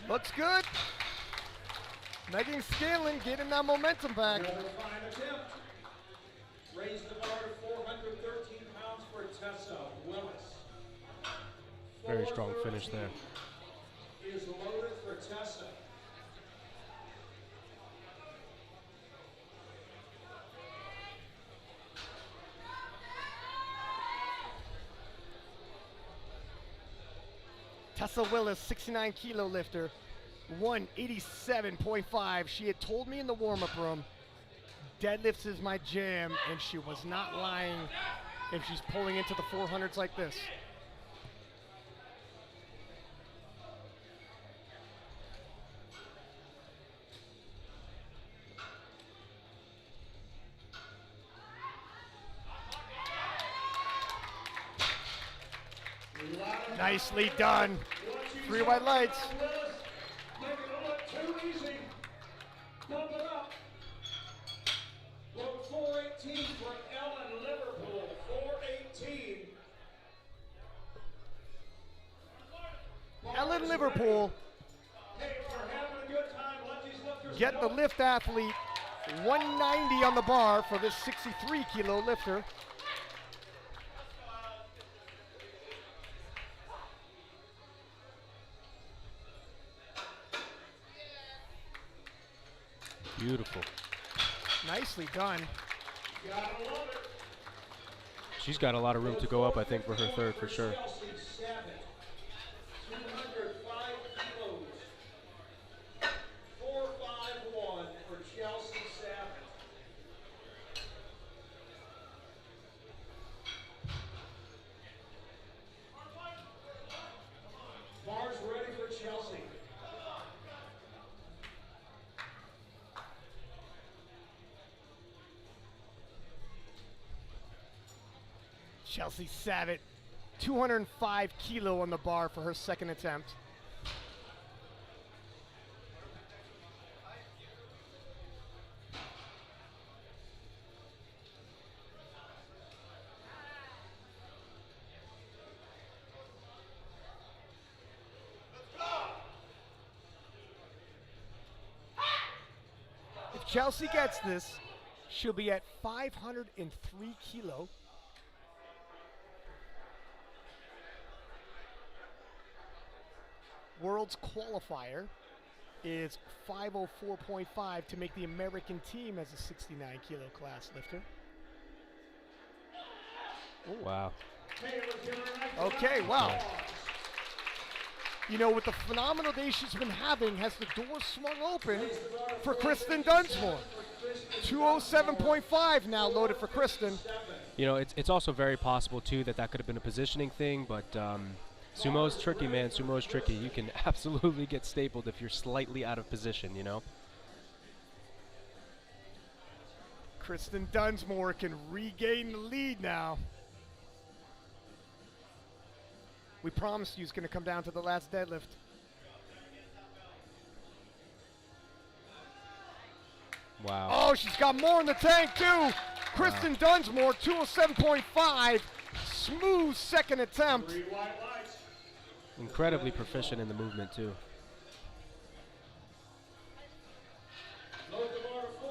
Looks good. Megan Scanlon getting that momentum back. Another fine attempt. Raise the bar to 413 pounds for Tessa Willis. Very strong finish there. Is loaded for Tessa. Tessa Willis, 69 kilo lifter, 187.5. She had told me in the warm-up room, deadlifts is my jam, and she was not lying if she's pulling into the 400s like this. Nicely done. 3 white lights. Make it look too easy. Bump it up. Look 418 for Ellen Liverpool. 418. Ellen Liverpool, Hey, if you're having a good time, let these lifters get the know. lift athlete, 190 on the bar for this 63 kilo lifter. Beautiful. Nicely done. Gotta love it. She's got a lot of room to go up, I think, for her third for sure. Chelsea Savage, 205 kilos. 451 for Chelsea Savage. Bars ready for Chelsea. Chelsea Savitt, 205 kilo on the bar for her second attempt. If Chelsea gets this, she'll be at 503 kilo. World's qualifier is 504.5 to make the American team as a 69 kilo class lifter. Wow. Okay, wow. You know, with the phenomenal day she's been having, has the door swung open for Kristen Dunsmore. 207.5 now loaded for Kristen. You know, it's also very possible, too, that could have been a positioning thing, but sumo's tricky, man. Sumo's tricky. You can absolutely get stapled if you're slightly out of position, you know? Kristen Dunsmore can regain the lead now. We promised you it's going to come down to the last deadlift. Wow. Oh, she's got more in the tank, too. Kristen Dunsmore, 207.5. Smooth second attempt. Incredibly proficient in the movement, too.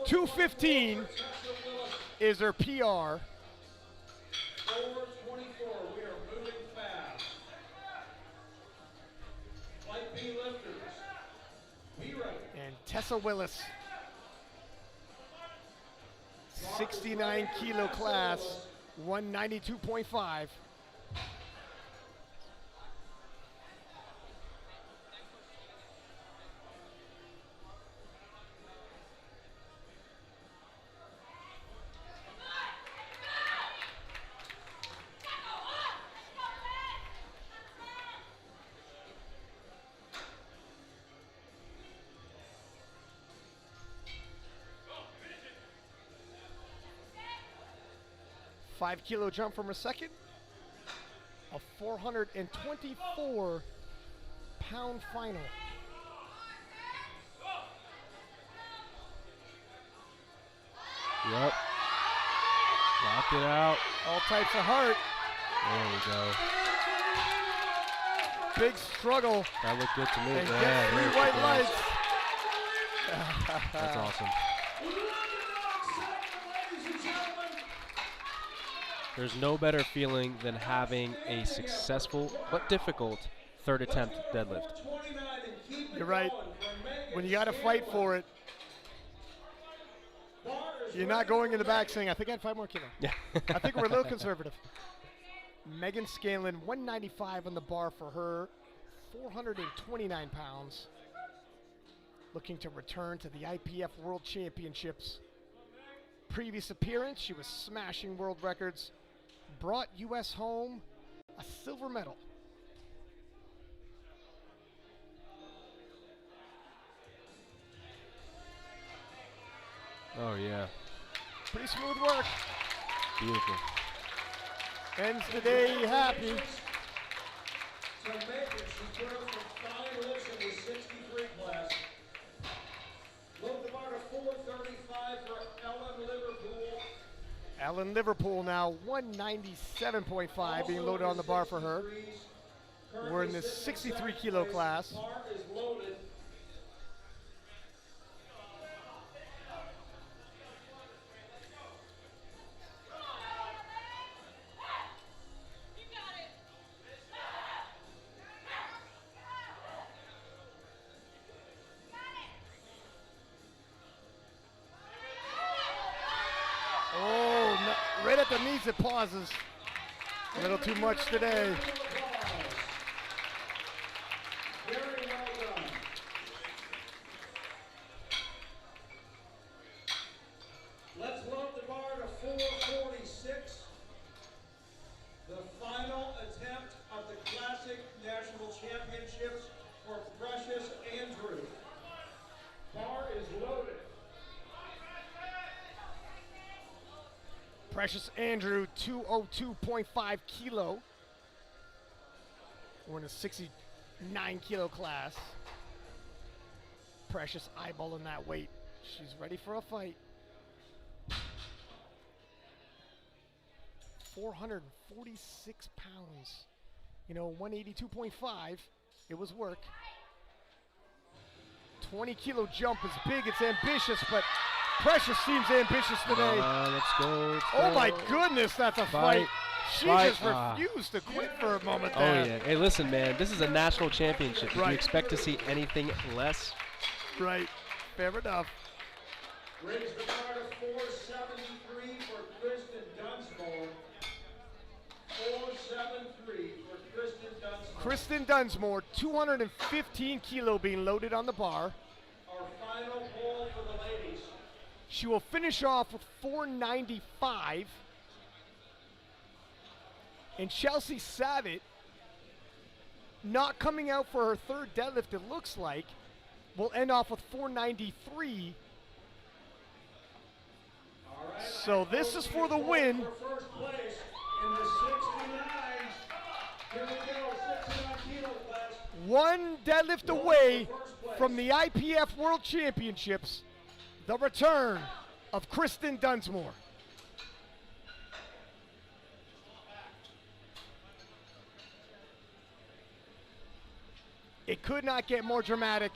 215 is her PR. 424. We are moving fast. Light B lifters. Be ready. And Tessa Willis, 69 kilo class, 192.5. Five kilo jump from her second. A 424 pound final. Yep. Locked it out. All types of heart. There we go. big struggle That looked good to me. and Yeah, get very 3 white good lights. That's awesome. There's no better feeling than having a successful but difficult third attempt deadlift. You're right. When you got to fight for it, you're not going in the back saying, I think I had 5 more kilos. Yeah. I think we're a little conservative. Megan Scanlon, 195 on the bar for her, 429 pounds. Looking to return to the IPF World Championships. Previous appearance, she was smashing world records. Brought U.S. home a silver medal. Oh, yeah. Pretty smooth work. Beautiful. Ends the day happy. To make it, she's put up for 5 lifts in the 63 class. Load the bar to 435 for Ellen Liverpool. Ellen Liverpool now 197.5 being loaded on the bar for her. We're in the 63 kilo class. Bar is loaded. Oh, no, right at the knees it pauses. A little too much today. Very well done. Let's load the bar to 446. The final attempt of the Classic National Championships for Precious Andrew. Bar is loaded. Precious Andrew, 202.5 kilo. We're in a 69 kilo class. Precious eyeballing that weight. She's ready for a fight. 446 pounds. You know, 182.5, it was work. 20 kilo jump is big, it's ambitious, but Precious seems ambitious today. Let's go. Let's Oh go. my goodness, that's a fight. She Fight. just refused to quit for a moment Oh, there. yeah. Hey, listen, man. This is a national championship. Did Right. you expect to see anything less? Right, fair enough. Raise the bar to 473 for Kristen Dunsmore. 473 for Kristen Dunsmore. Kristen Dunsmore, 215 kilo being loaded on the bar. Our final poll for the ladies. She will finish off with 495. And Chelsea Savitt, not coming out for her third deadlift, it looks like, will end off with 493. All right. So this is for the win. For first place in the 69s. Here we go, 69 kilo class. One deadlift away from the IPF World Championships, the return of Kristen Dunsmore. It could not get more dramatic.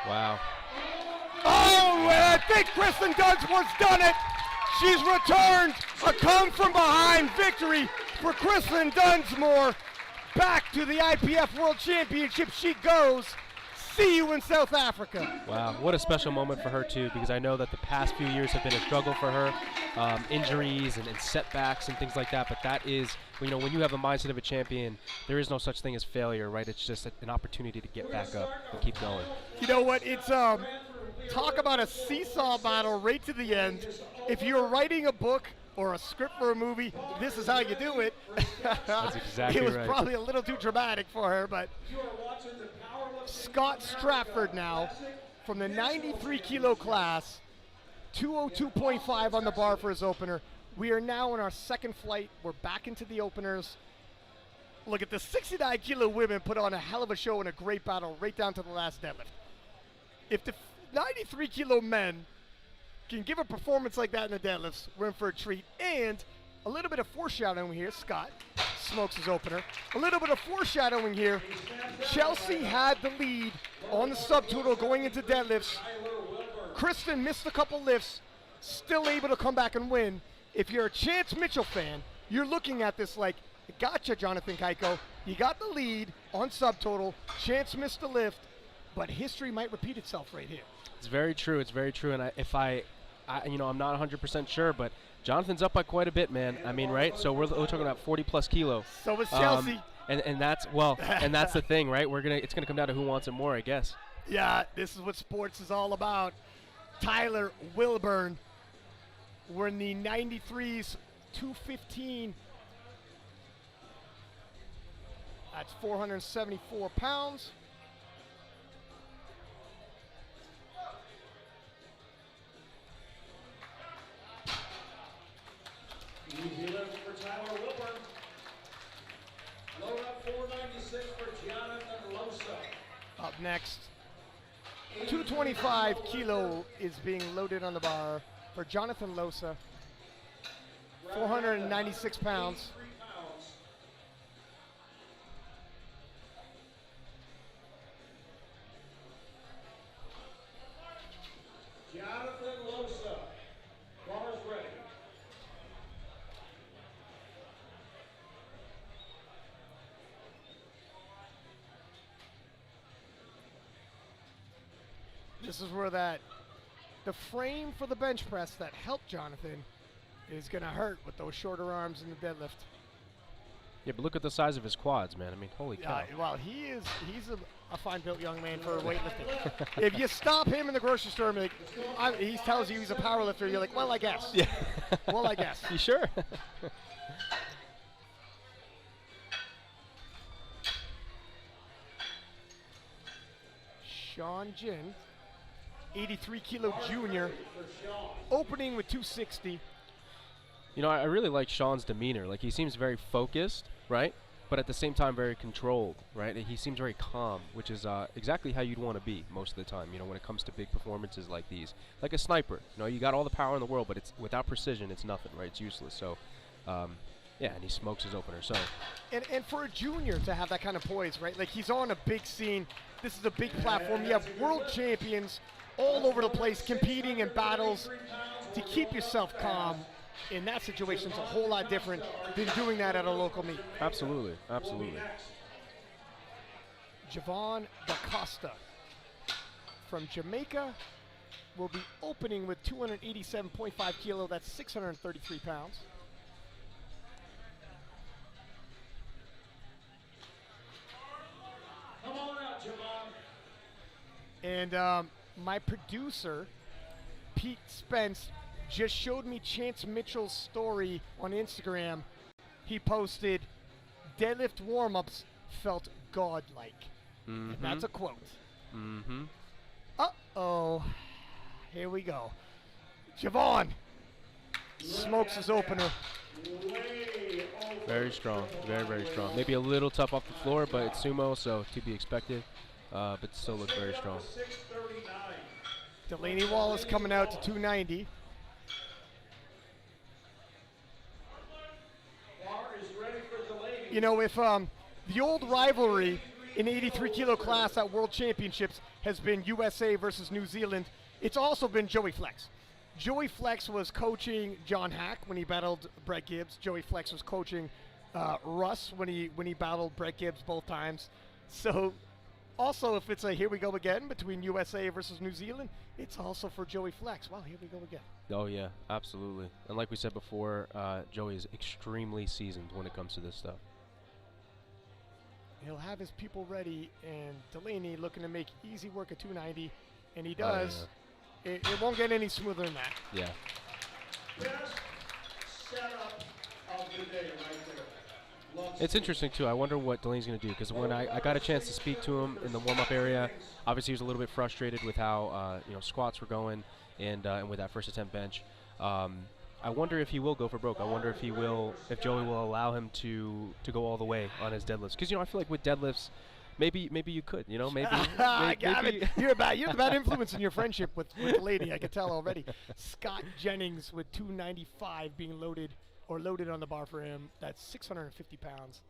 Wow. Oh, and I think Kristen Dunsmore's done it. She's returned a come from behind victory for Kristen Dunsmore. Back to the IPF World Championship she goes. See you in South Africa. Wow, what a special moment for her too, because I know that the past few years have been a struggle for her, injuries and setbacks and things like that. But that is, you know, when you have the mindset of a champion, there is no such thing as failure, right? It's just an opportunity to get back up and keep going. You know what? It's talk about a seesaw battle right to the end. If you're writing a book or a script for a movie, this is how you do it. That's exactly It was right. probably a little too dramatic for her, but You are watching the Powerlifting Scott Stratford now from the 93 kilo class, 202.5 on the bar for his opener. We are now in our second flight. We're back into the openers. Look at the 69-kilo women put on a hell of a show and a great battle right down to the last deadlift. If the 93-kilo men can give a performance like that in the deadlifts, we're in for a treat. And a little bit of foreshadowing here. Scott smokes his opener. A little bit of foreshadowing here. Chelsea had the lead on the subtotal going into deadlifts. Kristen missed a couple lifts, still able to come back and win. If you're a Chance Mitchell fan, you're looking at this like, gotcha, Jonathan Kaiko. You got the lead on subtotal. Chance missed a lift, but history might repeat itself right here. It's very true. It's very true. And I'm not 100% sure, but Jonathan's up by quite a bit, man. I mean, right? So we're talking about 40+ kilo. So is Chelsea. And that's the thing, right? It's gonna come down to who wants it more, I guess. Yeah, this is what sports is all about. Tyler Wilburn. We're in the 93s, 215. That's 474 pounds. Easy lift for Tyler Wilburn. Load up 496 for Jonathan Losa. Up next, 225 kilo is being loaded on the bar for Jonathan Losa. 496 pounds. Jonathan Losa. Bars ready. This is where the frame for the bench press that helped Jonathan is going to hurt with those shorter arms in the deadlift. Yeah, but look at the size of his quads, man. I mean, holy cow. Well, he's a fine-built young man for weightlifting. If you stop him in the grocery store and he tells you he's a powerlifter, you're like, well, I guess. Yeah. Well, I guess. You sure? Sean Jin, 83-kilo junior, opening with 260. You know, I really like Sean's demeanor. Like, he seems very focused, right? But at the same time, very controlled, right? He seems very calm, which is exactly how you'd want to be most of the time, you know, when it comes to big performances like these. Like a sniper. You know, you got all the power in the world, but it's without precision, it's nothing, right? It's useless. So, yeah, and he smokes his opener. So, and for a junior to have that kind of poise, right? Like, he's on a big scene. This is a big platform. You have world champions all over the place competing in battles. To keep yourself calm in that situation is a whole lot different than doing that at a local meet. absolutely, absolutely. Javon DaCosta from Jamaica will be opening with 287.5 kilo. That's 633 pounds. Come on out, Javon. And my producer, Pete Spence, just showed me Chance Mitchell's story on Instagram. He posted, deadlift warm-ups felt godlike. And that's a quote. Uh-oh. Here we go. Javon smokes his opener. Very strong, very, very strong. Maybe a little tough off the floor, but it's sumo, so to be expected. But still looks very strong. Delaney Wallace coming out to 290. You know, if the old rivalry in 83-kilo class at World Championships has been USA versus New Zealand, it's also been Joey Flex. Joey Flex was coaching John Hack when he battled Brett Gibbs. Joey Flex was coaching Russ when he battled Brett Gibbs both times. So also, if it's a here we go again between USA versus New Zealand, it's also for Joey Flex. Well, here we go again. Oh, yeah, absolutely. And like we said before, Joey is extremely seasoned when it comes to this stuff. He'll have his people ready, and Delaney looking to make easy work at 290, and he does. It won't get any smoother than that. Yeah. Best setup of the day right there. It's interesting, too. I wonder what Delaney's going to do, because when I got a chance to speak to him in the warm-up area, obviously he was a little bit frustrated with how squats were going and with that first attempt bench. I wonder if he will go for broke. I wonder if Joey will allow him to go all the way on his deadlifts. Because I feel like with deadlifts, maybe you could. Maybe. I got it. You're the bad influence in your friendship with the lady. I can tell already. Scott Jennings with 295 being loaded on the bar for him. That's 650 pounds.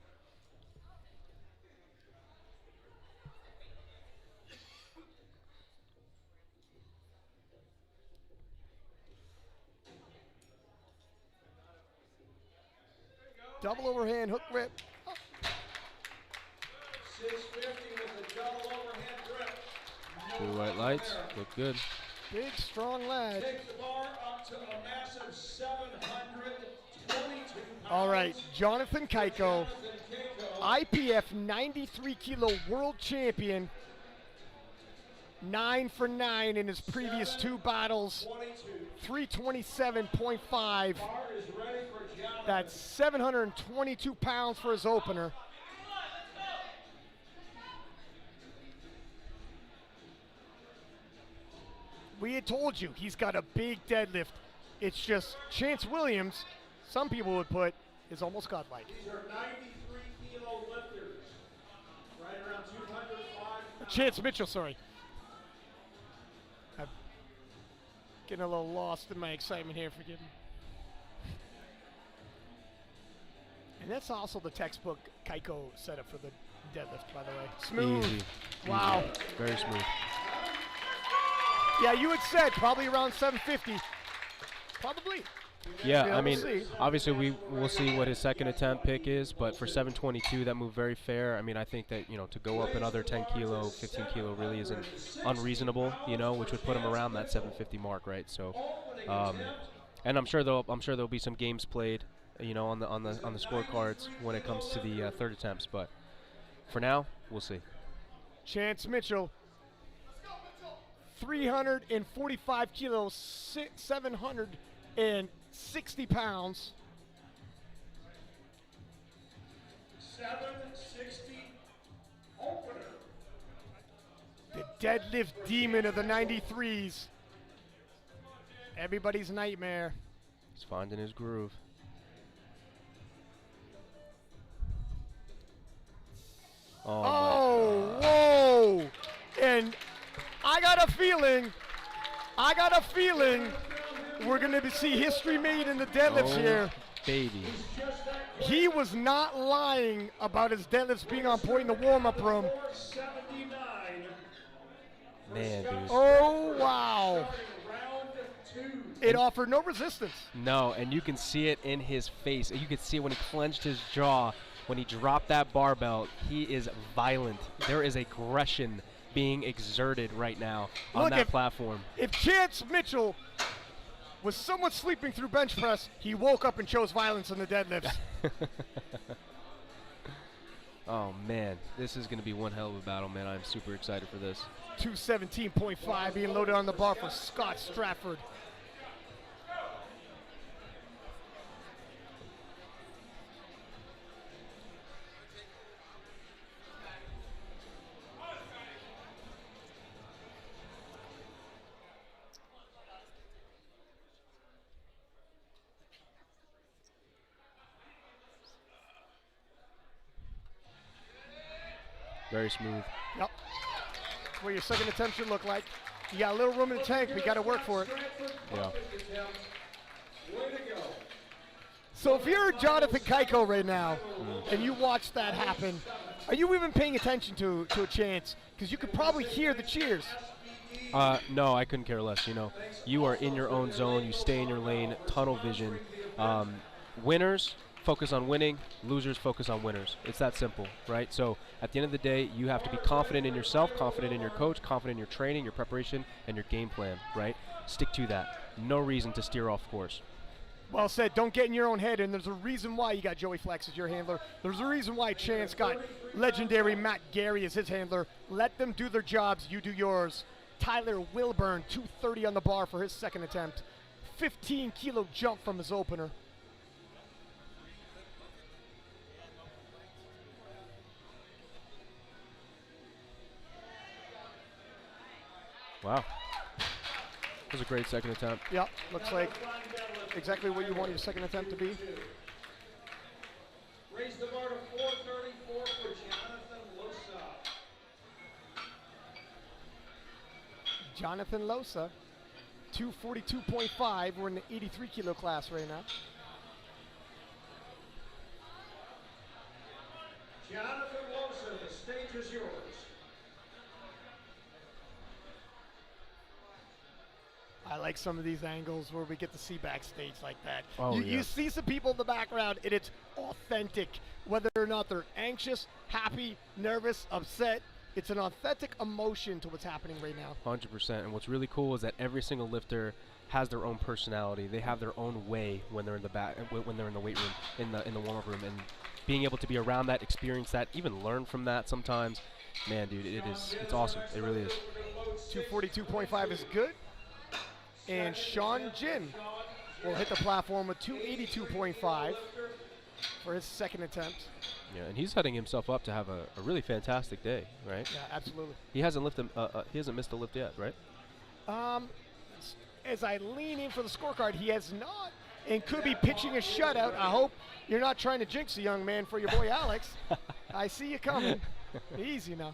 Double overhand hook grip. 650 with the double overhand grip. Blue white lights look good. Big, strong lad. Take the bar up to a massive 722 pounds. All right, Jonathan Kaiko, Jonathan Kaiko. IPF 93 kilo world champion. 9 for 9 in his previous 2 battles. 327.5. Bar is ready for Jonathan. That's 722 pounds for his opener. We had told you he's got a big deadlift. It's just Chance Williams, some people would put, is almost godlike. These are 93 kilo lifters. Right around 205 Chance Mitchell, sorry. I'm getting a little lost in my excitement here, forgive me. And that's also the textbook Kaiko setup for the deadlift, by the way. Smooth. Easy. Wow. Easy. Very smooth. Yeah, you had said probably around 750. Probably. Yeah, Yeah, I we'll mean, see. obviously we'll see what his second attempt pick is, but for 722, that moved very fair. I mean, I think that, to go up another 10 kilo, 15 kilo really isn't unreasonable, which would put him around that 750 mark, right? So, and I'm sure there'll be some games played, on the scorecards when it comes to the third attempts, but for now, we'll see. Chance Mitchell, 345 kilos, 760 pounds. 760 opener. The deadlift demon of the 93s. Everybody's nightmare. He's finding his groove. Oh, whoa! And I got a feeling we're going to see history made in the deadlifts here. Baby. He was not lying about his deadlifts being on point in the warm-up room. 479. Man, dude. Oh, wow. Round 2. It offered no resistance. No, and you can see it in his face. You could see it when he clenched his jaw, when he dropped that barbell. He is violent. There is aggression being exerted right now on Look, that platform. If Chance Mitchell was somewhat sleeping through bench press, he woke up and chose violence in the deadlifts. Oh, man. This is going to be one hell of a battle, man. I'm super excited for this. 217.5 being loaded on the bar for Scott Stratford. Very smooth. Yep. That's what your second attempt should look like. You got a little room in the tank, but you got to work for it. Yeah. So if you're Jonathan Kaiko right now, and you watch that happen, are you even paying attention to a Chance? Because you could probably hear the cheers. No, I couldn't care less. You are in your own zone. You stay in your lane. Tunnel vision. Winners focus on winning. Losers focus on winners. It's that simple, right? So at the end of the day, you have to be confident in yourself, confident in your coach, confident in your training, your preparation, and your game plan, right? Stick to that. No reason to steer off course. Well said. Don't get in your own head, and there's a reason why you got Joey Flex as your handler. There's a reason why Chance got legendary Matt Gary as his handler. Let them do their jobs. You do yours. Tyler Wilburn, 230 on the bar for his second attempt. 15-kilo jump from his opener. Wow. That was a great second attempt. Yep, looks like exactly what you want your second attempt to be? Raise the bar to 434 for Jonathan Losa. Jonathan Losa, 242.5. We're in the 83 kilo class right now. Jonathan Losa, the stage is yours. I like some of these angles where we get to see backstage like that. Oh, You yeah. see some people in the background, and it's authentic. Whether or not they're anxious, happy, nervous, upset, it's an authentic emotion to what's happening right now. 100%. And what's really cool is that every single lifter has their own personality. They have their own way when they're in the back, when they're in the weight room, in the warm-up room, and being able to be around that, experience that, even learn from that sometimes. Man, dude, it's awesome. It really is. 242.5 is good. And Sean Jin will hit the platform with 282.5 for his second attempt. Yeah, and he's setting himself up to have a really fantastic day, right? Yeah, absolutely. He hasn't missed a lift yet, right? As I lean in for the scorecard, he has not, and could be pitching a shutout. I hope you're not trying to jinx a young man for your boy Alex. I see you coming. Easy now.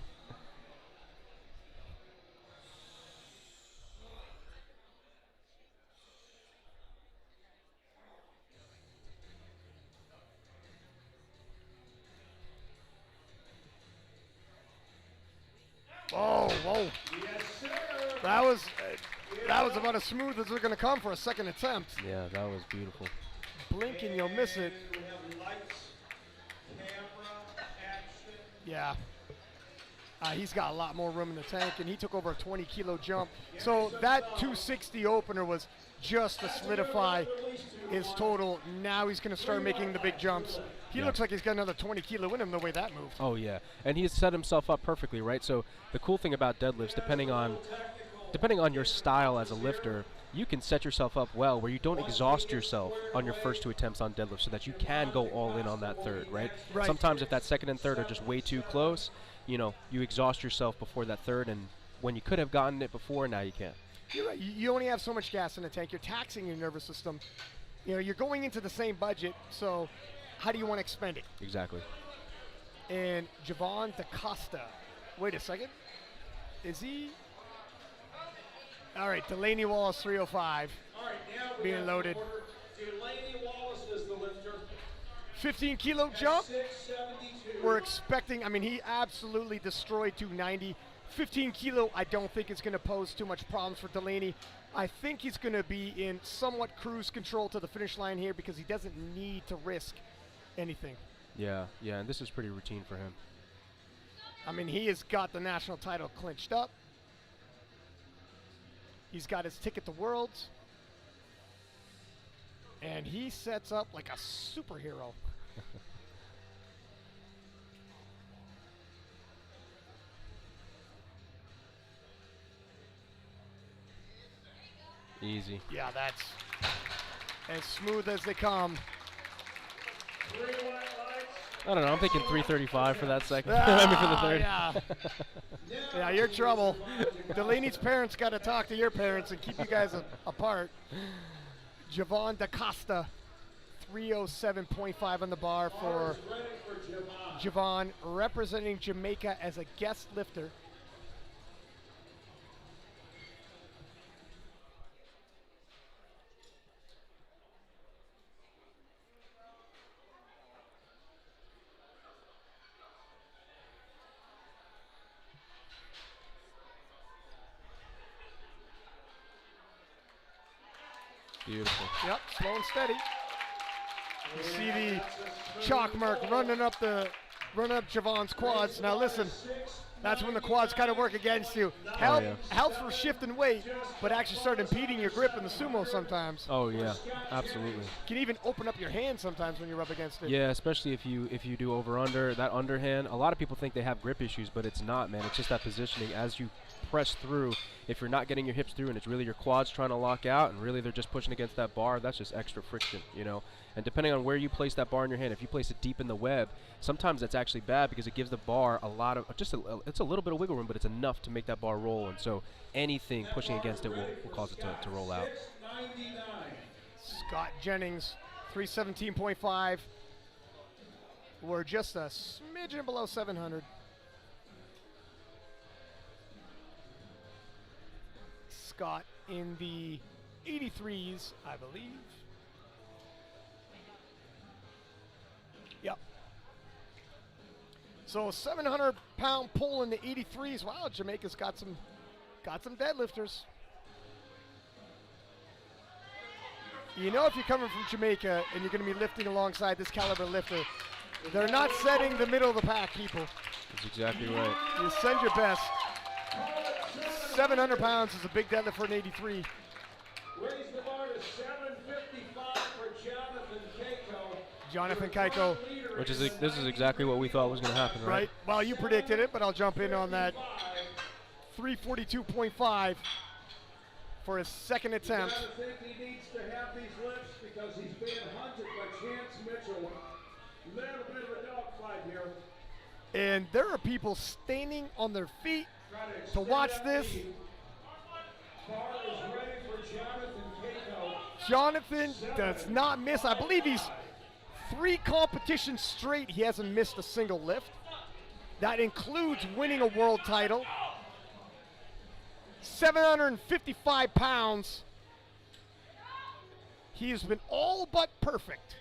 Whoa, whoa. That was about as smooth as they're going to come for a second attempt. Yeah, that was beautiful. Blink and you'll miss it. We have lights, camera, action. Yeah. He's got a lot more room in the tank, and he took over a 20-kilo jump. So that 260 opener was just to solidify his total. Now he's going to start making the big jumps. He looks like he's got another 20 kilo in him the way that moved. Oh yeah, and he's set himself up perfectly, right? So the cool thing about deadlifts, depending on your style as a lifter, you can set yourself up well where you don't exhaust yourself on your first two attempts on deadlift, so that you can go all in on that third, right? Right. Sometimes if that second and third are just way too close, you exhaust yourself before that third, and when you could have gotten it before, now you can't. You're right. You only have so much gas in the tank. You're taxing your nervous system. You're going into the same budget, so how do you want to expend it? Exactly. And Javon DaCosta. Wait a second. Is he? All right, Delaney Wallace, 305. All right, now we Being have loaded. order. Delaney Wallace is the lifter. 15-kilo jump. 672. We're expecting, he absolutely destroyed 290. 15 kilo, I don't think it's going to pose too much problems for Delaney. I think he's going to be in somewhat cruise control to the finish line here because he doesn't need to risk anything. Yeah, and this is pretty routine for him. He has got the national title clinched up. He's got his ticket to Worlds. And he sets up like a superhero. Easy. Yeah, that's as smooth as they come. I don't know. I'm thinking 335 for that second. Ah, I mean, for the third. Yeah. Yeah, you're trouble. Delaney's parents got to talk to your parents and keep you guys apart. Javon DaCosta, 307.5 on the bar for Javon, representing Jamaica as a guest lifter. Beautiful. Yep, slow and steady. You see the chalk mark running up Javon's quads. Now listen, that's when the quads kind of work against you. Helps for shifting weight, but actually start impeding your grip in the sumo sometimes. Oh yeah, absolutely. Can even open up your hand sometimes when you're up against it. Yeah, especially if you do over/under, that underhand. A lot of people think they have grip issues, but it's not, man. It's just that positioning as you press through. If you're not getting your hips through and it's really your quads trying to lock out and really they're just pushing against that bar, that's just extra friction, And depending on where you place that bar in your hand, if you place it deep in the web, sometimes that's actually bad because it gives the bar a lot of, it's a little bit of wiggle room, but it's enough to make that bar roll. And so anything pushing against it will cause it to roll out. Scott Jennings, 317.5. We're just a smidgen below 700. Scott in the 83s, I believe. Yep. So 700-pound pull in the 83s. Wow, Jamaica's got some deadlifters. You know, if you're coming from Jamaica and you're going to be lifting alongside this caliber lifter, they're not setting the middle of the pack, people. That's exactly right. You send your best. 700 pounds is a big deadlift for an 83. Raise the bar to 755 for Jonathan Kaiko. Jonathan Kaiko. Which is this is exactly what we thought was going to happen, right? Right. Well, you predicted it, but I'll jump in on that. 342.5 for his second attempt. I think he needs to have these lifts because he's being hunted by Chance Mitchell. Little bit of a dogfight here. And there are people standing on their feet to watch this. Bar is ready for Jonathan Kaiko. Jonathan does not miss. I believe he's 3 competitions straight. He hasn't missed a single lift. That includes winning a world title. 755 pounds. He has been all but perfect.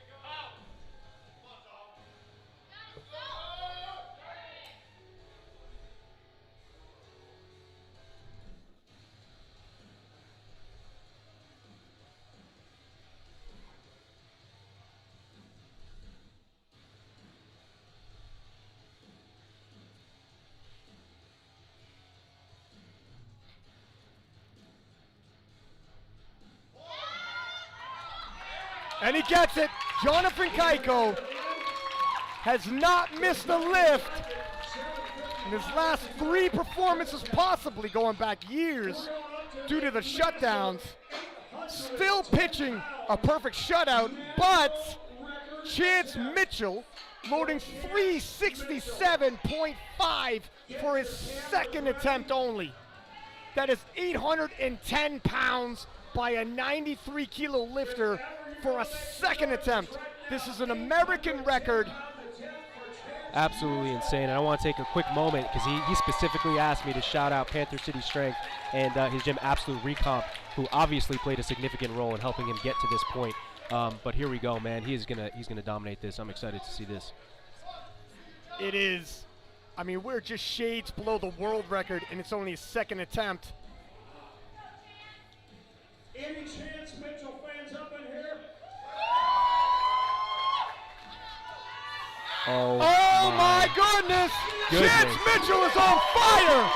And he gets it. Jonathan Kaiko has not missed a lift in his last 3 performances, possibly going back years due to the shutdowns. Still pitching a perfect shutout, but Chance Mitchell loading 367.5 for his second attempt only. That is 810 pounds by a 93-kilo lifter for a second attempt. This is an American record. Absolutely insane. And I want to take a quick moment because he specifically asked me to shout out Panther City Strength and his gym Absolute Recomp, who obviously played a significant role in helping him get to this point. But here we go, man. He's gonna dominate this. I'm excited to see this. It is. I mean, we're just shades below the world record, and it's only his second attempt. Any Chance Mitchell fans up in here? Oh my goodness! Chance Mitchell is on fire!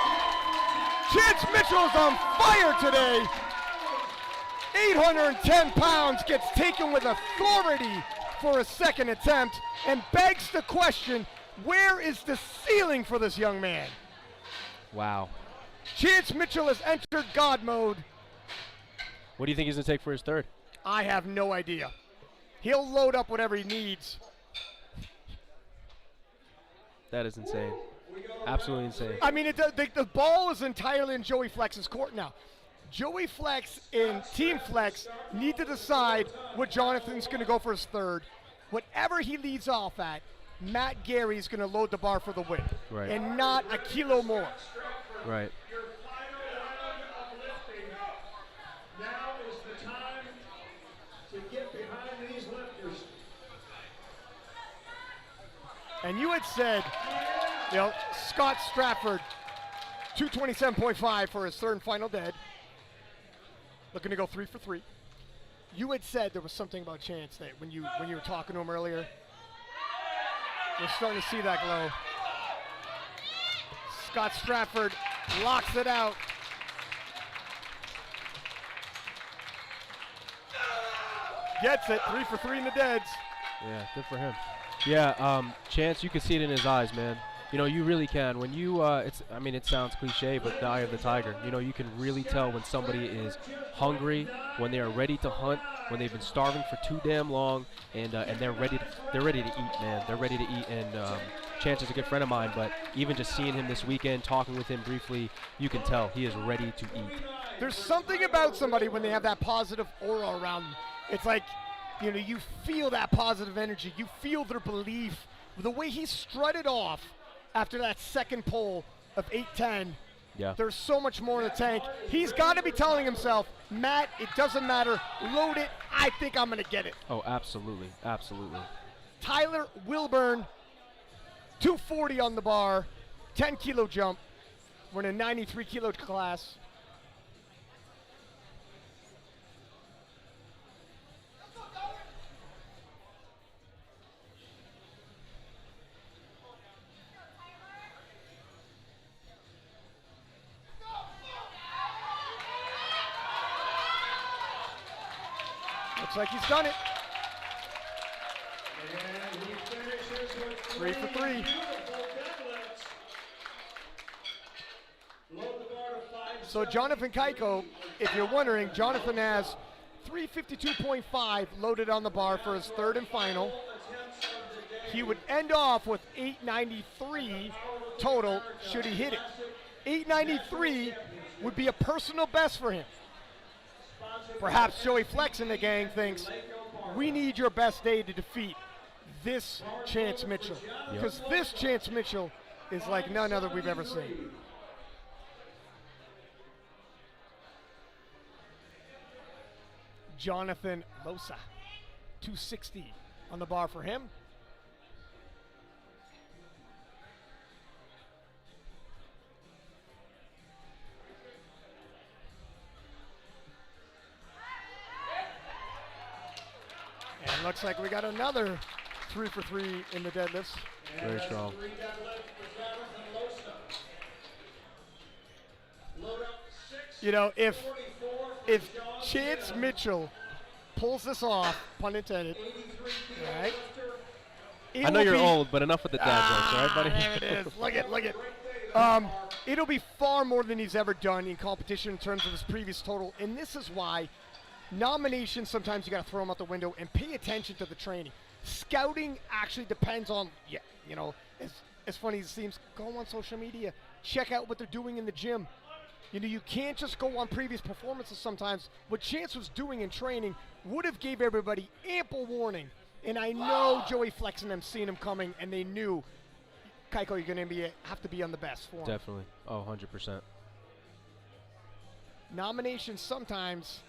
Chance Mitchell is on fire today! 810 pounds gets taken with authority for a second attempt and begs the question, where is the ceiling for this young man? Wow. Chance Mitchell has entered God mode. What do you think he's going to take for his third? I have no idea. He'll load up whatever he needs. That is insane. Absolutely insane. I mean, the ball is entirely in Joey Flex's court now. Joey Flex and Team Flex need to decide what Jonathan's going to go for his third. Whatever he leads off at, Matt Gary's going to load the bar for the win. Right. And not a kilo more. Right. Your final round of lifting. Now is the time to get behind these lifters. And you had said, you know, Scott Stratford, 227.5 for his third and final dead. Looking to go 3 for 3. You had said there was something about Chance that when you were talking to him earlier. We're starting to see that glow. Scott Stratford locks it out. Gets it, 3 for 3 in the deads. Yeah, good for him. Yeah, Chance, you can see it in his eyes, man. You know, you really can. When you, I mean, it sounds cliche, but the eye of the tiger. You know, you can really tell when somebody is hungry, when they are ready to hunt, when they've been starving for too damn long, and they're ready to eat, man. They're ready to eat, and Chance is a good friend of mine, but even just seeing him this weekend, talking with him briefly, you can tell he is ready to eat. There's something about somebody when they have that positive aura around them. It's like, you know, you feel that positive energy. You feel their belief. The way he strutted off after that second pull of 810, Yeah. there's so much more in the tank. He's got to be telling himself, Matt, it doesn't matter. Load it. I think I'm going to get it. Oh, absolutely. Absolutely. Tyler Wilburn, 240 on the bar, 10 kilo jump. We're in a 93 kilo class. Looks like he's done it. And he finishes with 3 for 3. beautiful deadlifts. Load the bar to 5. So Jonathan Kaiko, if you're wondering, Jonathan has 352.5 loaded on the bar for his third and final. He would end off with 893 total should he hit it. 893 would be a personal best for him. Perhaps Joey Flex and the gang thinks, we need your best day to defeat this Chance Mitchell. Because this Chance Mitchell is like none other we've ever seen. Jonathan Losa, 260 on the bar for him. And looks like we got another 3 for 3 in the deadlifts. Very strong. 3 deadlift for Jonathan Losa. Load up 6. You know, if 44 for Chance John Mitchell pulls this off, pun intended, 83 kilo all right? lifter. I know will you're be- old, but enough with the dad jokes, all right, buddy? There it is. Look it, look it. It'll be far more than he's ever done in competition in terms of his previous total, and this is why nominations sometimes you got to throw them out the window and pay attention to the training. Scouting actually depends on, you know, as funny as it seems, go on social media, check out what they're doing in the gym. You know, you can't just go on previous performances sometimes. What Chance was doing in training would have gave everybody ample warning. And I know Joey Flex and them seen him coming, and they knew, Kaiko, you're going to have to be on the best form. Definitely. Oh, 100%. Nominations sometimes,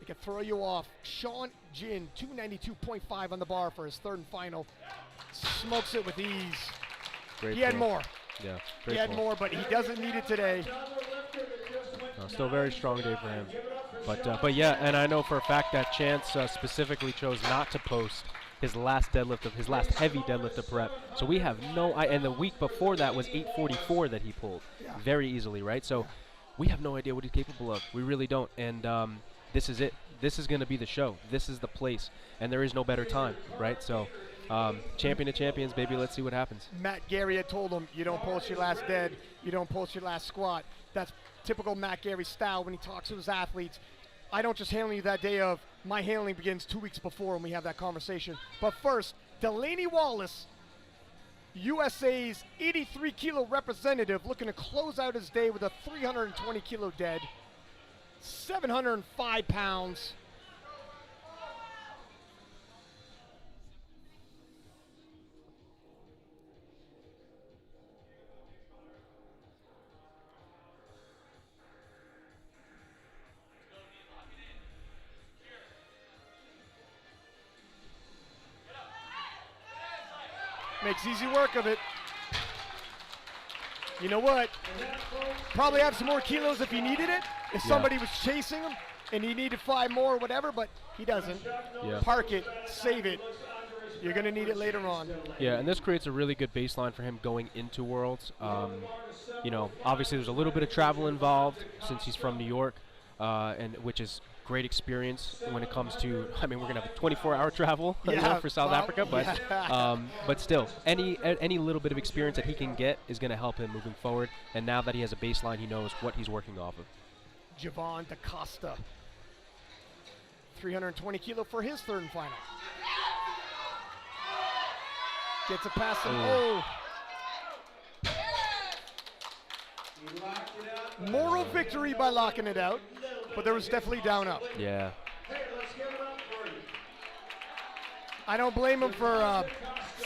they can throw you off. Sean Jin, 292.5 on the bar for his third and final. Smokes it with ease. Great He had pull. more. Yeah, He great had pull. more, but he doesn't need it today. Still a very strong day for him. But yeah, and I know for a fact that Chance specifically chose not to post his last deadlift of his last heavy deadlift of prep. So we have and the week before that was 844 that he pulled very easily, right? So we have no idea what he's capable of. We really don't. And this is it. This is going to be the show. This is the place, and there is no better time, right? So champion of champions, baby. Let's see what happens. Matt Gary had told him, you don't post your last dead, you don't post your last squat. That's typical Matt Gary style when he talks to his athletes. I don't just handle you that day of, my handling begins 2 weeks before when we have that conversation. But first, Delaney Wallace, USA's 83 kilo representative, looking to close out his day with a 320 kilo dead, 705 pounds. Makes easy work of it. You know what? Probably have some more kilos if he needed it. If somebody was chasing him and he needed 5 more or whatever, but he doesn't. Yeah. Park it, save it. You're going to need it later on. Yeah, and this creates a really good baseline for him going into Worlds. You know, obviously there's a little bit of travel involved since he's from New York, and which is great experience when it comes to. I mean, we're gonna have a 24-hour travel you know, for South Africa, but still, any little bit of experience that he can get is gonna help him moving forward. And now that he has a baseline, he knows what he's working off of. Javon DaCosta, 320 kilo for his third and final. Gets it past him. Oh. Moral victory by locking it out, but there was definitely down up. Yeah. Hey, let's give it up for I don't blame him for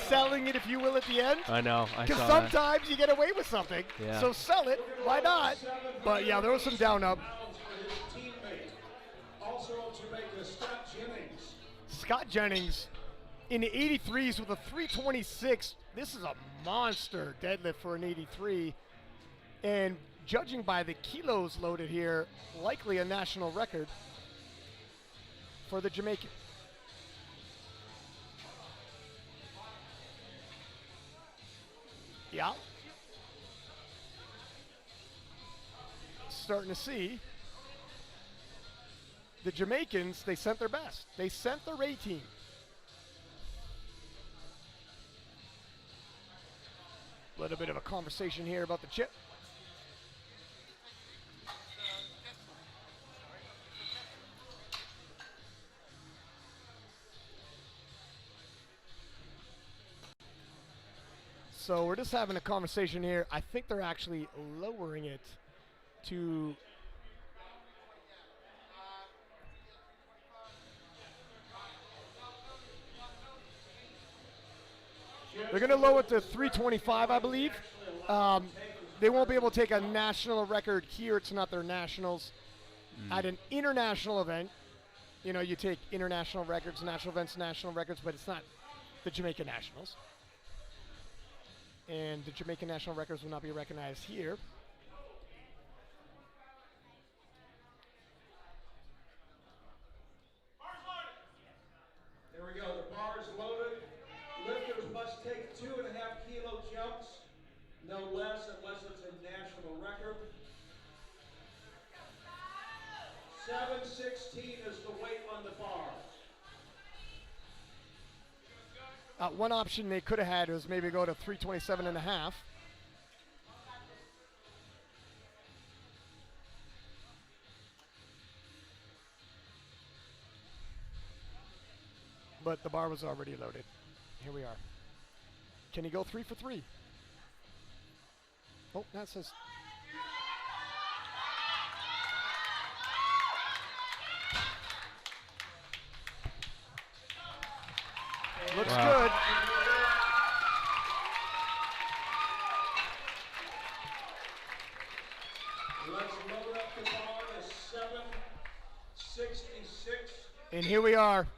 selling it, if you will, at the end. I know. I Because saw that. sometimes you get away with something. Yeah. So sell it. Why not? But yeah, there was some down up. Also of Jamaica, Scott Jennings. Scott Jennings in the 83s with a 326. This is a monster deadlift for an 83. And judging by the kilos loaded here, likely a national record for the Jamaican. Yeah. Starting to see the Jamaicans, they sent their best. They sent their A team. A little bit of a conversation here about the chip. So we're just having a conversation here. I think they're actually lowering it to they're going to lower it to 325, I believe. They won't be able to take a national record here. It's not their nationals. At an international event, you know, you take international records, national events, national records, but it's not the Jamaican nationals. And the Jamaican national records will not be recognized here. There we go, the bar is loaded. Lifters must take 2.5 kilo jumps, no less unless it's a national record. 716 is the weight on the bar. One option they could have had was maybe go to 327.5. But the bar was already loaded. Here we are. Can he go 3 for 3? Oh, that says. Looks good. Let's load up the bar to 766 And here we are. for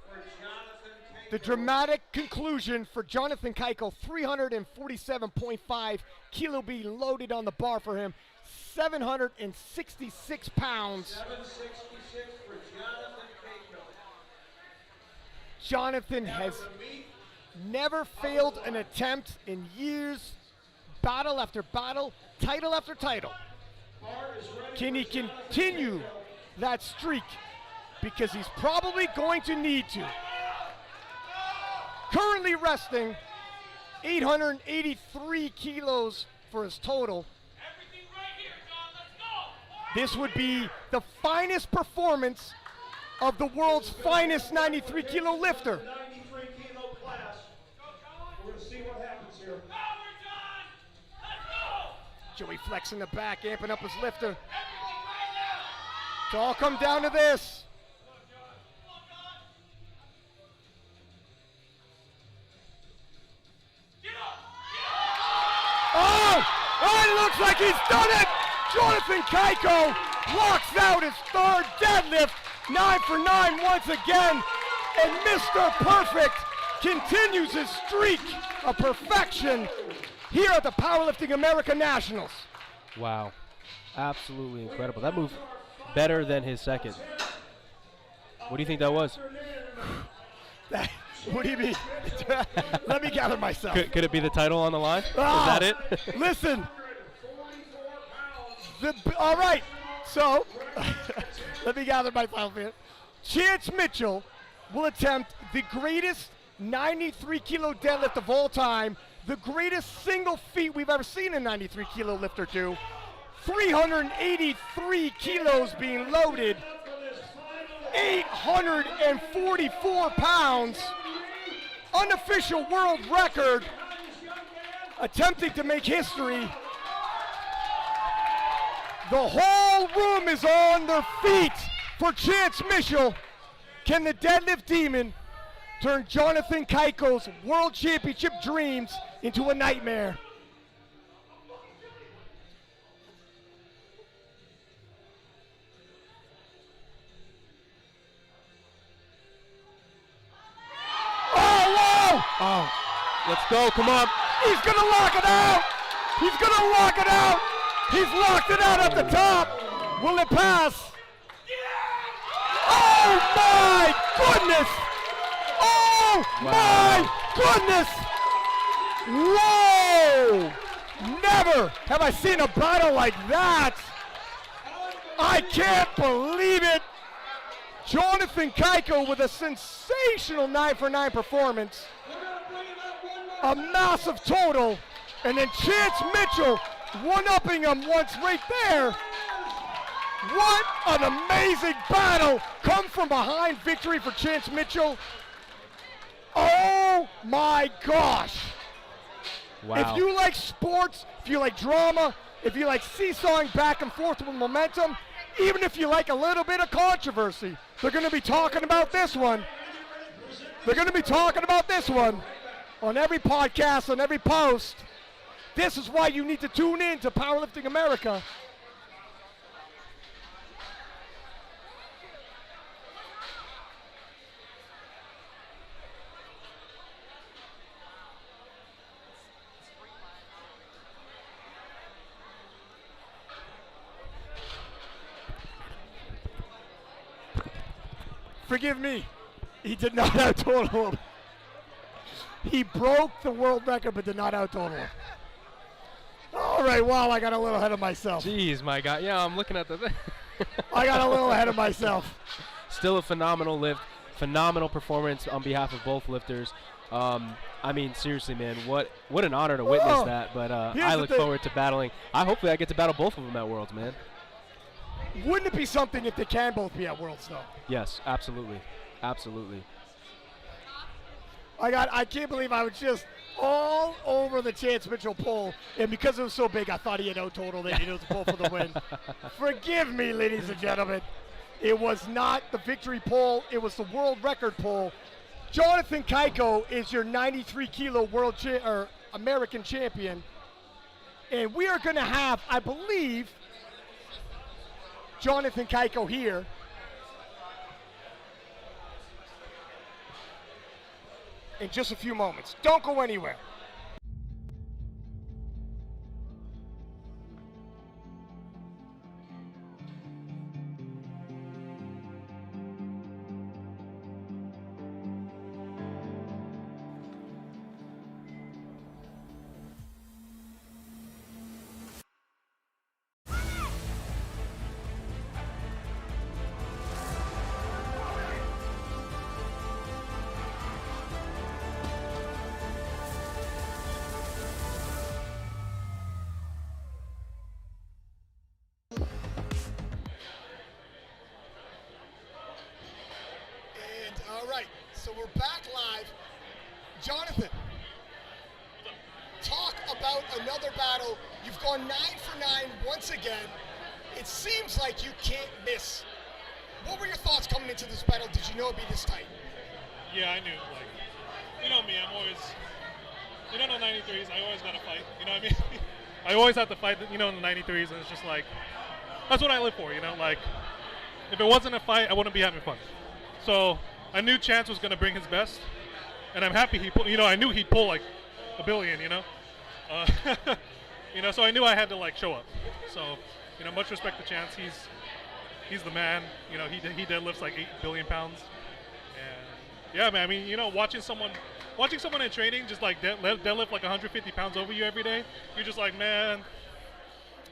Jonathan Kaiko. The dramatic conclusion for Jonathan Kaiko, 347.5 kilo being loaded on the bar for him, 766 pounds. 766 for Jonathan Kaiko. Jonathan has never failed an attempt in years, battle after battle, title after title. Bar is ready Can for he Jonathan continue Kaiko. that streak? Because he's probably going to need to. Currently resting 883 kilos for his total. This would be the finest performance of the world's finest 93 kilo lifter. 93 kilo class. We're going to see what happens here. Joey Flex in the back, amping up his lifter. It's all come down to this. Oh, it looks like he's done it. Jonathan Kaiko locks out his third deadlift. 9 for 9 once again. And Mr. Perfect continues his streak of perfection here at the Powerlifting America Nationals. Wow. Absolutely incredible. That move better than his second. What do you think that was? What do you mean? Let me gather myself. Could it be the title on the line? Oh, Is that it? Listen. All right. So, let me gather myself here. Chance Mitchell will attempt the greatest 93 kilo deadlift of all time, the greatest single feat we've ever seen a 93 kilo lifter do. 383 kilos being loaded, 844 pounds, unofficial world record, attempting to make history. The whole room is on their feet for Chance Mitchell. Can the deadlift demon turned Jonathan Kaiko's World Championship dreams into a nightmare. Oh, let's go. Come on. He's going to lock it out. He's going to lock it out. He's locked it out at the top. Will it pass? Oh, my goodness. Oh, my goodness. Whoa. Never have I seen a battle like that. I can't believe it. Jonathan Kaiko with a sensational 9-for-9 performance. A massive total, and then Chance Mitchell one-upping him once right there. What an amazing battle. Come from behind victory for Chance Mitchell. Oh my gosh. Wow. If you like sports, if you like drama, if you like seesawing back and forth with momentum, even if you like a little bit of controversy, they're going to be talking about this one. They're going to be talking about this one on every podcast, on every post. This is why you need to tune in to Powerlifting America. Forgive me, he did not out-total him. He broke the world record but did not out-total him. All right, wow, I got a little ahead of myself. Jeez, my God. Yeah, I'm looking at the I got a little ahead of myself. Still a phenomenal lift, phenomenal performance on behalf of both lifters. I mean, seriously, man, what an honor to witness that. But I look forward to battling. Hopefully I get to battle both of them at Worlds, man. Wouldn't it be something if they can both be at Worlds, though? Yes, absolutely. Absolutely. I can't believe I was just all over the Chance Mitchell poll, and because it was so big, I thought he had out-totaled it. It was a poll for the win. Forgive me, ladies and gentlemen. It was not the victory poll. It was the world record poll. Jonathan Kaiko is your 93-kilo world or American champion, and we are going to have, I believe, Jonathan Kaiko here. In just a few moments. Don't go anywhere. All right, so we're back live. Jonathan, talk about another battle. You've gone 9 for 9 once again. It seems like you can't miss. What were your thoughts coming into this battle? Did you know it'd be this tight? Yeah, I knew. Like, you know me, I'm always, you know, the 93s, I always gotta fight. You know what I mean? I always have to fight, you know, in the 93s, and it's just like, that's what I live for, you know? Like, if it wasn't a fight, I wouldn't be having fun. So, I knew Chance was gonna bring his best, and I'm happy he pulled, you know, I knew he'd pull like $1 billion, you know? You know, so I knew I had to like show up. So, you know, much respect to Chance. He's the man. You know, he deadlifts like 8 billion pounds. And yeah, man. I mean, you know, watching someone in training just like deadlift like 150 pounds over you every day, you're just like, man,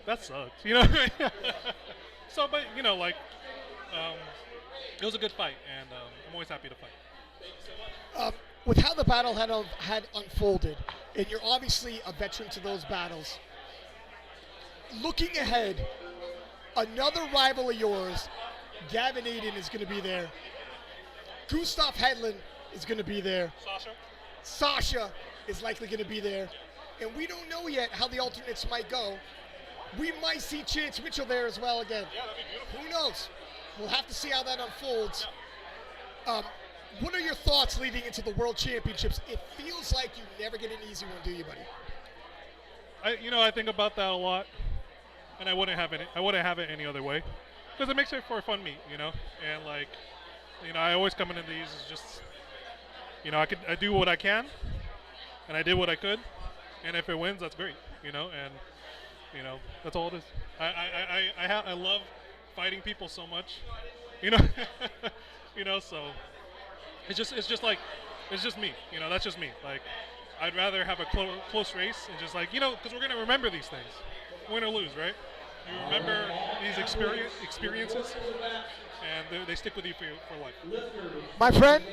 that sucks. You know. So, but you know, like, it was a good fight, and I'm always happy to fight. Thank you so much. With how the battle had unfolded, and you're obviously a veteran to those battles, looking ahead, another rival of yours, Gavin Aiden, is going to be there. Gustav Hedlund is going to be there. Sasha is likely going to be there. And we don't know yet how the alternates might go. We might see Chance Mitchell there as well again. Yeah, that'd be beautiful. Who knows? We'll have to see how that unfolds. What are your thoughts leading into the World Championships? It feels like you never get an easy one, do you, buddy? I think about that a lot, and I wouldn't have it any other way, because it makes it for a fun meet, and like, I always come into these as just, I do what I can, and I did what I could, and if it wins, that's great, and that's all it is. I love fighting people so much, so it's just me, that's just me. Like, I'd rather have a close race and just because we're gonna remember these things. Win or lose, right? You remember these experiences, and they stick with you for life. My friend,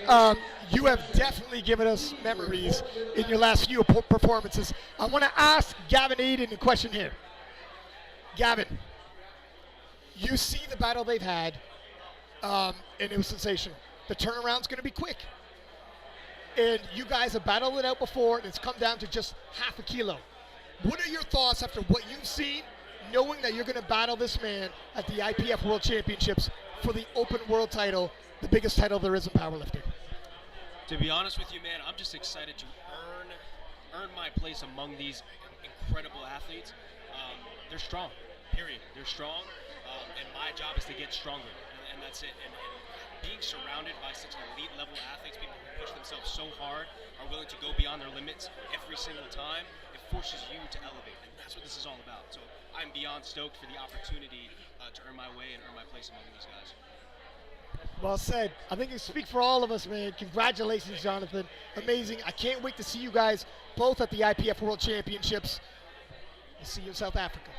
you have definitely given us memories in your last few performances. I want to ask Gavin Aiden a question here. Gavin, you see the battle they've had, and it was sensational. The turnaround's going to be quick. And you guys have battled it out before, and it's come down to just half a kilo. What are your thoughts after what you've seen, knowing that you're going to battle this man at the IPF World Championships for the open world title, the biggest title there is in powerlifting? To be honest with you, man, I'm just excited to earn my place among these incredible athletes. They're strong, period. They're strong, and my job is to get stronger, and that's it. And being surrounded by such elite level athletes, people who push themselves so hard, are willing to go beyond their limits every single time, it forces you to elevate, and that's what this is all about. So I'm beyond stoked for the opportunity to earn my way and earn my place among these guys. Well said. I think you speak for all of us, man. Congratulations, Jonathan. Amazing. I can't wait to see you guys both at the IPF World Championships. We'll see you in South Africa.